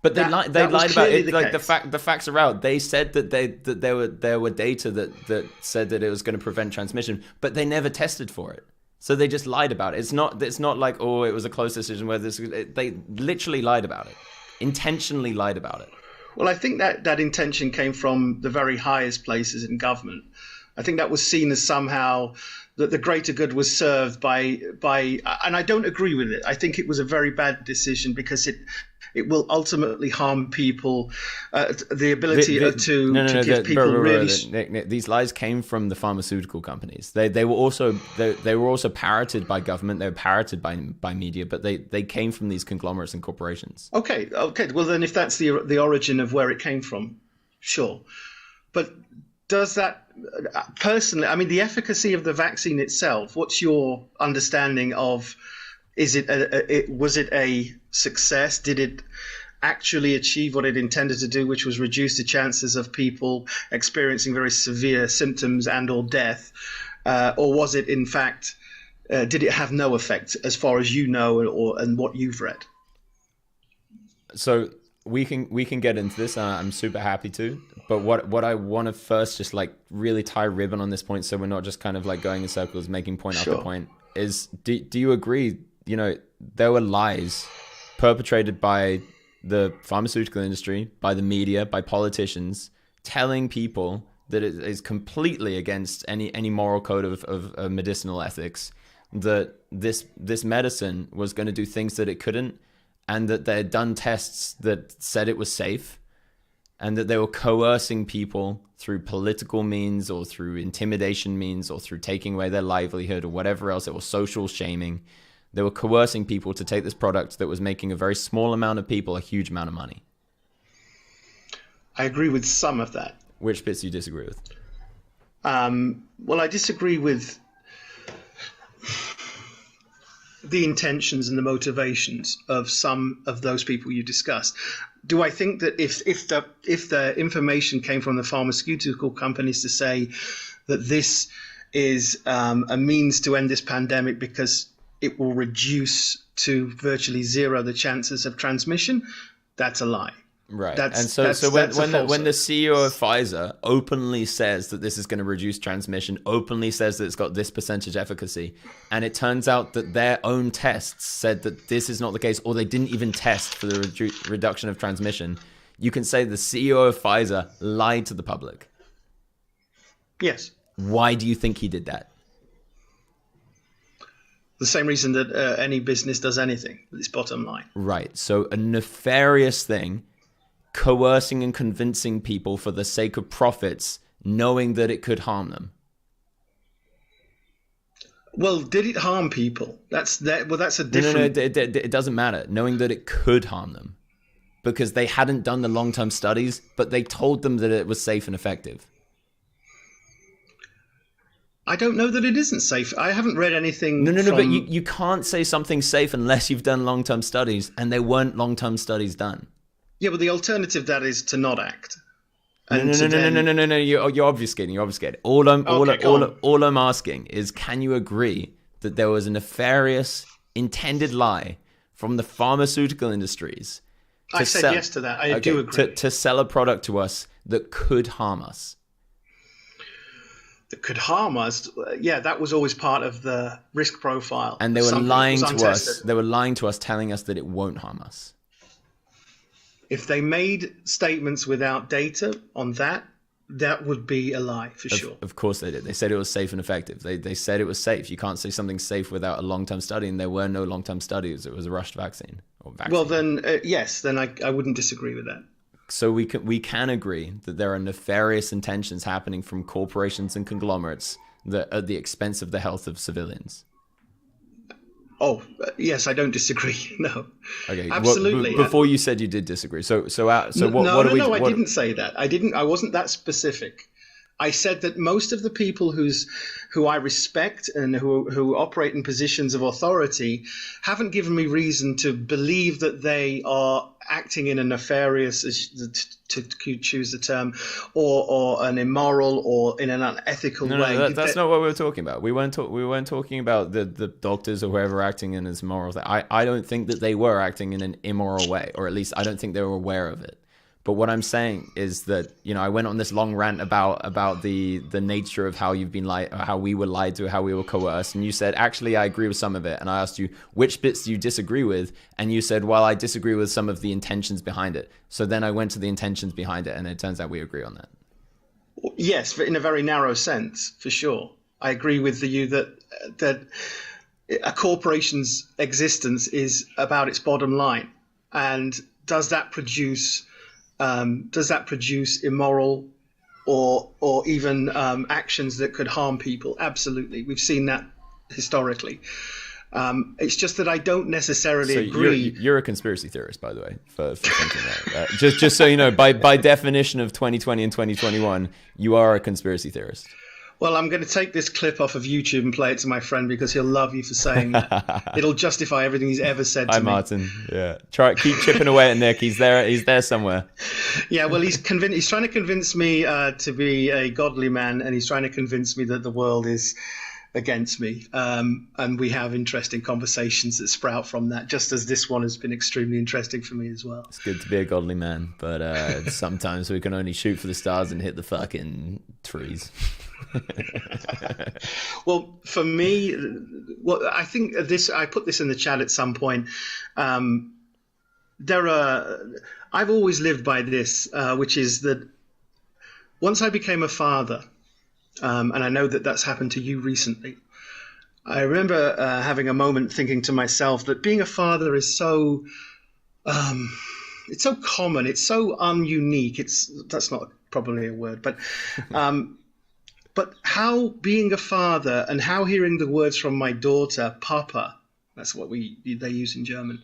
But they lied about it. Like the facts are out. They said that there were data that said that it was going to prevent transmission, but they never tested for it. So they just lied about it. It's not like, oh, it was a close decision where they literally lied about it, intentionally lied about it.
Well, I think that intention came from the very highest places in government. I think that was seen as somehow that the greater good was served by, and I don't agree with it. I think it was a very bad decision because it will ultimately harm people. The ability to give people really.
Nick, these lies came from the pharmaceutical companies. They were also parroted by government. They were parroted by media, but they came from these conglomerates and corporations.
Okay. Well, then, if that's the origin of where it came from, sure. But does that personally? I mean, the efficacy of the vaccine itself. What's your understanding of? Was it a success? Did it actually achieve what it intended to do, which was reduce the chances of people experiencing very severe symptoms and/or death, or was it, in fact, did it have no effect as far as you know, and what you've read?
So we can get into this. I'm super happy to. But what I want to first just like really tie ribbon on this point, so we're not just kind of like going in circles, making point after point. Is do you agree? You know, there were lies perpetrated by the pharmaceutical industry, by the media, by politicians, telling people that it is completely against any moral code of medicinal ethics, that this medicine was going to do things that it couldn't, and that they had done tests that said it was safe, and that they were coercing people through political means or through intimidation means or through taking away their livelihood or whatever else. It was social shaming. They were coercing people to take this product that was making a very small amount of people a huge amount of money.
I agree with some of that.
Which bits do you disagree with?
Well, I disagree with the intentions and the motivations of some of those people you discussed. Do I think that if the information came from the pharmaceutical companies to say that this is a means to end this pandemic because it will reduce to virtually zero the chances of transmission, that's a lie.
Right. And so when the CEO of Pfizer openly says that this is going to reduce transmission, openly says that it's got this percentage efficacy, and it turns out that their own tests said that this is not the case, or they didn't even test for the reduction of transmission, you can say the CEO of Pfizer lied to the public.
Yes.
Why do you think he did that?
The same reason that any business does anything, its bottom line.
Right. So a nefarious thing, coercing and convincing people for the sake of profits, knowing that it could harm them.
Well, did it harm people? That's a different...
No, it doesn't matter. Knowing that it could harm them. Because they hadn't done the long-term studies, but they told them that it was safe and effective.
I don't know that it isn't safe. I haven't read anything.
No, but you can't say something's safe unless you've done long-term studies, and there weren't long-term studies done.
Yeah, but the alternative to that is to not act.
No,
And
no,
to
no, no,
then-
no, no, no, no. You're obfuscating. You're obfuscating. All I'm asking is, can you agree that there was a nefarious, intended lie from the pharmaceutical industries?
I said yes to that. I do agree.
To sell a product to us that could harm us.
That could harm us. Yeah, that was always part of the risk profile.
And they were
Something that
lying
was
to
untested.
us. They were lying to us, telling us that it won't harm us.
If they made statements without data on that, that would be a lie for sure.
Of course they did. They said it was safe and effective. They said it was safe. You can't say something's safe without a long-term study, and there were no long-term studies. It was a rushed vaccine.
Well, then, yes, then I wouldn't disagree with that.
So we can agree that there are nefarious intentions happening from corporations and conglomerates that at the expense of the health of civilians.
Oh, yes, I don't disagree. No.
Okay.
Absolutely.
Before you said you did disagree. So what
I didn't say that. I wasn't that specific. I said that most of the people who I respect and who operate in positions of authority haven't given me reason to believe that they are acting in a nefarious, to choose the term, or an immoral or in an unethical way.
No, that's not what we were talking about. We weren't talking about the doctors or whoever acting in this immoral. I don't think that they were acting in an immoral way, or at least I don't think they were aware of it. But what I'm saying is that, I went on this long rant about the nature of how you've been how we were lied to, how we were coerced. And you said, actually, I agree with some of it. And I asked you, which bits do you disagree with? And you said, well, I disagree with some of the intentions behind it. So then I went to the intentions behind it, and it turns out we agree on that.
Yes, in a very narrow sense, for sure. I agree with you that a corporation's existence is about its bottom line. And does that produce immoral or even actions that could harm people? Absolutely. We've seen that historically. It's just that I don't necessarily agree.
You're a conspiracy theorist, by the way, for thinking that. Just so you know, by definition of 2020 and 2021, you are a conspiracy theorist.
Well, I'm going to take this clip off of YouTube and play it to my friend because he'll love you for saying that. It'll justify everything he's ever said to me.
Hi, Martin. Yeah, keep chipping away at Nick. He's there somewhere.
Yeah, well, he's trying to convince me to be a godly man, and he's trying to convince me that the world is against me. And we have interesting conversations that sprout from that, just as this one has been extremely interesting for me as well.
It's good to be a godly man, but sometimes we can only shoot for the stars and hit the fucking trees.
Well, for me, I think I put this in the chat at some point. I've always lived by this, which is that once I became a father, and I know that that's happened to you recently, I remember having a moment thinking to myself that being a father is so it's so common, it's so ununique. That's not probably a word, but but how being a father and how hearing the words from my daughter, Papa, that's what they use in German,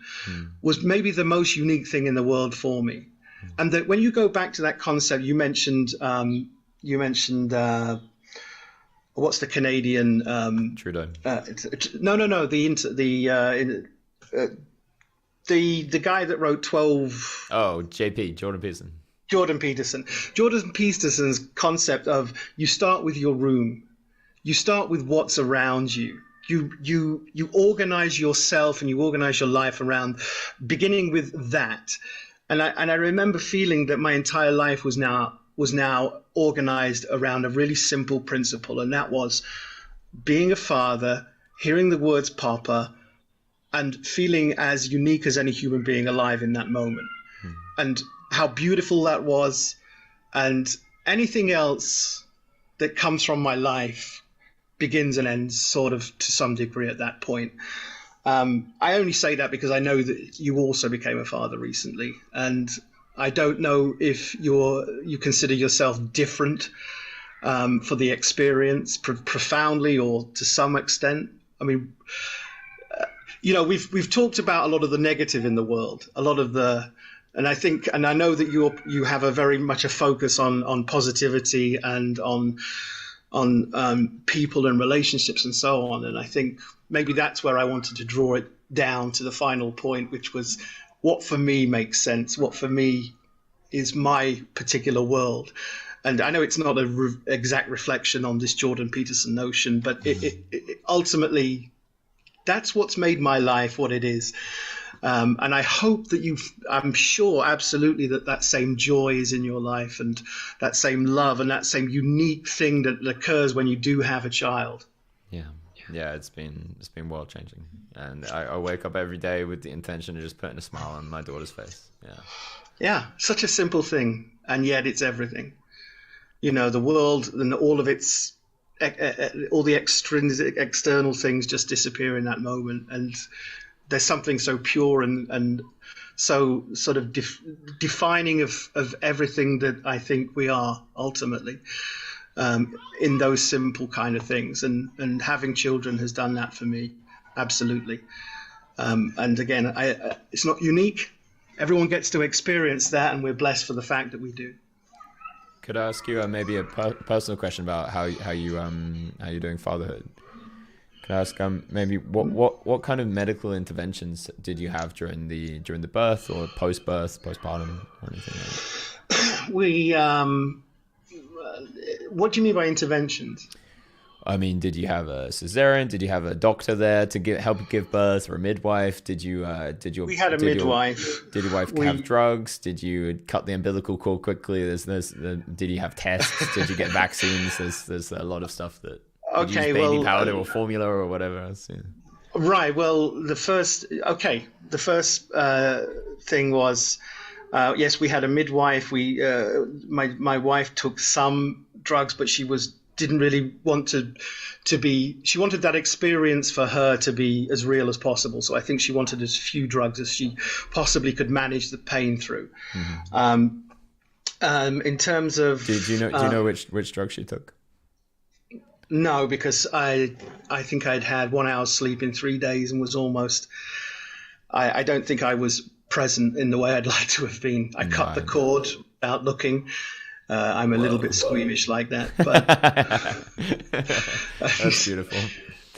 was maybe the most unique thing in the world for me. And that when you go back to that concept, you mentioned what's the Canadian
Trudeau?
No. The guy that wrote 12.
Oh, JP, Jordan Peterson.
Jordan Peterson's concept of you start with your room, you start with what's around you. You organize yourself and you organize your life around beginning with that. And I remember feeling that my entire life was now organized around a really simple principle, and that was being a father, hearing the words Papa, and feeling as unique as any human being alive in that moment. And how beautiful that was, and anything else that comes from my life begins and ends sort of to some degree at that point. I only say that because I know that you also became a father recently, and I don't know if you consider yourself different for the experience, profoundly or to some extent. I mean, we've talked about a lot of the negative in the world, a lot of the. And I think, and I know that you have a very much a focus on positivity and on people and relationships and so on. And I think maybe that's where I wanted to draw it down to the final point, which was what for me makes sense, what for me is my particular world. And I know it's not an exact reflection on this Jordan Peterson notion, but it ultimately, that's what's made my life what it is. And I hope that I'm sure absolutely that same joy is in your life, and that same love and that same unique thing that occurs when you do have a child.
Yeah, it's been world changing, and I wake up every day with the intention of just putting a smile on my daughter's face.
Yeah, such a simple thing, and yet it's everything. You know, the world and all of its all the extrinsic external things just disappear in that moment, and there's something so pure and so sort of defining of everything that I think we are ultimately, in those simple kind of things. And having children has done that for me, absolutely. And again, it's not unique. Everyone gets to experience that, and we're blessed for the fact that we do.
Could I ask you maybe a personal question about how you're doing fatherhood? Can I ask maybe what kind of medical interventions did you have during the birth or post-birth, postpartum, or anything like that?
What do you mean by interventions?
I mean, did you have a cesarean? Did you have a doctor there to help give birth, or a midwife? We
had a midwife.
Did your wife have drugs? Did you cut the umbilical cord quickly? Did you have tests? Did you get vaccines? There's a lot of stuff that. Did you use baby powder or formula or whatever else? Yeah.
Right. Well, the first thing was, yes, we had a midwife. My wife took some drugs, but she didn't really want to be. She wanted that experience for her to be as real as possible. So I think she wanted as few drugs as she possibly could manage the pain through. Mm-hmm. In terms of,
do you know which drug she took?
No, because I think I'd had 1 hour's sleep in 3 days and was almost. I don't think I was present in the way I'd like to have been. I cut the cord without looking. I'm a little bit squeamish like that, but
that's beautiful.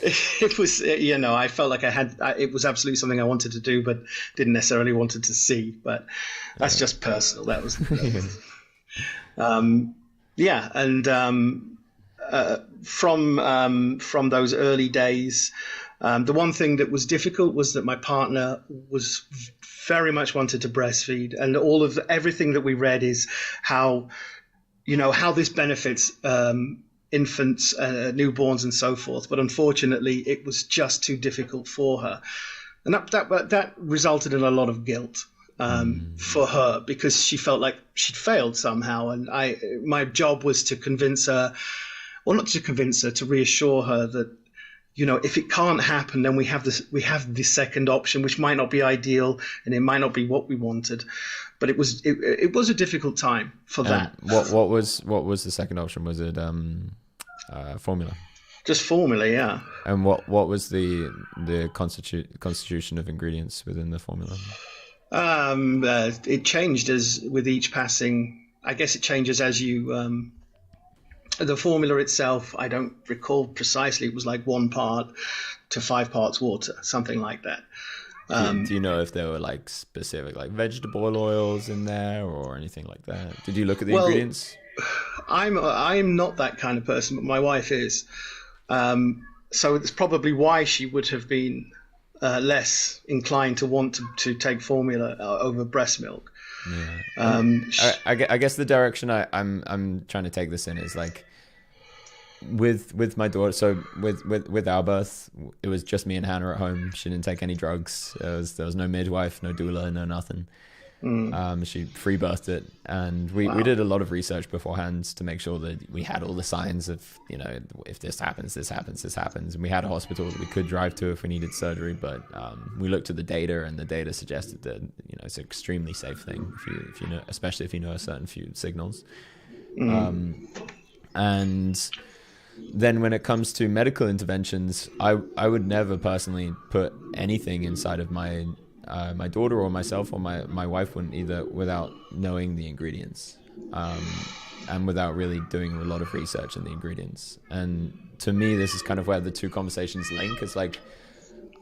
It was, I felt like it was absolutely something I wanted to do, but didn't necessarily wanted to see. But that's just personal. That was from those early days, the one thing that was difficult was that my partner was very much wanted to breastfeed, and everything that we read is how this benefits infants, newborns, and so forth. But unfortunately, it was just too difficult for her, and that resulted in a lot of guilt for her, because she felt like she'd failed somehow. And my job was to convince her, or not to convince her, to reassure her that, if it can't happen, then we have the second option, which might not be ideal and it might not be what we wanted. But it was a difficult time for that.
What was the second option? Was it formula? Just
formula, yeah.
And what was the constitution of ingredients within the formula?
It changed as with each passing. I guess it changes as you. The formula itself, I don't recall precisely. It was like 1 part to 5 parts water, something like that.
Do you know if there were like specific like vegetable oils in there or anything like that? Did you look at the ingredients?
I'm not that kind of person, but my wife is. So it's probably why she would have been less inclined to want to take formula over breast milk.
Yeah. I guess the direction I'm trying to take this in is like with my daughter. So with our birth, it was just me and Hannah at home. She didn't take any drugs. There was no midwife, no doula, no nothing. She free birthed it, and we did a lot of research beforehand to make sure that we had all the signs of, if this happens, this happens, this happens. And we had a hospital that we could drive to if we needed surgery, but we looked at the data, and the data suggested that it's an extremely safe thing if you know, especially if you know a certain few signals. And then when it comes to medical interventions, I would never personally put anything inside of my daughter or myself, or my wife wouldn't either, without knowing the ingredients, and without really doing a lot of research in the ingredients. And to me, this is kind of where the two conversations link. It's like,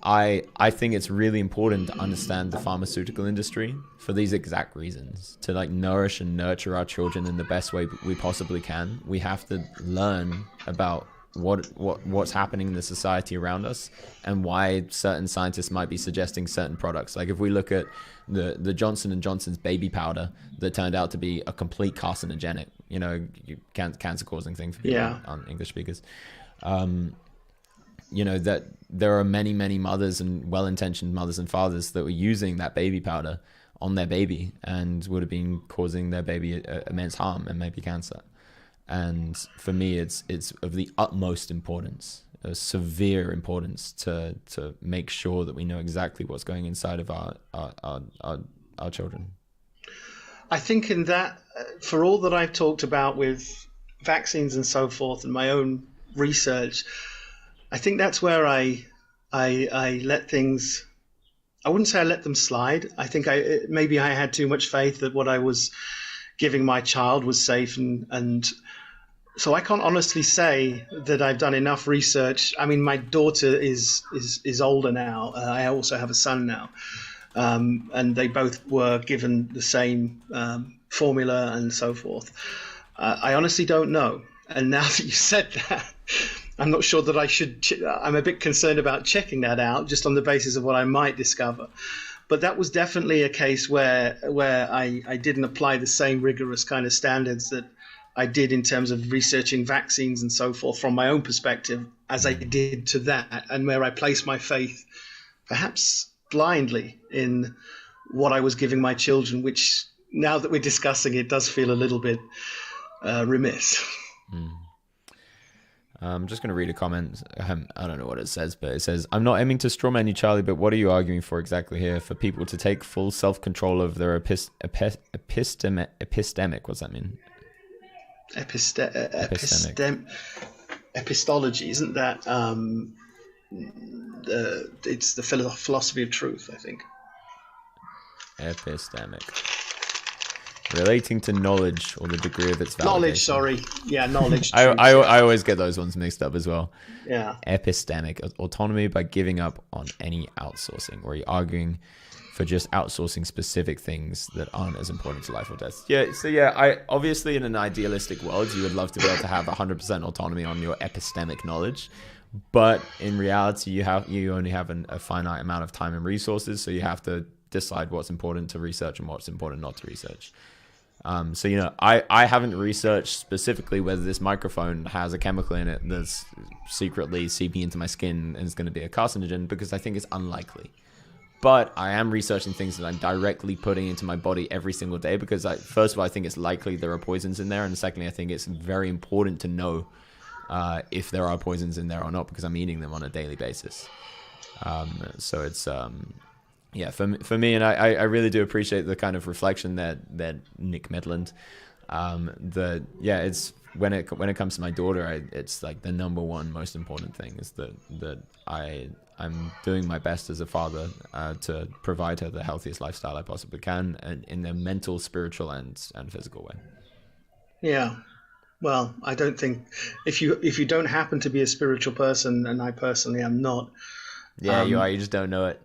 I think it's really important to understand the pharmaceutical industry for these exact reasons. To like nourish and nurture our children in the best way we possibly can, we have to learn about what's happening in the society around us and why certain scientists might be suggesting certain products. Like if we look at the Johnson and Johnson's baby powder that turned out to be a complete carcinogenic, cancer causing thing for people on English speakers. That there are many, many mothers and well-intentioned mothers and fathers that were using that baby powder on their baby and would have been causing their baby immense harm and maybe cancer. And for me, it's of the utmost importance, a severe importance to make sure that we know exactly what's going inside of our children.
I think in that, for all that I've talked about with vaccines and so forth and my own research, I think that's where I let things, I wouldn't say I let them slide. I think maybe I had too much faith that what I was giving my child was safe, and so I can't honestly say that I've done enough research. I mean, my daughter is older now. I also have a son now, and they both were given the same formula and so forth. I honestly don't know. And now that you said that, I'm not sure that I should. I'm a bit concerned about checking that out just on the basis of what I might discover. But that was definitely a case where I didn't apply the same rigorous kind of standards that I did in terms of researching vaccines and so forth from my own perspective as I did to that, and where I placed my faith perhaps blindly in what I was giving my children, which now that we're discussing it does feel a little bit remiss.
I'm just going to read a comment. I don't know what it says, but it says, I'm not aiming to strawman you, Charlie, but what are you arguing for exactly here? For people to take full self-control of their epistemic, what's that mean?
Epistology, isn't that? It's the philosophy of truth, I think.
Epistemic. Relating to knowledge or the degree of its validation.
Knowledge, sorry. Yeah, knowledge.
I always get those ones mixed up as well.
Yeah.
Epistemic. Autonomy by giving up on any outsourcing. Or are you arguing for just outsourcing specific things that aren't as important to life or death? Yeah, so I obviously in an idealistic world, you would love to be able to have 100% autonomy on your epistemic knowledge. But in reality, you only have a finite amount of time and resources, so you have to decide what's important to research and what's important not to research. I haven't researched specifically whether this microphone has a chemical in it that's secretly seeping into my skin and is going to be a carcinogen, because I think it's unlikely. But I am researching things that I'm directly putting into my body every single day because, first of all, I think it's likely there are poisons in there, and secondly, I think it's very important to know if there are poisons in there or not, because I'm eating them on a daily basis. So it's for me, and I really do appreciate the kind of reflection that Nick Medland. It's when it comes to my daughter, it's like the number one most important thing is that I'm doing my best as a father to provide her the healthiest lifestyle I possibly can, and in a mental, spiritual, and physical way.
Yeah. Well, I don't think if you don't happen to be a spiritual person, and I personally am not.
Yeah, you are. You just don't know it.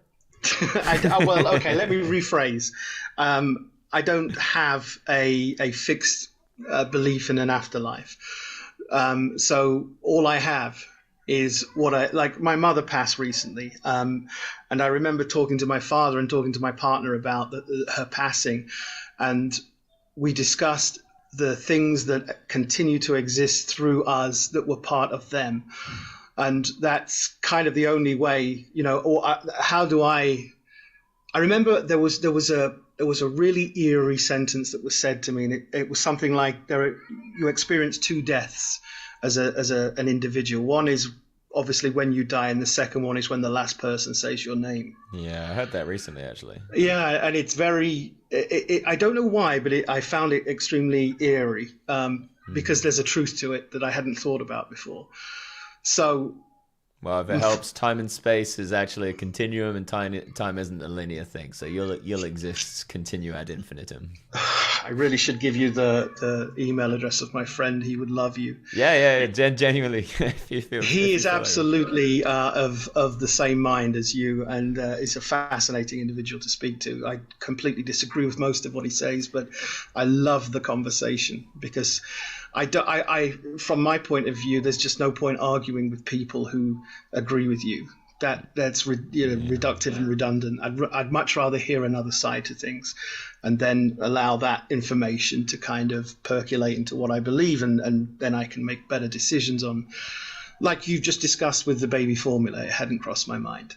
Well, okay. Let me rephrase. I don't have a fixed belief in an afterlife. So all I have is like my mother passed recently, and I remember talking to my father and talking to my partner about her passing, and we discussed the things that continue to exist through us that were part of them. And that's kind of the only way, how do I remember there was a really eerie sentence that was said to me, and it was something like you experience two deaths as an individual. One is obviously when you die, and the second one is when the last person says your name.
Yeah, I heard that recently, actually.
Yeah, and it's very, I don't know why, but I found it extremely eerie because there's a truth to it that I hadn't thought about before. So
Well, if it helps, time and space is actually a continuum, and time isn't a linear thing. So you'll exist continue ad infinitum.
I really should give you the email address of my friend. He would love you.
Yeah. Genuinely, if you feel,
He is absolutely of the same mind as you, and is a fascinating individual to speak to. I completely disagree with most of what he says, but I love the conversation because from my point of view, there's just no point arguing with people who agree with you. That's reductive and redundant. I'd much rather hear another side to things, and then allow that information to kind of percolate into what I believe, and then I can make better decisions on, like you just discussed with the baby formula. It hadn't crossed my mind.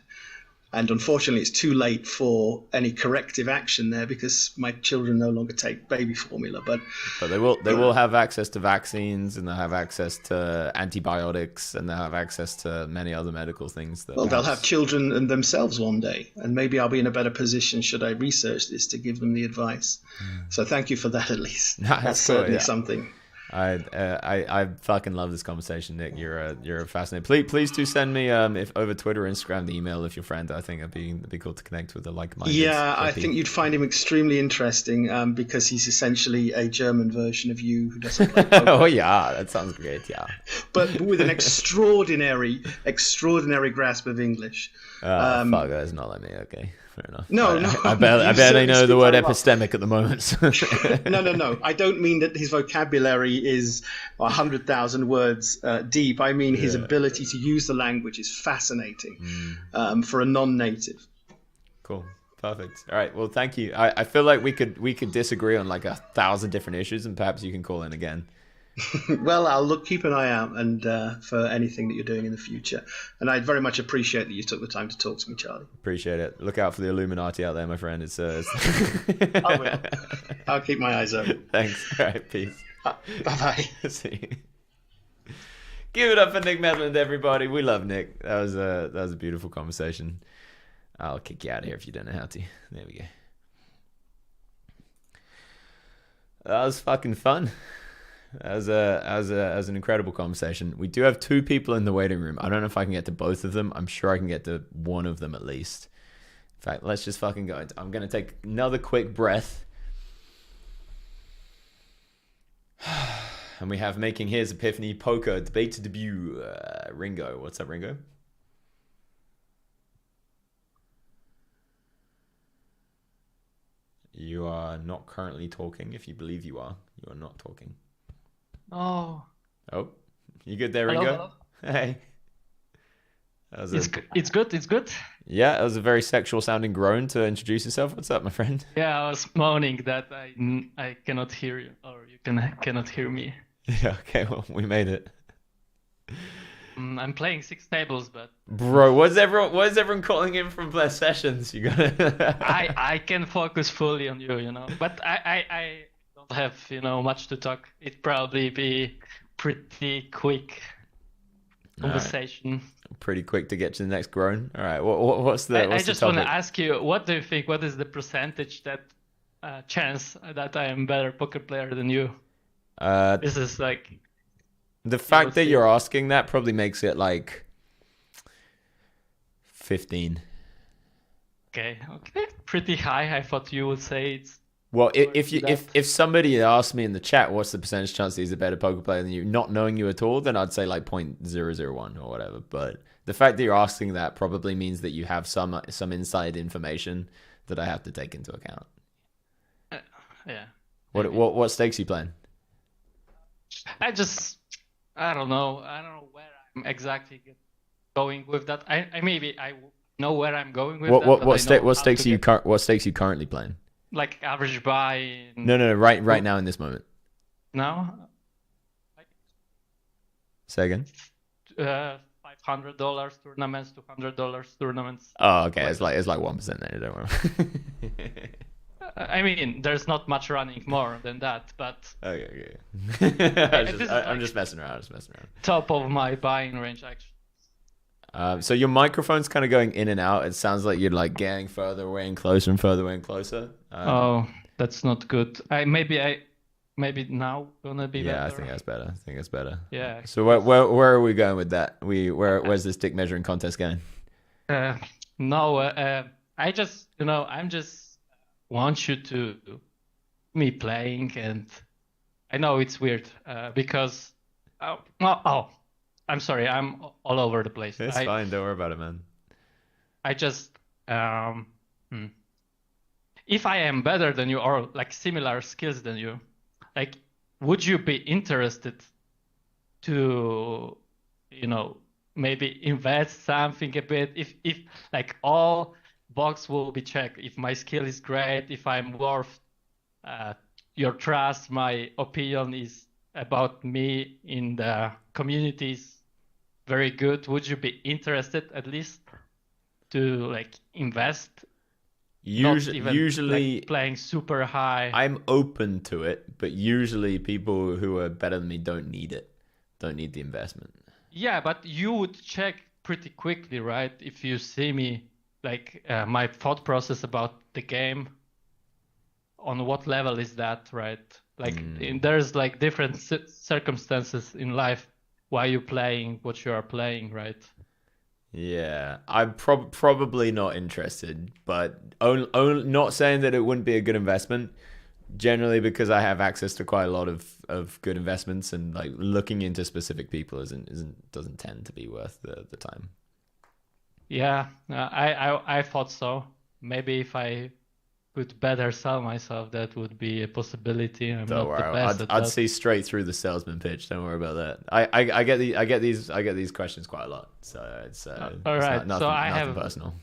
And unfortunately, it's too late for any corrective action there because my children no longer take baby formula. But
they will have access to vaccines, and they'll have access to antibiotics, and they'll have access to many other medical things.
They'll have children and themselves one day, and maybe I'll be in a better position should I research this to give them the advice. So thank you for that, at least. That's certainly something.
I fucking love this conversation, Nick. You're fascinating. Please do send me if over Twitter or Instagram the email of your friend. I think it'd be cool to connect with a like-minded.
Yeah, I think you'd find him extremely interesting because he's essentially a German version of you who doesn't play poker.
Oh yeah, that sounds great. Yeah,
but with an extraordinary grasp of English.
Fuck, that's not like me. Okay. Fair enough.
No.
I barely know the word epistemic at the moment.
No. I don't mean that his vocabulary is 100,000 words deep. I mean his ability to use the language is fascinating for a non-native.
Cool. Perfect. All right. Well, thank you. I feel like we could disagree on like 1,000 different issues, and perhaps you can call in again.
Well, I'll keep an eye out and for anything that you're doing in the future. And I very much appreciate that you took the time to talk to me, Charlie.
Appreciate it. Look out for the Illuminati out there, my friend. It's
I will. I'll keep my eyes open.
Thanks. All right. Peace.
Bye-bye.
See you. Give it up for Nick Medland, everybody. We love Nick. That was a beautiful conversation. I'll kick you out of here if you don't know how to. There we go. That was fucking fun. As an incredible conversation. We do have 2 people in the waiting room. I don't know if I can get to both of them. I'm sure I can get to one of them at least. In fact, let's just fucking go. I'm going to take another quick breath. And we have making his Epiphany Poker debate debut, Ringo. What's up, Ringo? You are not currently talking. If you believe you are not talking.
Oh,
you good there, Ringo?
Hello.
Hey.
It's good. It's good.
Yeah, that was a very sexual sounding groan to introduce yourself. What's up, my friend?
Yeah, I was moaning that I cannot hear you, or you cannot hear me.
Yeah, okay, well, we made it.
I'm playing 6 tables, but
bro, why is everyone calling in from Bless Sessions? You gotta.
I can focus fully on you, But I don't have much to talk. It'd probably be pretty quick conversation.
Right. Pretty quick to get to the next groan. All right, what's the?
I just want to ask you, what do you think? What is the percentage that chance that I am better poker player than you? This is like.
The fact that you're asking that probably makes it like 15.
Okay, pretty high. I thought you would say it's.
Well, if somebody asked me in the chat what's the percentage chance that he's a better poker player than you, not knowing you at all, then I'd say like 0.001 or whatever. But the fact that you're asking that probably means that you have some inside information that I have to take into account.
Yeah.
What stakes are you playing?
I don't know where I'm exactly going with that. I know where I'm going with that.
What stakes are you currently playing?
Like average buy.
No. Right now in this moment.
Now.
Say again.
$500 tournaments, $200 tournaments.
Oh, okay. It's like 1% then. Don't worry.
I mean, there's not much running more than that, but
okay. I'm just messing around.
Top of my buying range, actually.
So your microphone's kind of going in and out. It sounds like you're like getting further away and closer and further away and closer.
Oh, that's not good. maybe now gonna be better.
I think that's better.
Yeah.
So where are we going with that? Where's this dick measuring contest going?
No, I just, I'm just want you to me playing, and I know it's weird because I'm sorry, I'm all over the place.
It's fine. Don't worry about it, man.
I just if I am better than you or like similar skills than you, like, would you be interested to, maybe invest something a bit? If like all box will be checked, if my skill is great, if I'm worth your trust, my opinion is about me in the community is very good, would you be interested at least to like invest?
Usually
like playing super high.
I'm open to it, but usually people who are better than me don't need the investment.
Yeah, but you would check pretty quickly, right? If you see me, like my thought process about the game, on what level is that, right? Like there's like different circumstances in life why you're playing what you are playing, right?
Yeah, I'm probably not interested, but not saying that it wouldn't be a good investment. Generally, because I have access to quite a lot of good investments, and like looking into specific people doesn't tend to be worth the time.
Yeah, I thought so. Maybe if I could better sell myself, that would be a possibility. I'm
Don't
not
worry,
the best at
I'd
that.
see straight through the salesman pitch. Don't worry about that. I get these questions quite a lot, so it's
all
it's
right.
nothing,
So I
nothing
have
personal.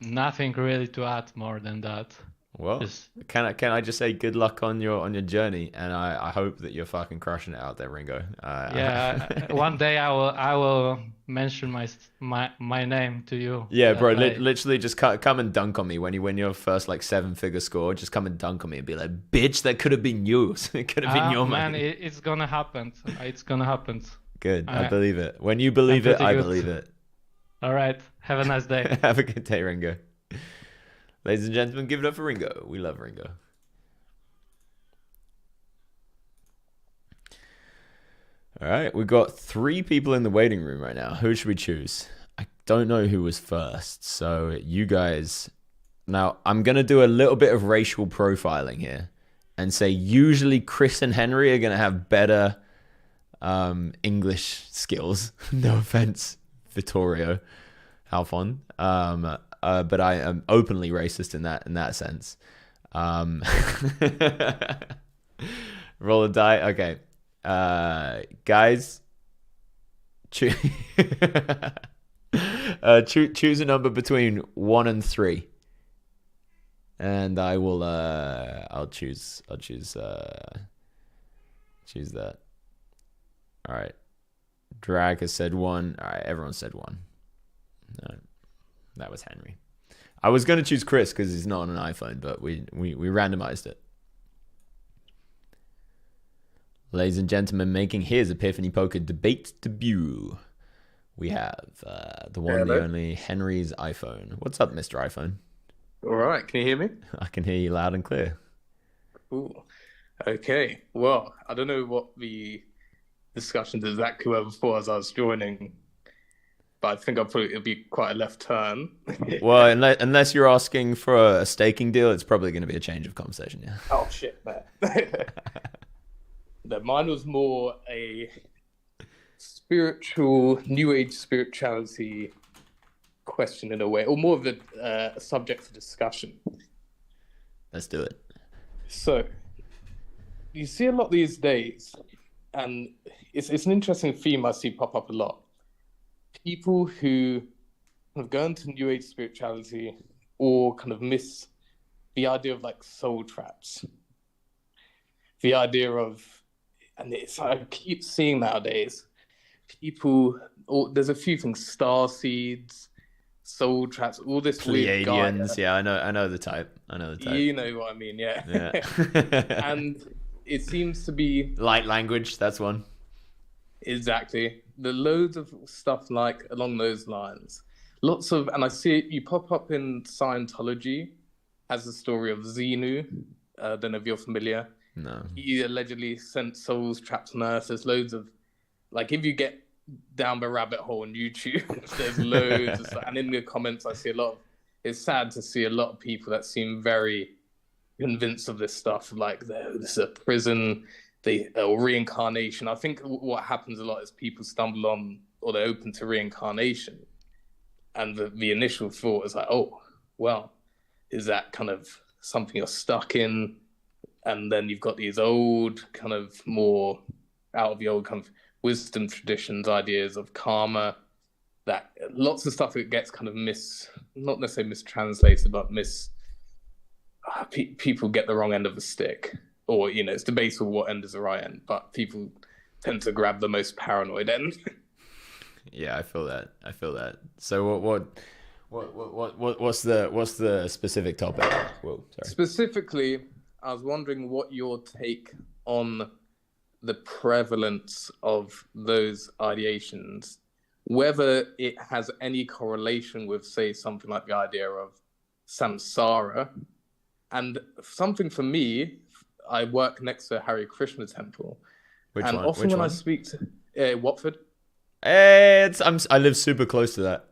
nothing really to add more than that.
Well, can I just say good luck on your journey, and I hope that you're fucking crushing it out there, Ringo.
Yeah, one day I will mention my name to you.
Yeah, bro. Literally, just come and dunk on me when you win your first like 7-figure score. Just come and dunk on me and be like, "Bitch, that could have been yours. It could have been your
man,
money."
it's gonna happen. It's gonna happen.
Good, I believe it. When you believe it, I believe it.
All right. Have a nice day.
Have a good day, Ringo. Ladies and gentlemen, give it up for Ringo. We love Ringo. All right, we've got 3 people in the waiting room right now. Who should we choose? I don't know who was first, so you guys... Now, I'm going to do a little bit of racial profiling here and say usually Chris and Henry are going to have better English skills. No offense, Vittorio Halfon. But I am openly racist in that sense. Roll a die. Okay. Guys, choose a number between 1 and 3. And I will I'll choose that. All right. Drag has said 1. All right, everyone said 1. All right. That was Henry. I was going to choose Chris because he's not on an iPhone, but we randomized it. Ladies and gentlemen, making his Epiphany Poker debate debut, we have the one, the only Henry's iPhone. What's up, Mr. iPhone?
All right, can you hear me?
I can hear you loud and clear.
Cool. Okay. Well, I don't know what the discussions exactly were before as I was joining, but I think it'll be quite a left turn.
Well, unless you're asking for a staking deal, it's probably going to be a change of conversation, yeah.
Oh, shit, man. No, mine was more a spiritual, new age spirituality question in a way, or more of a subject for discussion.
Let's do it.
So, you see a lot these days, and it's an interesting theme I see pop up a lot. People who kind of go into new age spirituality or kind of miss the idea of like soul traps. The idea of, and I keep seeing nowadays, there's a few things, star seeds, soul traps, all this weird
Pleiadians, yeah, I know the type.
You know what I mean, yeah. And it seems to be
light language, that's one.
Exactly. The loads of stuff like along those lines. Lots of, and I see it, you pop up in Scientology as the story of Xenu. I don't know if you're familiar.
No.
He allegedly sent souls trapped on Earth. There's loads of, like, if you get down the rabbit hole on YouTube, there's loads of stuff. And in the comments, I see a lot of, it's sad to see a lot of people that seem very convinced of this stuff, like this is a prison, or reincarnation. I think what happens a lot is people stumble on, or they're open to reincarnation. And the initial thought is like, oh, well, is that kind of something you're stuck in? And then you've got these old, kind of more out of the old kind of wisdom traditions, ideas of karma, that lots of stuff that gets kind of not necessarily mistranslated, but people get the wrong end of the stick. Or, it's debatable what end is the right end, but people tend to grab the most paranoid end.
Yeah, I feel that. So what's the specific topic? Whoa, sorry.
Specifically, I was wondering what your take on the prevalence of those ideations, whether it has any correlation with, say, something like the idea of samsara. And something for me, I work next to a Hare Krishna temple.
Which one?
Often when I speak to Watford.
I live super close to that.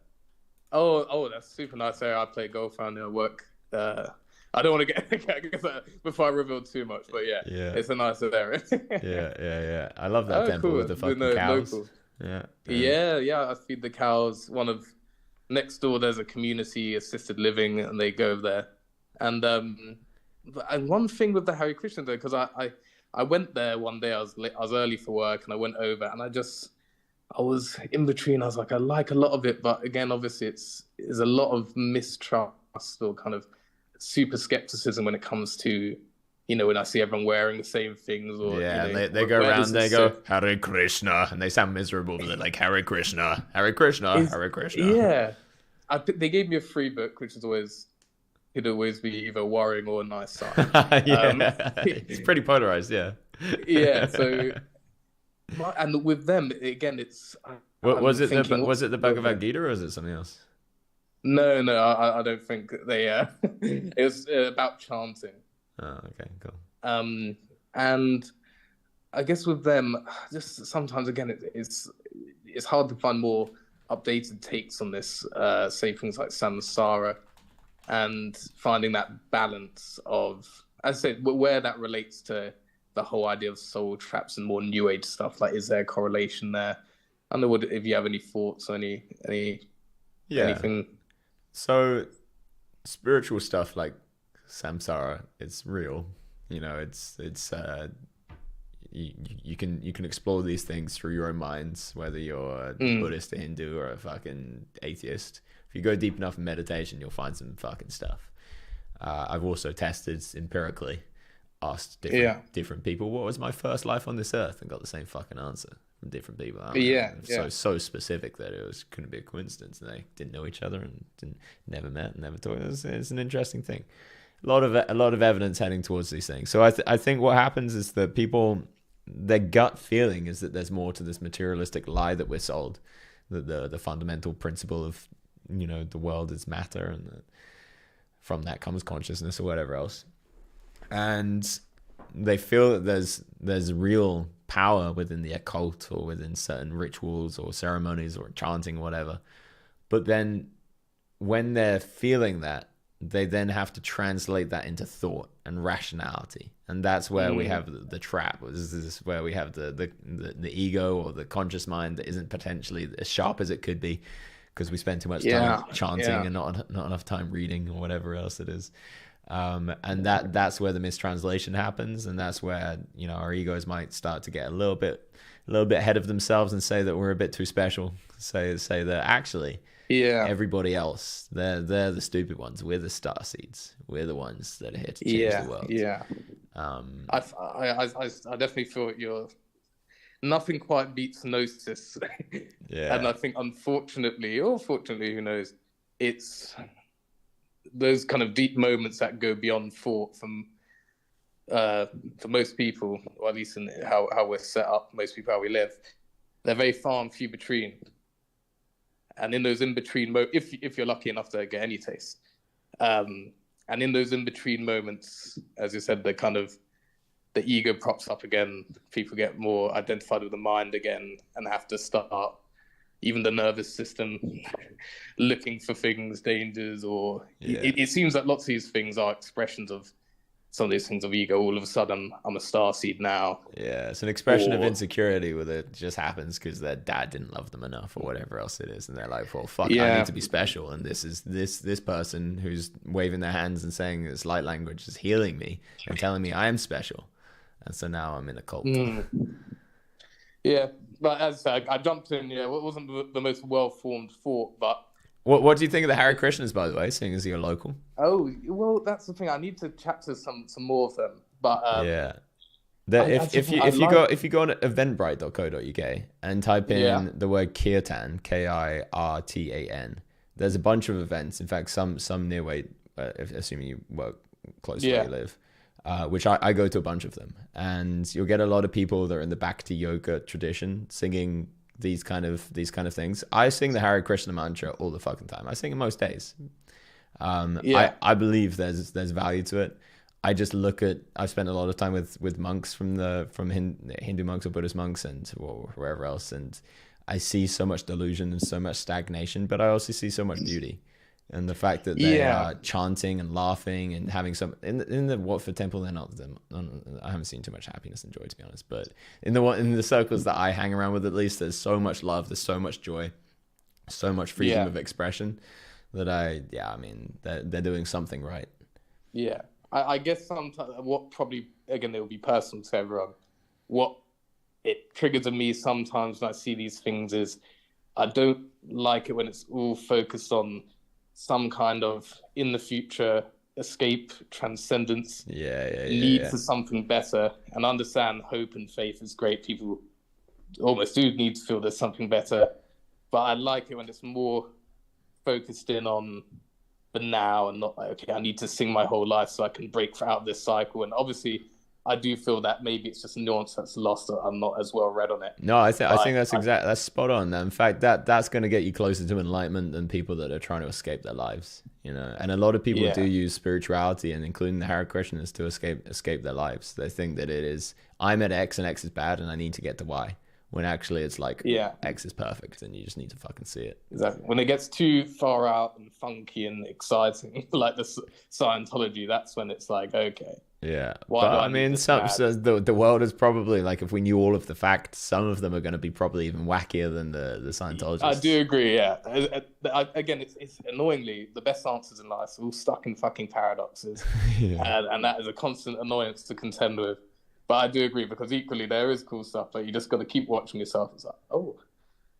Oh, that's super nice area. I play golf around there. Work. I don't want to get before I reveal too much, but yeah, it's a nice area.
yeah. I love that temple with the fucking cows.
Local.
Yeah.
I feed the cows. Next door, there's a community assisted living, and they go there. And one thing with the Hare Krishna though, because I went there one day. I was early for work, and I went over, and I was in between. I was like, I like a lot of it, but again, obviously, there's a lot of mistrust or kind of super skepticism when it comes to, when I see everyone wearing the same things. Or
they go around, they go Hare Krishna, and they sound miserable, but they're like Hare Krishna, Hare Krishna, Hare Krishna.
Yeah, they gave me a free book, which could always be either worrying or a nice sign.
It's pretty polarized, yeah.
Yeah, so. And with them again,
was it the Bhagavad Gita or is it something else?
No, I don't think they. It was about chanting.
Oh, okay, cool.
And I guess with them, just sometimes again, it's hard to find more updated takes on this. Say things like samsara, and finding that balance of, as I said, where that relates to the whole idea of soul traps and more new age stuff. Like, is there a correlation there? I don't know if you have any thoughts or anything.
So spiritual stuff like samsara, it's real. It's you can explore these things through your own minds, whether you're a Buddhist, a Hindu, or a fucking atheist. If you go deep enough in meditation, you'll find some fucking stuff. I've also tested empirically, asked different people, what was my first life on this earth, and got the same fucking answer from different people. So specific that it couldn't be a coincidence. They didn't know each other and never met, never talked. It's an interesting thing. A lot of evidence heading towards these things. So I think what happens is that people, their gut feeling is that there's more to this materialistic lie that we're sold, that the fundamental principle of the world is matter, and that from that comes consciousness or whatever else. And they feel that there's real power within the occult or within certain rituals or ceremonies or chanting or whatever. But then when they're feeling that, they then have to translate that into thought and rationality. And that's where we have the trap. This is where we have the ego or the conscious mind that isn't potentially as sharp as it could be, because we spend too much time chanting and not enough time reading or whatever else it is. And that's where the mistranslation happens, and that's where our egos might start to get a little bit ahead of themselves and say that we're a bit too special. Say that actually, everybody else, they're the stupid ones. We're the star seeds. We're the ones that are here to change the world.
I definitely feel nothing quite beats gnosis. And I think unfortunately or fortunately, who knows, it's those kind of deep moments that go beyond thought for most people, or at least in how we're set up, most people, how we live, they're very far and few between. And in those in-between if you're lucky enough to get any taste, and in those in-between moments, as you said, the the ego props up again. People get more identified with the mind again and have to start even the nervous system looking for things, dangers, or it seems that lots of these things are expressions of some of these things of ego. All of a sudden, I'm a starseed now.
Yeah, it's an expression of insecurity where it just happens because their dad didn't love them enough or whatever else it is, and they're like, "Well, fuck, I need to be special." And this person who's waving their hands and saying this light language is healing me and telling me I am special, and so now I'm in a cult.
Yeah, but as I said, I jumped in. Yeah, it wasn't the most well-formed thought, but.
What do you think of the Hare Krishnas, by the way, seeing as you're local?
Oh, well, that's the thing. I need to chat to some more of them. But
if you go on eventbrite.co.uk and type in the word Kirtan, Kirtan, there's a bunch of events. In fact, some near where, assuming you work close to where you live, which I go to a bunch of them, and you'll get a lot of people that are in the Bhakti yoga tradition singing these kind of things. I sing the Hare Krishna mantra all the fucking time. I sing it most days. I believe there's value to it. I just I've spent a lot of time with monks from Hindu monks or Buddhist monks and wherever else, and I see so much delusion and so much stagnation, but I also see so much beauty. And the fact that they are chanting and laughing and having some in the Watford temple, they're not them. I haven't seen too much happiness and joy, to be honest. But in the circles that I hang around with, at least, there's so much love, there's so much joy, so much freedom of expression that I mean, they're doing something right. Yeah,
I guess sometimes what probably again it will be personal to everyone. What it triggers in me sometimes when I see these things is I don't like it when it's all focused on some kind of in the future escape, transcendence, lead to something better, and understand hope and faith is great. People almost do need to feel there's something better, but I like it when it's more focused in on the now and not like, okay, I need to sing my whole life so I can break out of this cycle. And obviously I do feel that maybe it's just a nuance that's lost. I'm not as well read on it.
No, I think that's spot on. In fact, that's going to get you closer to enlightenment than people that are trying to escape their lives, you know. And a lot of people do use spirituality and including the Hare Krishnas to escape their lives. They think that it is, I'm at X and X is bad and I need to get to Y. When actually it's like X is perfect and you just need to fucking see it.
Exactly. When it gets too far out and funky and exciting, like the Scientology, that's when it's like, okay.
Yeah, but I mean, the world is probably like, if we knew all of the facts, some of them are going to be probably even wackier than the Scientologists.
I do agree. Yeah. Again, it's annoyingly the best answers in life are all stuck in fucking paradoxes, and that is a constant annoyance to contend with. But I do agree, because equally there is cool stuff, but you just got to keep watching yourself. It's like, oh,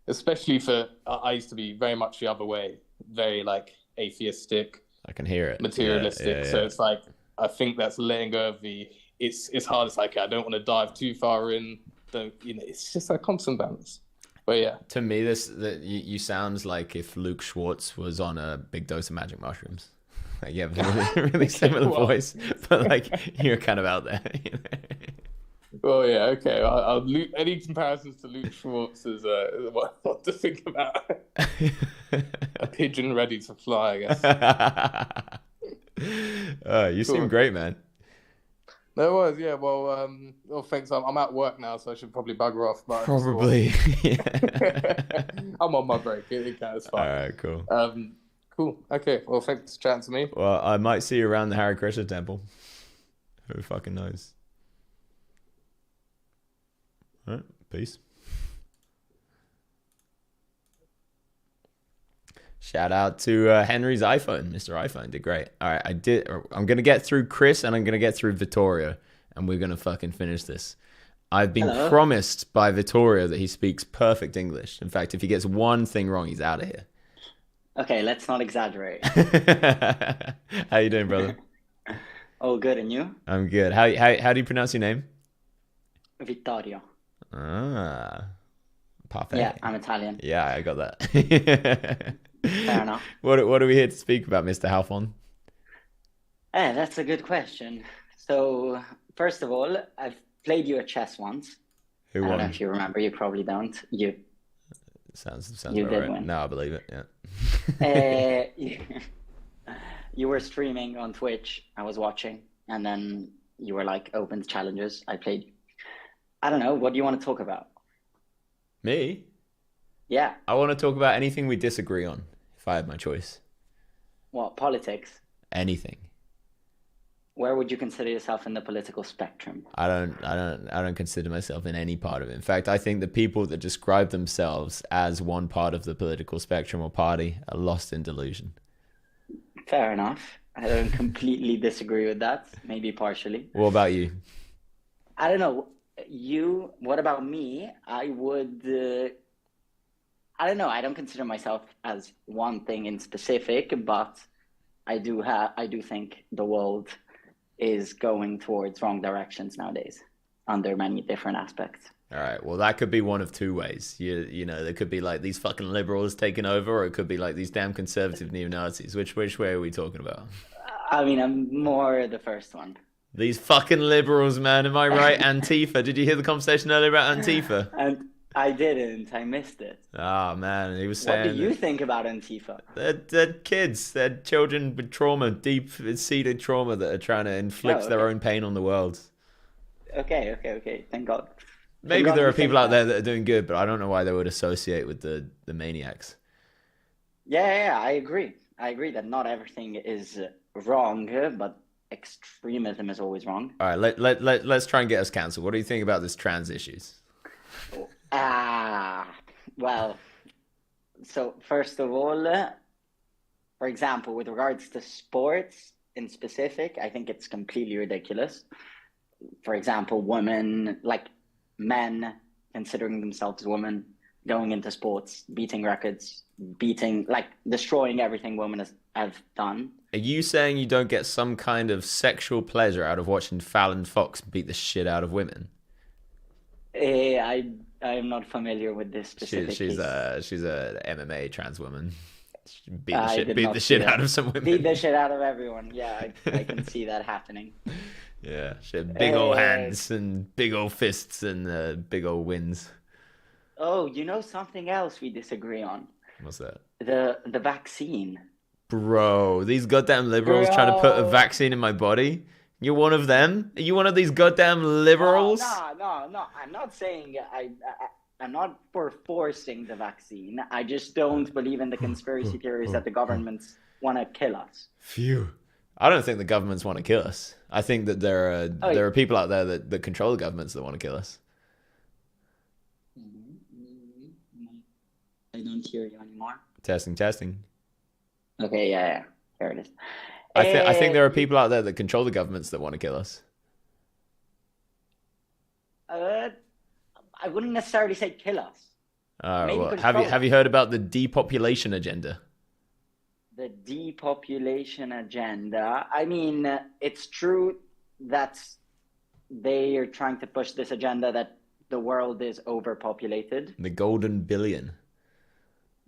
especially I used to be very much the other way, very like atheistic.
I can hear it.
Materialistic. So it's like, I think that's letting go of it's hard. It's like, I don't want to dive too far in. It's just a constant balance. But yeah.
To me, you sounds like if Luke Schwartz was on a big dose of magic mushrooms. Like, you have a really similar voice, but like you're kind of out there. You know?
Well, yeah, okay. Any comparisons to Luke Schwartz is what to think about. A pigeon ready to fly, I guess.
You seem great, man.
There was, yeah. Well, thanks. I'm at work now, so I should probably bugger off. But
probably.
I'm on my break. It's fine.
All right, cool.
Cool. Okay. Well, thanks for chatting to me.
Well, I might see you around the Hare Krishna temple. Who fucking knows? All right. Peace. Shout out to Henry's iPhone. Mr. iPhone did great. All right, I'm going to get through Chris and I'm going to get through Vittoria, and we're going to fucking finish this. I've been promised by Vittoria that he speaks perfect English. In fact, if he gets one thing wrong, he's out of here.
Okay, let's not exaggerate.
How you doing, brother?
Oh, good. And you?
I'm good. How do you pronounce your name?
Vittorio.
Ah. Parfait.
Yeah, I'm Italian.
Yeah, I got that.
Fair enough.
What are we here to speak about, Mr. Halfon?
That's a good question. So, first of all, I've played you at chess once.
Who won?
I don't know if you remember. You probably don't. You.
Sounds
you did
right.
win.
No, I believe it. Yeah.
You were streaming on Twitch. I was watching, and then you were like open to challenges. I played. I don't know. What do you want to talk about?
Me?
Yeah.
I want to talk about anything we disagree on, if I had my choice.
What, politics?
Anything.
Where would you consider yourself in the political spectrum?
I don't consider myself in any part of it. In fact, I think the people that describe themselves as one part of the political spectrum or party are lost in delusion.
Fair enough. I don't completely disagree with that. Maybe partially.
What about you?
I don't know. What about me? I would, I don't know. I don't consider myself as one thing in specific, but I do think the world is going towards wrong directions nowadays under many different aspects.
All right. Well, that could be one of two ways. You know, there could be like these fucking liberals taking over, or it could be like these damn conservative neo-Nazis. Which way are we talking about?
I mean, I'm more the first one.
These fucking liberals, man. Am I right? Antifa. Did you hear the conversation earlier about Antifa?
And I didn't. I missed it.
Oh, man. He was saying...
What do you think about Antifa?
They're kids. They're children with trauma, deep-seated trauma that are trying to inflict their own pain on the world.
Okay. Thank God.
Maybe there are people out there that are doing good, but I don't know why they would associate with the maniacs.
Yeah, I agree. I agree that not everything is wrong, but extremism is always wrong.
All right, let's try and get us cancelled. What do you think about this trans issues?
Well, so first of all, for example, with regards to sports in specific, I think it's completely ridiculous. For example, women, like men considering themselves women, going into sports, beating records, destroying everything women have done.
Are you saying you don't get some kind of sexual pleasure out of watching Fallon Fox beat the shit out of women?
I'm not familiar with this specific
she's
case.
a MMA trans woman. Beat the shit out of some women.
Beat the shit out of everyone. Yeah, I can see that happening.
Yeah, she had big old hands and big old fists and big old wins.
Oh, you know something else we disagree on?
What's that?
The vaccine.
Bro, these goddamn liberals trying to put a vaccine in my body? You're one of them? Are you one of these goddamn liberals?
No. I'm not saying I'm not for forcing the vaccine. I just don't believe in the conspiracy theories that the governments want to kill us.
Phew. I don't think the governments want to kill us. I think that there are people out there that control the governments that want to kill us.
I don't hear you anymore.
Testing.
Okay, yeah. There it is.
I think there are people out there that control the governments that want to kill us.
I wouldn't necessarily say kill us.
Well, have you heard about the depopulation agenda?
The depopulation agenda. I mean, it's true that they are trying to push this agenda that the world is overpopulated.
The golden billion.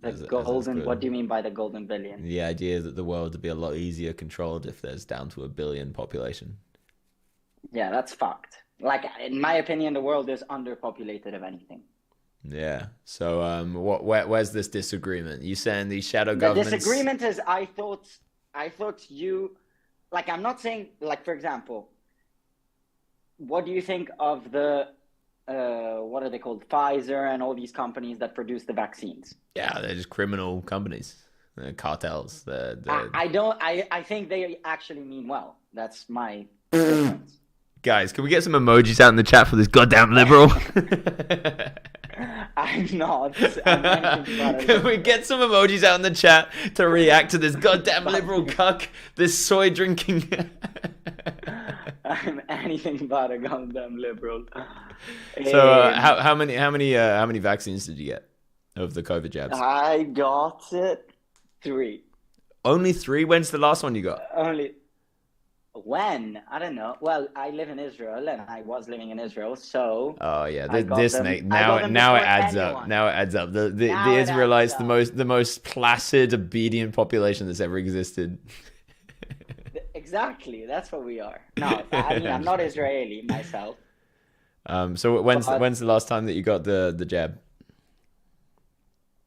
What do you mean by the golden billion?
The idea that the world would be a lot easier controlled if there's down to 1 billion population.
Yeah, that's fucked. Like, in my opinion, the world is underpopulated, if anything.
Yeah. So, where's this disagreement? You saying these shadow governments?
The disagreement is, I thought you, like, I'm not saying, like, for example, what do you think of the, what are they called? Pfizer and all these companies that produce the vaccines.
Yeah, they're just criminal companies. They're cartels.
I think they actually mean well. That's my difference.
Guys, can we get some emojis out in the chat for this goddamn liberal?
I'm not. Can
we get some emojis out in the chat to react to this goddamn liberal cuck, this soy drinking?
I'm anything but a goddamn liberal.
So, how many vaccines did you get of the COVID jabs?
I got 3.
Only 3? When's the last one you got?
When? I don't know. Well, I live in Israel, and I was living in Israel, so.
Oh yeah, now it adds up. Now it adds up. The Israelites, the most placid, obedient population that's ever existed.
Exactly, that's what we are. No, I mean I'm not Israeli myself.
So when's the last time that you got the jab?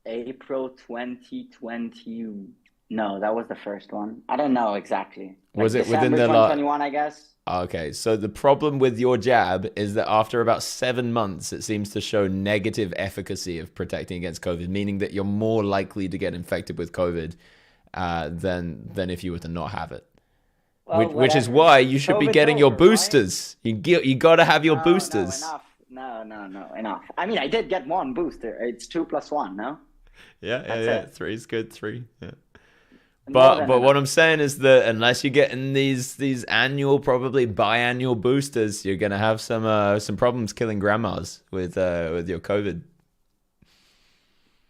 April 2021. No, that was the first one. I don't know exactly.
Was it
December
within the
2021, I guess?
Okay, so the problem with your jab is that after about 7 months, it seems to show negative efficacy of protecting against COVID, meaning that you're more likely to get infected with COVID than if you were to not have it.
Well,
Which is
whatever.
why you should be
COVID's
getting your
over, right?
boosters. You got to have your
No,
boosters.
No, enough. I mean, I did get one booster. It's 2 + 1, no?
Yeah.
That's it.
3's good. 3. Yeah.
More
But
than
what
enough.
I'm saying is that unless you're getting these annual, probably biannual boosters, you're gonna have some problems killing grandmas with your COVID.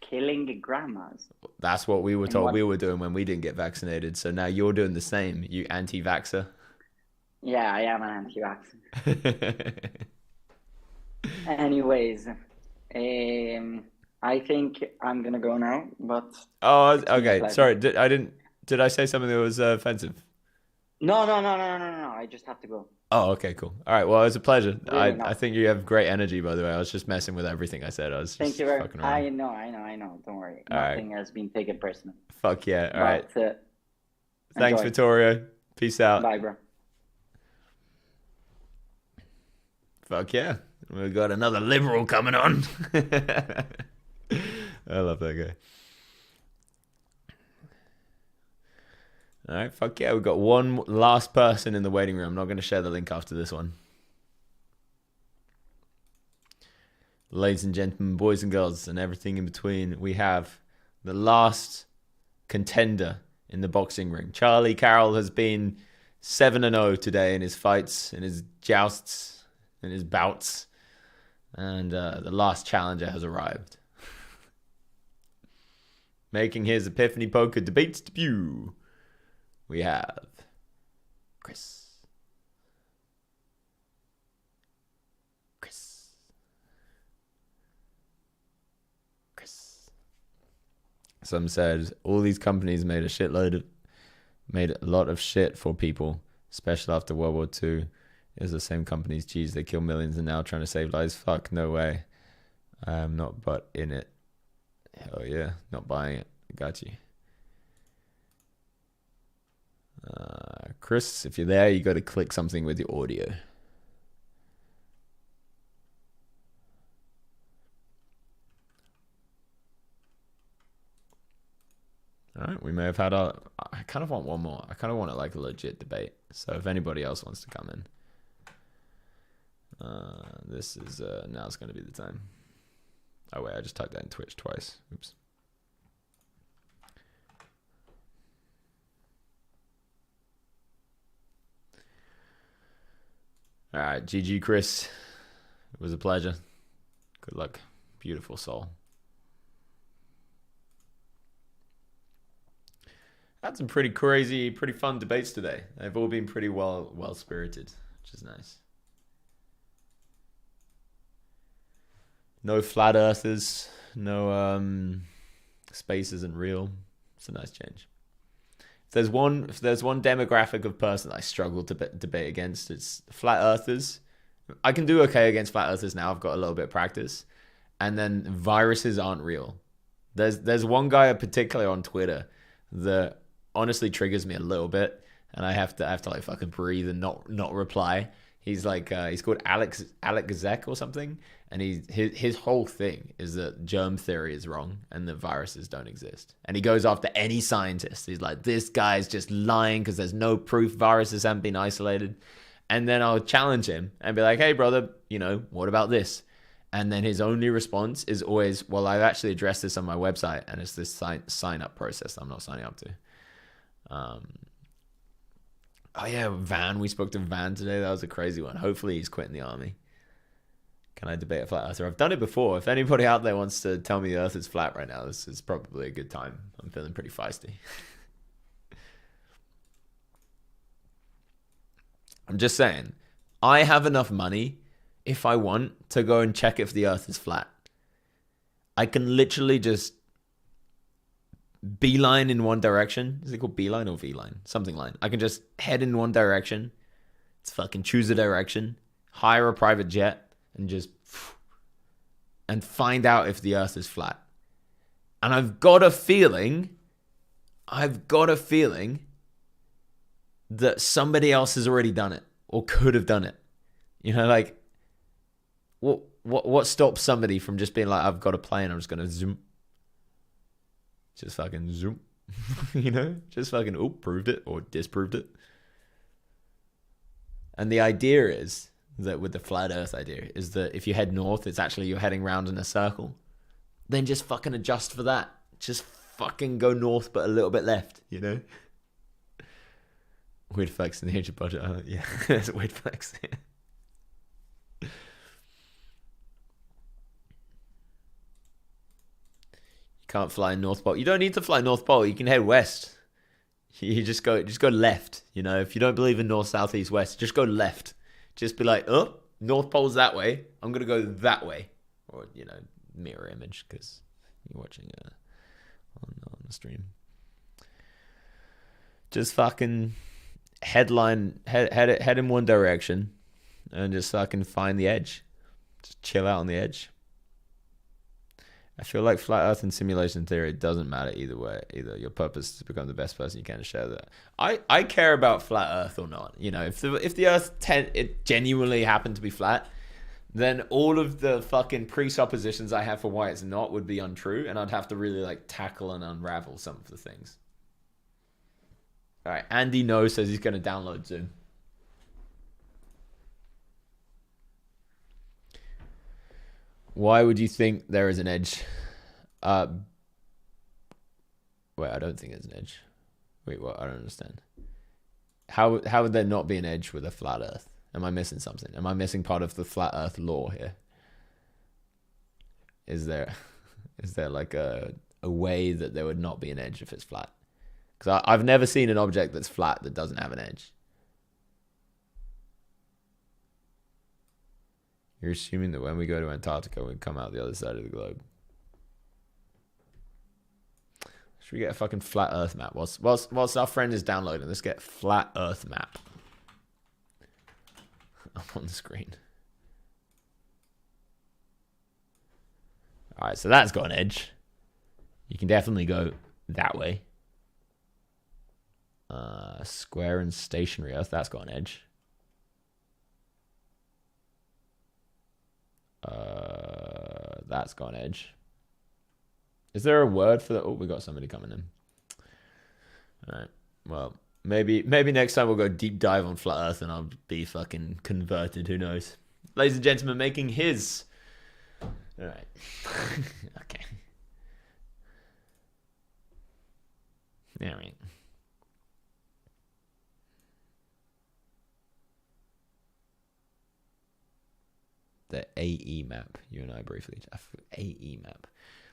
Killing grandmas.
That's what we were told
what-
we were doing when we didn't get vaccinated. So now you're doing the same, you anti-vaxxer.
Yeah, I am an anti-vaxxer. Anyways, I think I'm gonna go now, but
Oh,
It's been a
okay.
pleasure.
Sorry, did I say something that was offensive?
no. I just have to go.
Oh, okay, cool. All right, well, it was a pleasure.
Really
I
not.
think you have great energy, by the way. I was just messing with everything I said. I was
Thank
just
you very
fucking
much.
around.
I know. Don't worry.
All right.
Nothing has been taken personally.
Fuck yeah. All right.
But,
Thanks,
enjoy.
Vittorio. Peace out.
Bye, bro.
Fuck yeah. We've got another liberal coming on. I love that guy. All right, fuck yeah. We've got one last person in the waiting room. I'm not going to share the link after this one. Ladies and gentlemen, boys and girls, and everything in between, we have the last contender in the boxing ring. Charlie Carrel has been 7-0 today in his fights, in his jousts, in his bouts. And the last challenger has arrived. Making his Epiphany Poker Debates debut, we have Chris. Some said all these companies made a lot of shit for people, especially after World War II. It's the same companies, geez, they kill millions and now trying to save lives. Fuck, no way. I am not but in it. Hell yeah, not buying it. Got you. Chris, if you're there, you got to click something with your audio. All right, we may have had our... I kind of want one more. I kind of want it like a legit debate. So if anybody else wants to come in. This is... now's going to be the time. Oh, wait, I just typed that in Twitch twice. Oops. All right, GG, Chris. It was a pleasure. Good luck. Beautiful soul. Had some pretty crazy, pretty fun debates today. They've all been pretty well spirited, which is nice. No flat earthers, no space isn't real. It's a nice change. If there's one demographic of person I struggle to debate against, it's flat earthers. I can do okay against flat earthers now. I've got a little bit of practice. And then viruses aren't real. There's one guy in particular on Twitter that honestly triggers me a little bit, and I have to like fucking breathe and not reply. He's like he's called Alex Zek or something, and his whole thing is that germ theory is wrong and that viruses don't exist. And he goes after any scientist. He's like, this guy's just lying because there's no proof viruses haven't been isolated. And then I'll challenge him and be like, hey brother, what about this? And then his only response is always, well, I've actually addressed this on my website, and it's this sign up process I'm not signing up to. Oh yeah, Van. We spoke to Van today. That was a crazy one. Hopefully he's quitting the army. Can I debate a flat earther? I've done it before. If anybody out there wants to tell me the earth is flat right now, this is probably a good time. I'm feeling pretty feisty. I'm just saying, I have enough money if I want to go and check if the earth is flat. I can literally just beeline in one direction. Is it called beeline or V-line? Something line. I can just head in one direction. It's fucking choose a direction, hire a private jet, and just and find out if the earth is flat. And I've got a feeling I've got a feeling that somebody else has already done it or could have done it. You know, like what stops somebody from just being like, I've got a plane, I'm just gonna zoom. Just fucking zoom. You know? Just fucking proved it or disproved it. And the idea is that with the flat earth idea is that if you head north, it's actually you're heading round in a circle. Then just fucking adjust for that. Just fucking go north but a little bit left, you know? Weird flex in the age of budget. Yeah, it's a weird flex. You can't fly North Pole. You don't need to fly North Pole. You can head west. You just go left. You know, if you don't believe in north, south, east, west, just go left. Just be like, oh, North Pole's that way. I'm gonna go that way, or you know, mirror image because you're watching on the stream. Just fucking head in one direction, and just fucking find the edge. Just chill out on the edge. I feel like flat Earth and simulation theory, it doesn't matter either way. Either your purpose is to become the best person you can to share that. I care about flat Earth or not. You know, if the Earth it genuinely happened to be flat, then all of the fucking presuppositions I have for why it's not would be untrue, and I'd have to really like tackle and unravel some of the things. All right, Andy No says he's going to download Zoom. Why would you think there is an edge? Wait, I don't think there's an edge. Wait, what? I don't understand. How would there not be an edge with a flat Earth? Am I missing something? Am I missing part of the flat Earth lore here? Is there like a way that there would not be an edge if it's flat? Because I've never seen an object that's flat that doesn't have an edge. You're assuming that when we go to Antarctica, we come out the other side of the globe. Should we get a fucking flat Earth map? Whilst our friend is downloading, let's get flat Earth map up on the screen. All right, so that's got an edge. You can definitely go that way. Square and stationary Earth, that's got an edge. That's got an edge. Is there a word for that? Oh, we got somebody coming in. All right. Well, maybe next time we'll go deep dive on flat Earth and I'll be fucking converted. Who knows? Ladies and gentlemen, making his. All right. Okay. All right. The AE map. You and I briefly. AE map.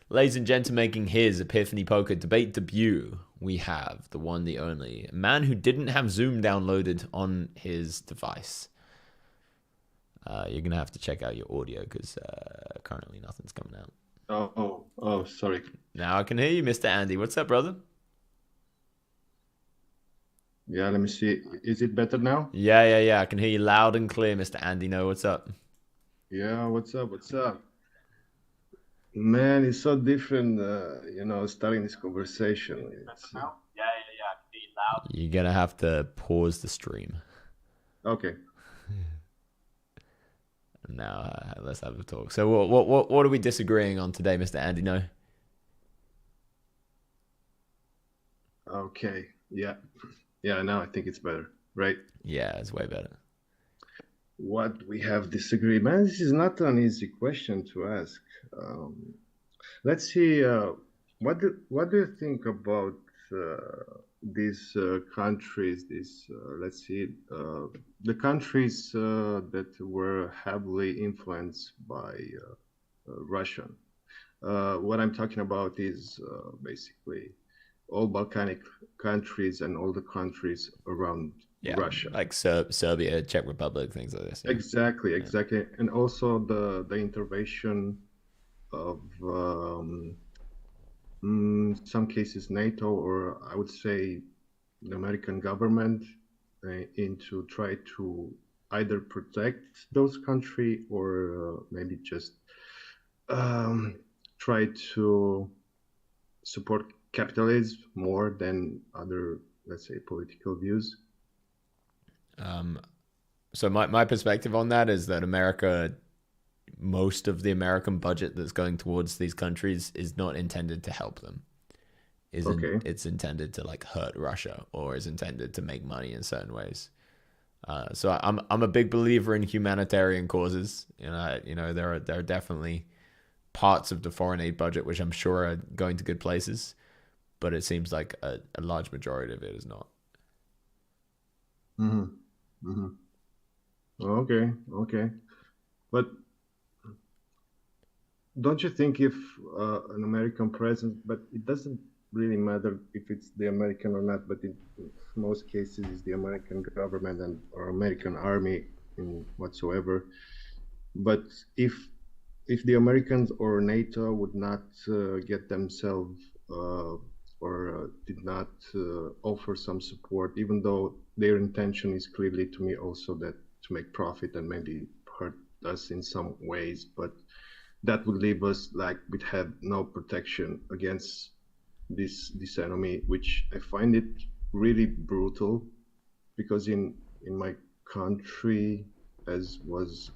Ladies and gentlemen, making his Epiphany Poker debate debut, we have the one, the only man who didn't have Zoom downloaded on his device. You're going to have to check out your audio because currently nothing's coming out.
Oh, sorry.
Now I can hear you, Mr. Andy. What's up, brother?
Yeah, let me see. Is it better now?
Yeah. I can hear you loud and clear, Mr. Andy. No, what's up?
Yeah, what's up? Man, it's so different, starting this conversation.
You're going to have to pause the stream.
Okay.
Now, let's have a talk. So what are we disagreeing on today, Mr. Andy? No?
Okay. Yeah, now I think it's better, right?
Yeah, it's way better.
What we have disagreed, man, this is not an easy question to ask. Let's see. What do you think about these countries? Let's see, the countries that were heavily influenced by Russia. What I'm talking about is basically all Balkanic countries and all the countries around Russia,
like Serbia, Czech Republic, things like this. Yeah.
Exactly, and also the intervention of some cases NATO, or I would say the American government, into try to either protect those countries or maybe just try to support capitalism more than other, let's say, political views?
So my perspective on that is that America, most of the American budget that's going towards these countries is not intended to help them. It's intended to like hurt Russia, or is intended to make money in certain ways. So I'm a big believer in humanitarian causes. There are definitely parts of the foreign aid budget which I'm sure are going to good places, but it seems like a large majority of it is not.
Okay. But don't you think if an American president, but it doesn't really matter if it's the American or not, but in most cases it's the American government or American army in whatsoever. But if the Americans or NATO would not get themselves or did not offer some support, even though their intention is clearly to me also that to make profit and maybe hurt us in some ways, but that would leave us like we'd have no protection against this enemy, which I find it really brutal, because in my country, as was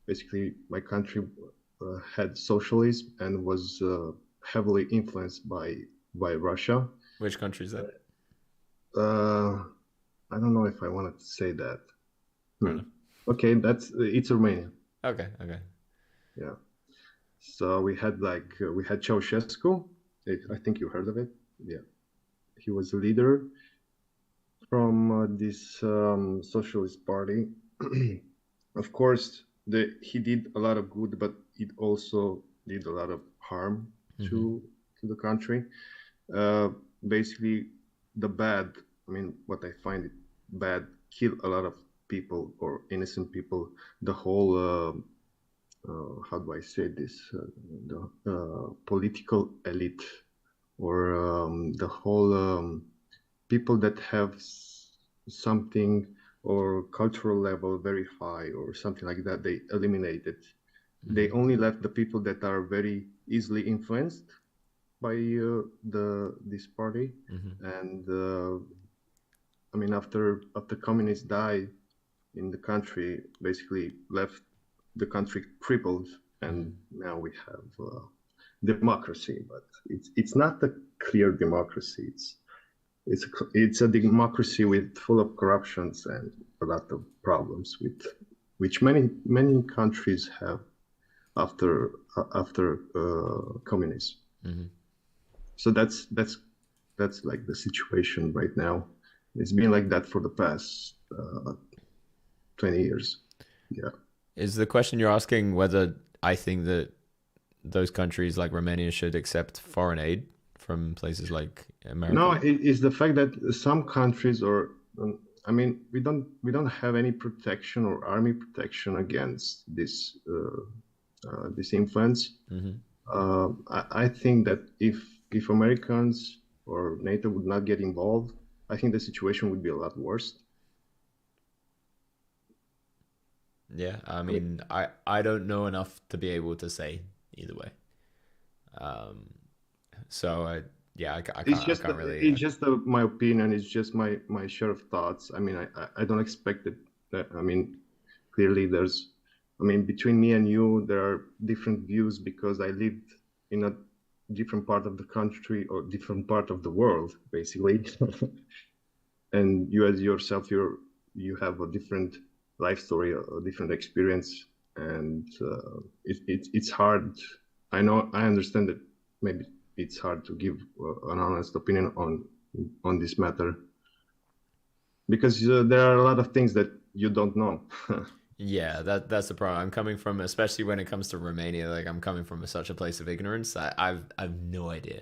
basically my country had socialism and was heavily influenced by Russia.
Which country is that?
I don't know if I wanted to say that. Okay, it's Romania.
Okay.
Yeah. So we had Ceausescu. I think you heard of it. Yeah. He was a leader from this socialist party. Of course, he did a lot of good, but it also did a lot of harm to the country. Basically, the bad, what I find it bad, killed a lot of people or innocent people. The whole, how do I say this? The political elite, or the whole people that have something or cultural level very high or something like that, they eliminated. They only left the people that are very easily influenced by this party. And after communists died in the country, basically left the country crippled, and now we have democracy, but it's not a clear democracy. It's a democracy with full of corruptions and a lot of problems which many countries have after communism. So that's like the situation right now. It's been like that for the past 20 years. Yeah.
Is the question you're asking whether I think that those countries like Romania should accept foreign aid from places like America?
No, it's the fact that some countries, or we don't have any protection or army protection against this influence. I think that if Americans or NATO would not get involved, I think the situation would be a lot worse.
Yeah, I don't know enough to be able to say either way. I can't really.
It's just my opinion. It's just my share of thoughts. I don't expect it. Clearly there's, between me and you, there are different views because I lived in a different part of the country or different part of the world, basically. And you as yourself, you have a different life story, a different experience, and it's hard. I understand that maybe it's hard to give an honest opinion on this matter, because there are a lot of things that you don't know.
Yeah, that's the problem. I'm coming from, especially when it comes to Romania, like I'm coming from such a place of ignorance. I've no idea.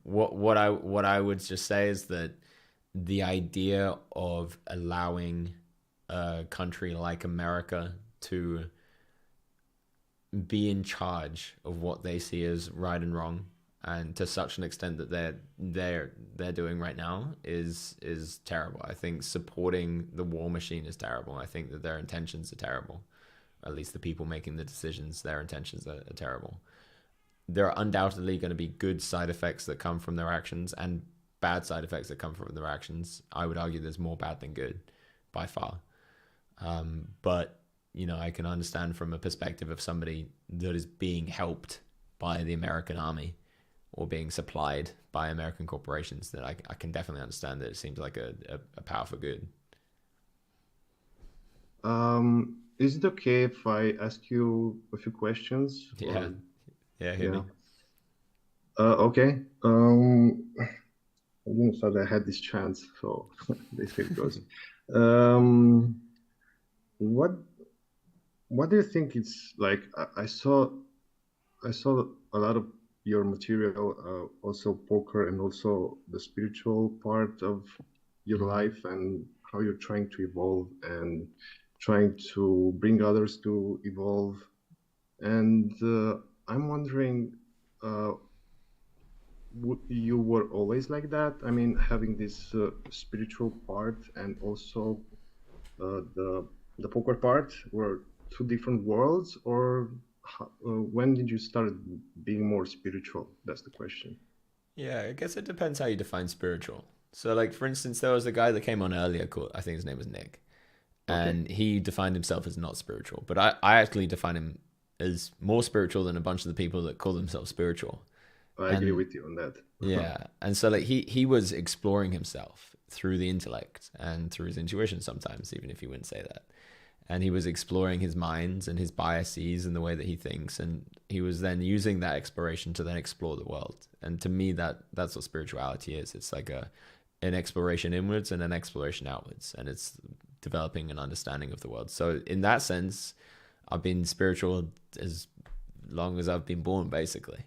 What I would just say is that the idea of allowing a country like America to be in charge of what they see as right and wrong, and to such an extent that they're doing right now is terrible. I think supporting the war machine is terrible. I think that their intentions are terrible. At least the people making the decisions, their intentions are terrible. there are undoubtedly going to be good side effects that come from their actions and bad side effects that come from their actions. I would argue there's more bad than good by far. But, you know, I can understand from a perspective of somebody that is being helped by the American army or being supplied by American corporations, that I can definitely understand that it seems like a powerful good.
Is it okay if I ask you a few questions?
Yeah. Yeah, hit me.
Okay. I didn't thought I had this chance, so this way it goes. What do you think it's like? I saw a lot of your material, also poker and also the spiritual part of your life and how you're trying to evolve and trying to bring others to evolve. And I'm wondering, you were always like that? I mean, having this spiritual part and also the poker part were two different worlds, or when did you start being more spiritual? That's the question.
Yeah, I guess it depends how you define spiritual. So, like, for instance, there was a guy that came on earlier called, I think his name was Nick, and he defined himself as not spiritual. But I actually define him as more spiritual than a bunch of the people that call themselves spiritual.
I agree with you on that.
Yeah, and so like he was exploring himself through the intellect and through his intuition sometimes, even if he wouldn't say that. And he was exploring his minds and his biases and the way that he thinks, and he was then using that exploration to then explore the world. And to me, that's what spirituality is. It's like an exploration inwards and an exploration outwards, and it's developing an understanding of the world. So in that sense, I've been spiritual as long as I've been born, basically.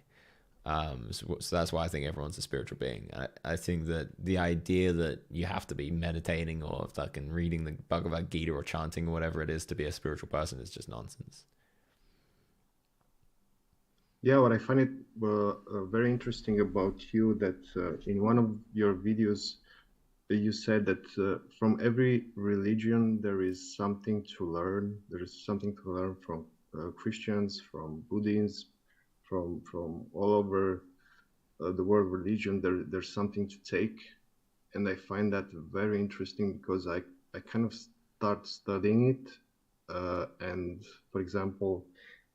So that's why I think everyone's a spiritual being. I think that the idea that you have to be meditating or fucking reading the Bhagavad Gita or chanting or whatever it is to be a spiritual person is just nonsense.
Yeah, what I find it very interesting about you that in one of your videos you said that from every religion there is something to learn. There is something to learn from Christians, from Buddhists, from all over the world religion. There's something to take, and I find that very interesting because I kind of start studying it, and for example,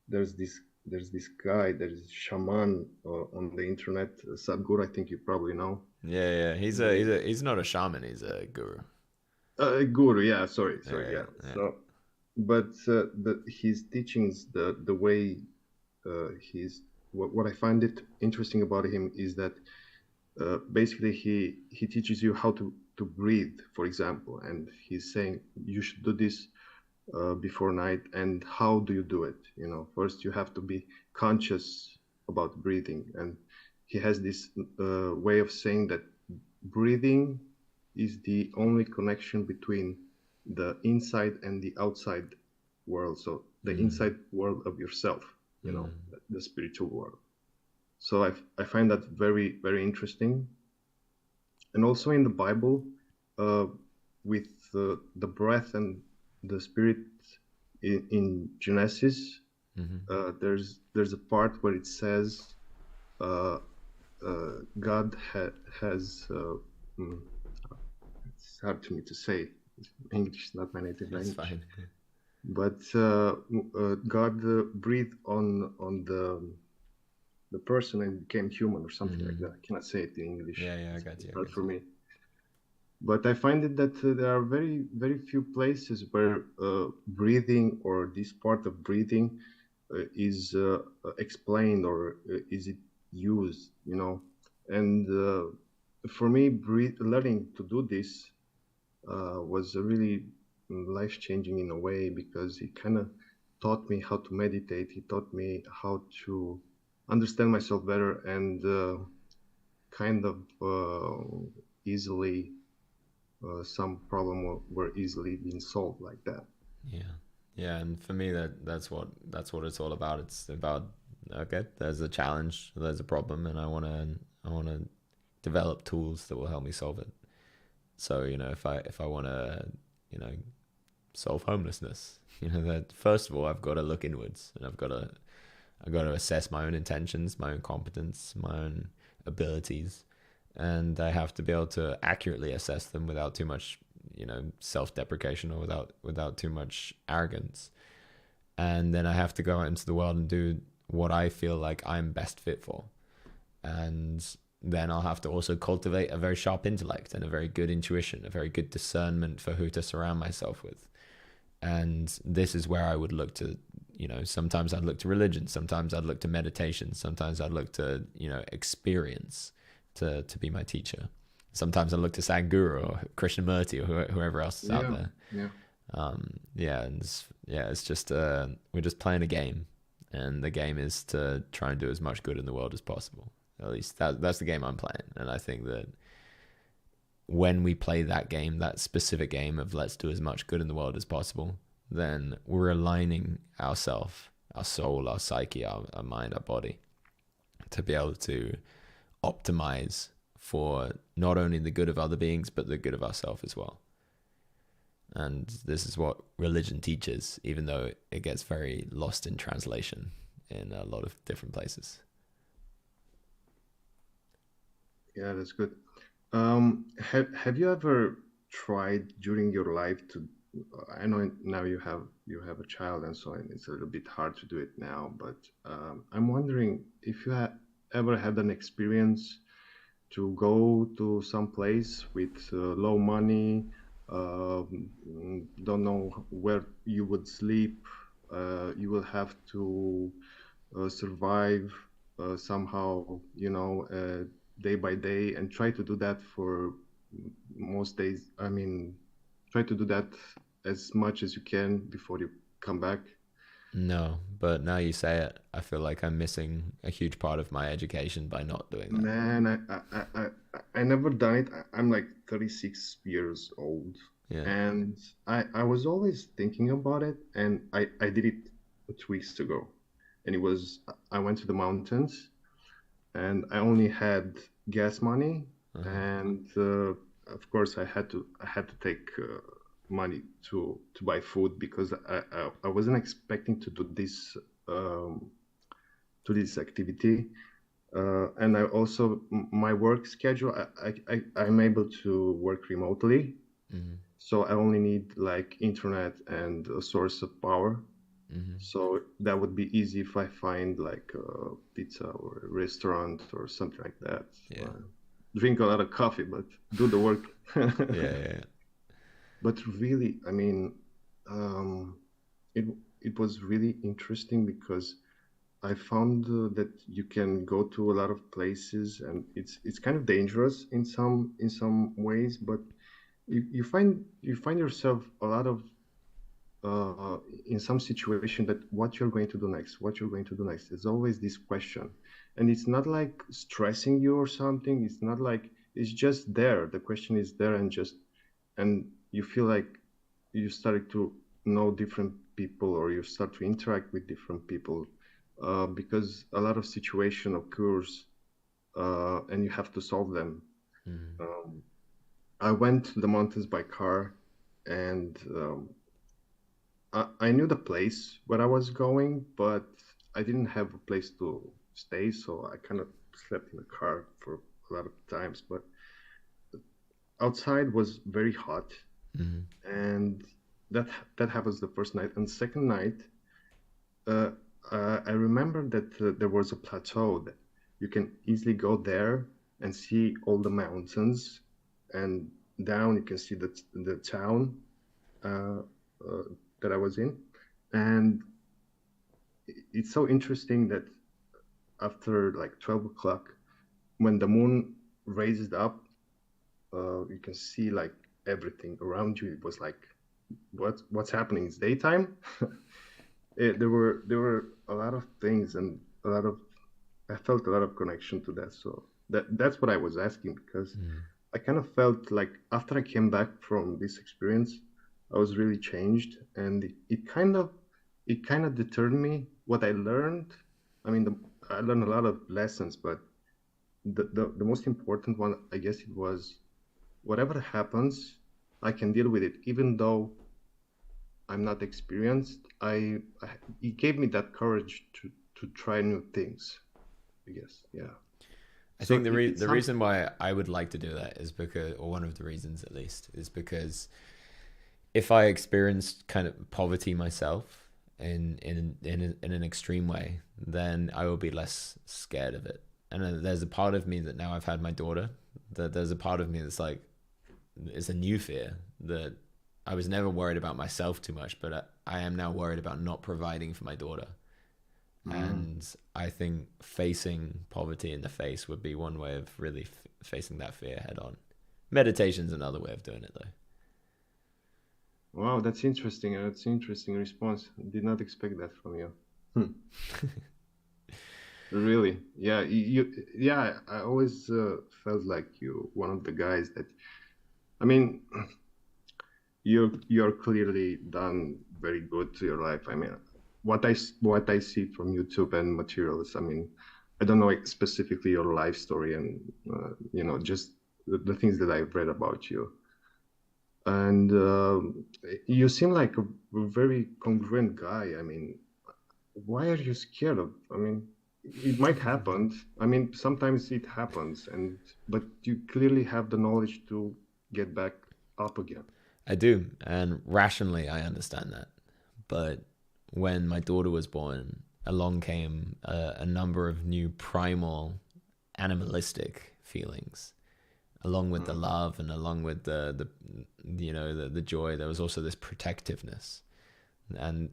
there's this guy, there's shaman on the internet, Sadhguru, I think you probably know.
Yeah, he's not a shaman, he's a guru.
Guru, yeah, sorry, yeah. So, but his teachings, the way what I find it interesting about him is that basically he teaches you how to breathe, for example, and he's saying you should do this before night. And how do you do it? You know, first you have to be conscious about breathing, and he has this way of saying that breathing is the only connection between the inside and the outside world, so the inside world of yourself, you know, the spiritual world. So I find that very, very interesting. And also in the Bible, with the breath and the spirit in Genesis, there's a part where it says God has it's hard to me to say, English is not my native language.
That's fine.
But God breathed on the person and became human or something like that. I cannot say it in English.
Yeah, I got you.
It's hard for me. But I find it that there are very, very few places where breathing or this part of breathing is explained or is it used, you know. And for me, learning to do this was really life-changing in a way, because it kind of taught me how to meditate. He taught me how to understand myself better, and kind of easily some problem were easily being solved like that.
Yeah, and for me that's what it's all about. It's about, okay, there's a challenge, there's a problem, and I want to develop tools that will help me solve it. So, you know, if I want to, you know, solve homelessness, you know, that first of all I've got to look inwards, and I've got I got to assess my own intentions, my own competence, my own abilities, and I have to be able to accurately assess them without too much, self-deprecation, or without too much arrogance. And then I have to go out into the world and do what I feel like I'm best fit for. And then I'll have to also cultivate a very sharp intellect and a very good intuition, a very good discernment for who to surround myself with. And this is where I would look to, sometimes I'd look to religion, sometimes I'd look to meditation, sometimes I'd look to, experience to be my teacher. Sometimes I look to Sadhguru or Krishnamurti or whoever else is out there. It's just we're just playing a game, and the game is to try and do as much good in the world as possible. At least that's the game I'm playing, and I think that when we play that game, that specific game of let's do as much good in the world as possible, then we're aligning ourself, our soul, our psyche, our mind, our body, to be able to optimize for not only the good of other beings, but the good of ourselves as well. And this is what religion teaches, even though it gets very lost in translation in a lot of different places.
Yeah, that's good. Have you ever tried during your life to? I know now you have a child and so on. It's a little bit hard to do it now, but I'm wondering if you ever had an experience to go to some place with low money, don't know where you would sleep, you will have to survive somehow, day by day, and try to do that for most days. I mean, try to do that as much as you can before you come back.
No, but now you say it, I feel like I'm missing a huge part of my education by not doing that.
Man, I never done it. I'm like 36 years old, and I was always thinking about it, and I did it 2 weeks ago, and I went to the mountains, and I only had gas money, and of course I had to take money to buy food, because I wasn't expecting to do this to this activity, and I also, my work schedule, I'm able to work remotely, so I only need like internet and a source of power. So that would be easy if I find like a pizza or a restaurant or something like that. Drink a lot of coffee, but do the work. But really, I mean, it was really interesting, because I found that you can go to a lot of places, and it's kind of dangerous in some ways, but you find yourself a lot of in some situation that what you're going to do next. There's always this question, and it's not like stressing you or something. It's not like, it's just there. The question is there, and you feel like you started to know different people, or you start to interact with different people, because a lot of situation occurs, and you have to solve them. I went to the mountains by car, and I knew the place where I was going, but I didn't have a place to stay, so I kind of slept in the car for a lot of times. But outside was very hot, and that happens the first night. And the second night, I remember that there was a plateau that you can easily go there and see all the mountains, and down you can see the town that I was in. And it's so interesting that after like 12 o'clock, when the moon raises up, you can see like everything around you. It was like, what's happening? It's daytime. There were a lot of things, and I felt a lot of connection to that. So that's what I was asking, because I kind of felt like after I came back from this experience, I was really changed, and it kind of deterred me. What I learned, I mean, I learned a lot of lessons, but the most important one, I guess, it was, whatever happens, I can deal with it, even though I'm not experienced. It gave me that courage to to try new things. I guess, yeah.
I
So
think the
it's not-
reason why I would like to do that is because, or one of the reasons at least, is because if I experienced kind of poverty myself in an extreme way, then I will be less scared of it. And then there's a part of me that now I've had my daughter, that there's a part of me that's like, it's a new fear that I was never worried about myself too much, but I am now worried about not providing for my daughter. And I think facing poverty in the face would be one way of really facing that fear head on. Meditation's another way of doing it, though.
Wow, that's interesting. That's an interesting response. Did not expect that from you. Really? Yeah, yeah. I always felt like you one of the guys that. I mean, you're clearly done very good to your life. I mean, what I see from YouTube and materials. I mean, I don't know specifically your life story and just the things that I've read about you. And you seem like a very congruent guy. I mean, why are you scared of? I mean, it might happen. I mean, sometimes it happens, but you clearly have the knowledge to get back up again.
I do, and rationally I understand that. But when my daughter was born, along came a number of new primal animalistic feelings, along with the love and along with the joy. There was also this protectiveness, and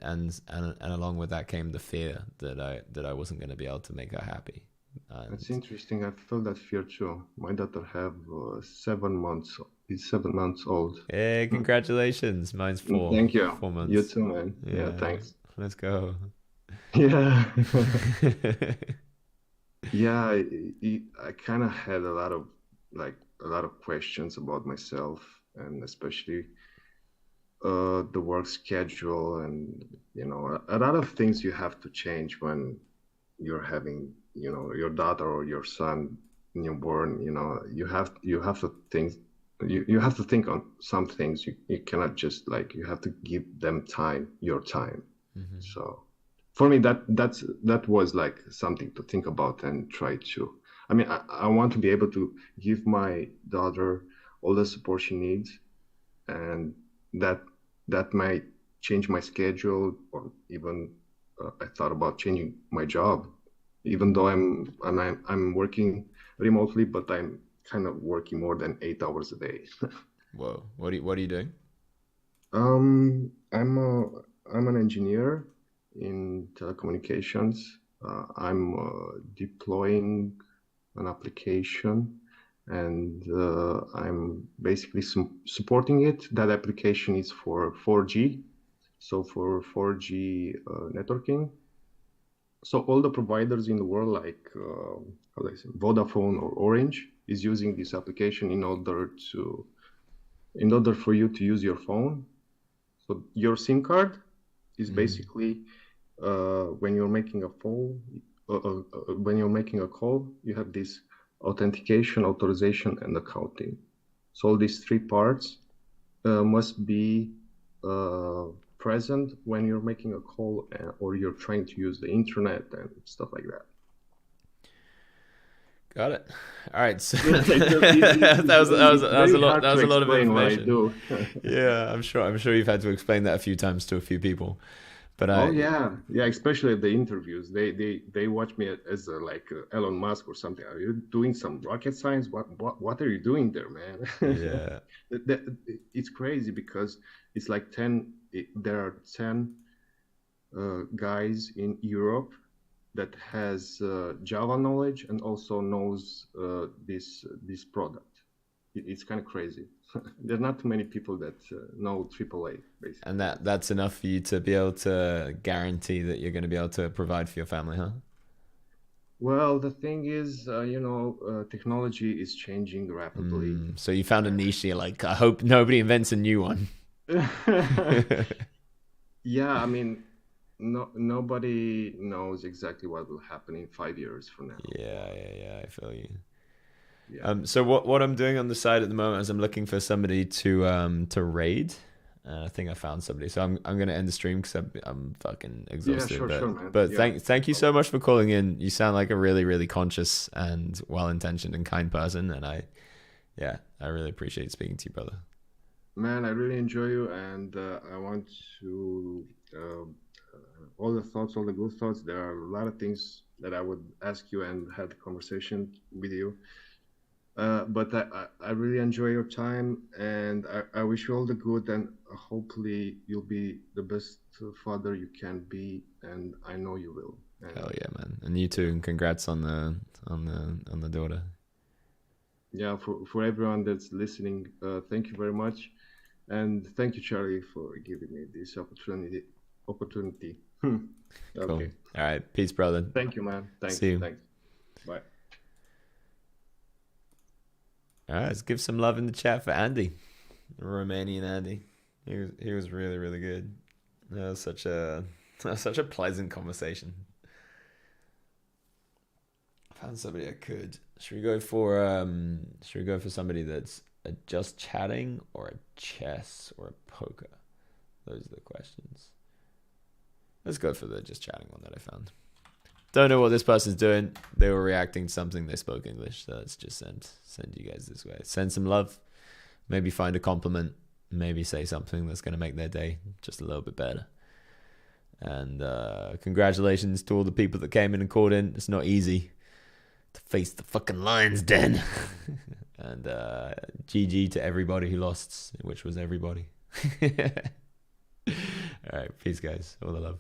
along with that came the fear that I wasn't going to be able to make her happy.
That's interesting. I felt that fear too. My daughter have 7 months. Is 7 months old.
Hey, congratulations! Mine's 4.
Thank you.
4 months.
You too, man. Yeah, thanks.
Let's go.
Yeah. Yeah, I kind of had a lot of questions about myself, and especially the work schedule, and a lot of things you have to change when you're having your daughter or your son newborn. You have to think. You have to think on some things. You cannot just you have to give them time, your time.
Mm-hmm.
So for me, that was like something to think about and try to. I mean, I want to be able to give my daughter all the support she needs, and that might change my schedule, or even I thought about changing my job, even though I'm working remotely, but I'm kind of working more than 8 hours a day.
Whoa! What are you doing?
I'm an engineer in telecommunications. I'm deploying an application, and I'm basically supporting it. That application is for 4G, so for 4G networking. So all the providers in the world, like how do I say, Vodafone or Orange, is using this application in order for you to use your phone. So your SIM card is basically when you're making a phone, when you're making a call, you have this authentication, authorization, and accounting. So all these 3 parts must be present when you're making a call or you're trying to use the internet and stuff like that.
Got it. All right. So that was a lot. That was a lot of information. Yeah, I'm sure you've had to explain that a few times to a few people. But
yeah, especially at the interviews, they watch me as Elon Musk or something. Are you doing some rocket science? What are you doing there, man?
Yeah.
It's crazy because it's like 10. There are 10 guys in Europe that has Java knowledge and also knows this product. It's kind of crazy. There are not too many people that know AAA, basically.
And that's enough for you to be able to guarantee that you're going to be able to provide for your family, huh?
Well, the thing is, technology is changing rapidly.
So you found a niche. You're like, I hope nobody invents a new one.
Yeah, I mean, nobody knows exactly what will happen in 5 years from now.
Yeah, I feel you.
Yeah.
So what I'm doing on the side at the moment is I'm looking for somebody to raid. I think I found somebody, so I'm gonna end the stream because I'm fucking exhausted.
sure, man.
But
Yeah.
thank you so much for calling in. You sound like a really, really conscious and well-intentioned and kind person, and I really appreciate speaking to you, brother.
Man, I really enjoy you, and I want to all the thoughts, all the good thoughts. There are a lot of things that I would ask you and have a conversation with you. But I really enjoy your time, and I wish you all the good, and hopefully you'll be the best father you can be, and I know you will. And
Hell yeah, man! And you too, and congrats on the daughter.
yeah, for everyone that's listening, thank you very much, and thank you, Charlie, for giving me this opportunity. Okay.
Cool. All right, peace, brother.
Thank you, man. Thanks.
See you.
Thanks. Bye.
All right, let's give some love in the chat for Andy, Romanian Andy. He was really, really good. That was such a pleasant conversation. I found somebody I could. Should we go for somebody that's a just chatting or a chess or a poker? Those are the questions. Let's go for the just chatting one that I found. Don't know what this person's doing. They were reacting to something. They spoke English. So let's just send you guys this way. Send some love. Maybe find a compliment. Maybe say something that's going to make their day just a little bit better. And congratulations to all the people that came in and called in. It's not easy to face the fucking lion's den. And GG to everybody who lost, which was everybody. All right. Peace, guys. All the love.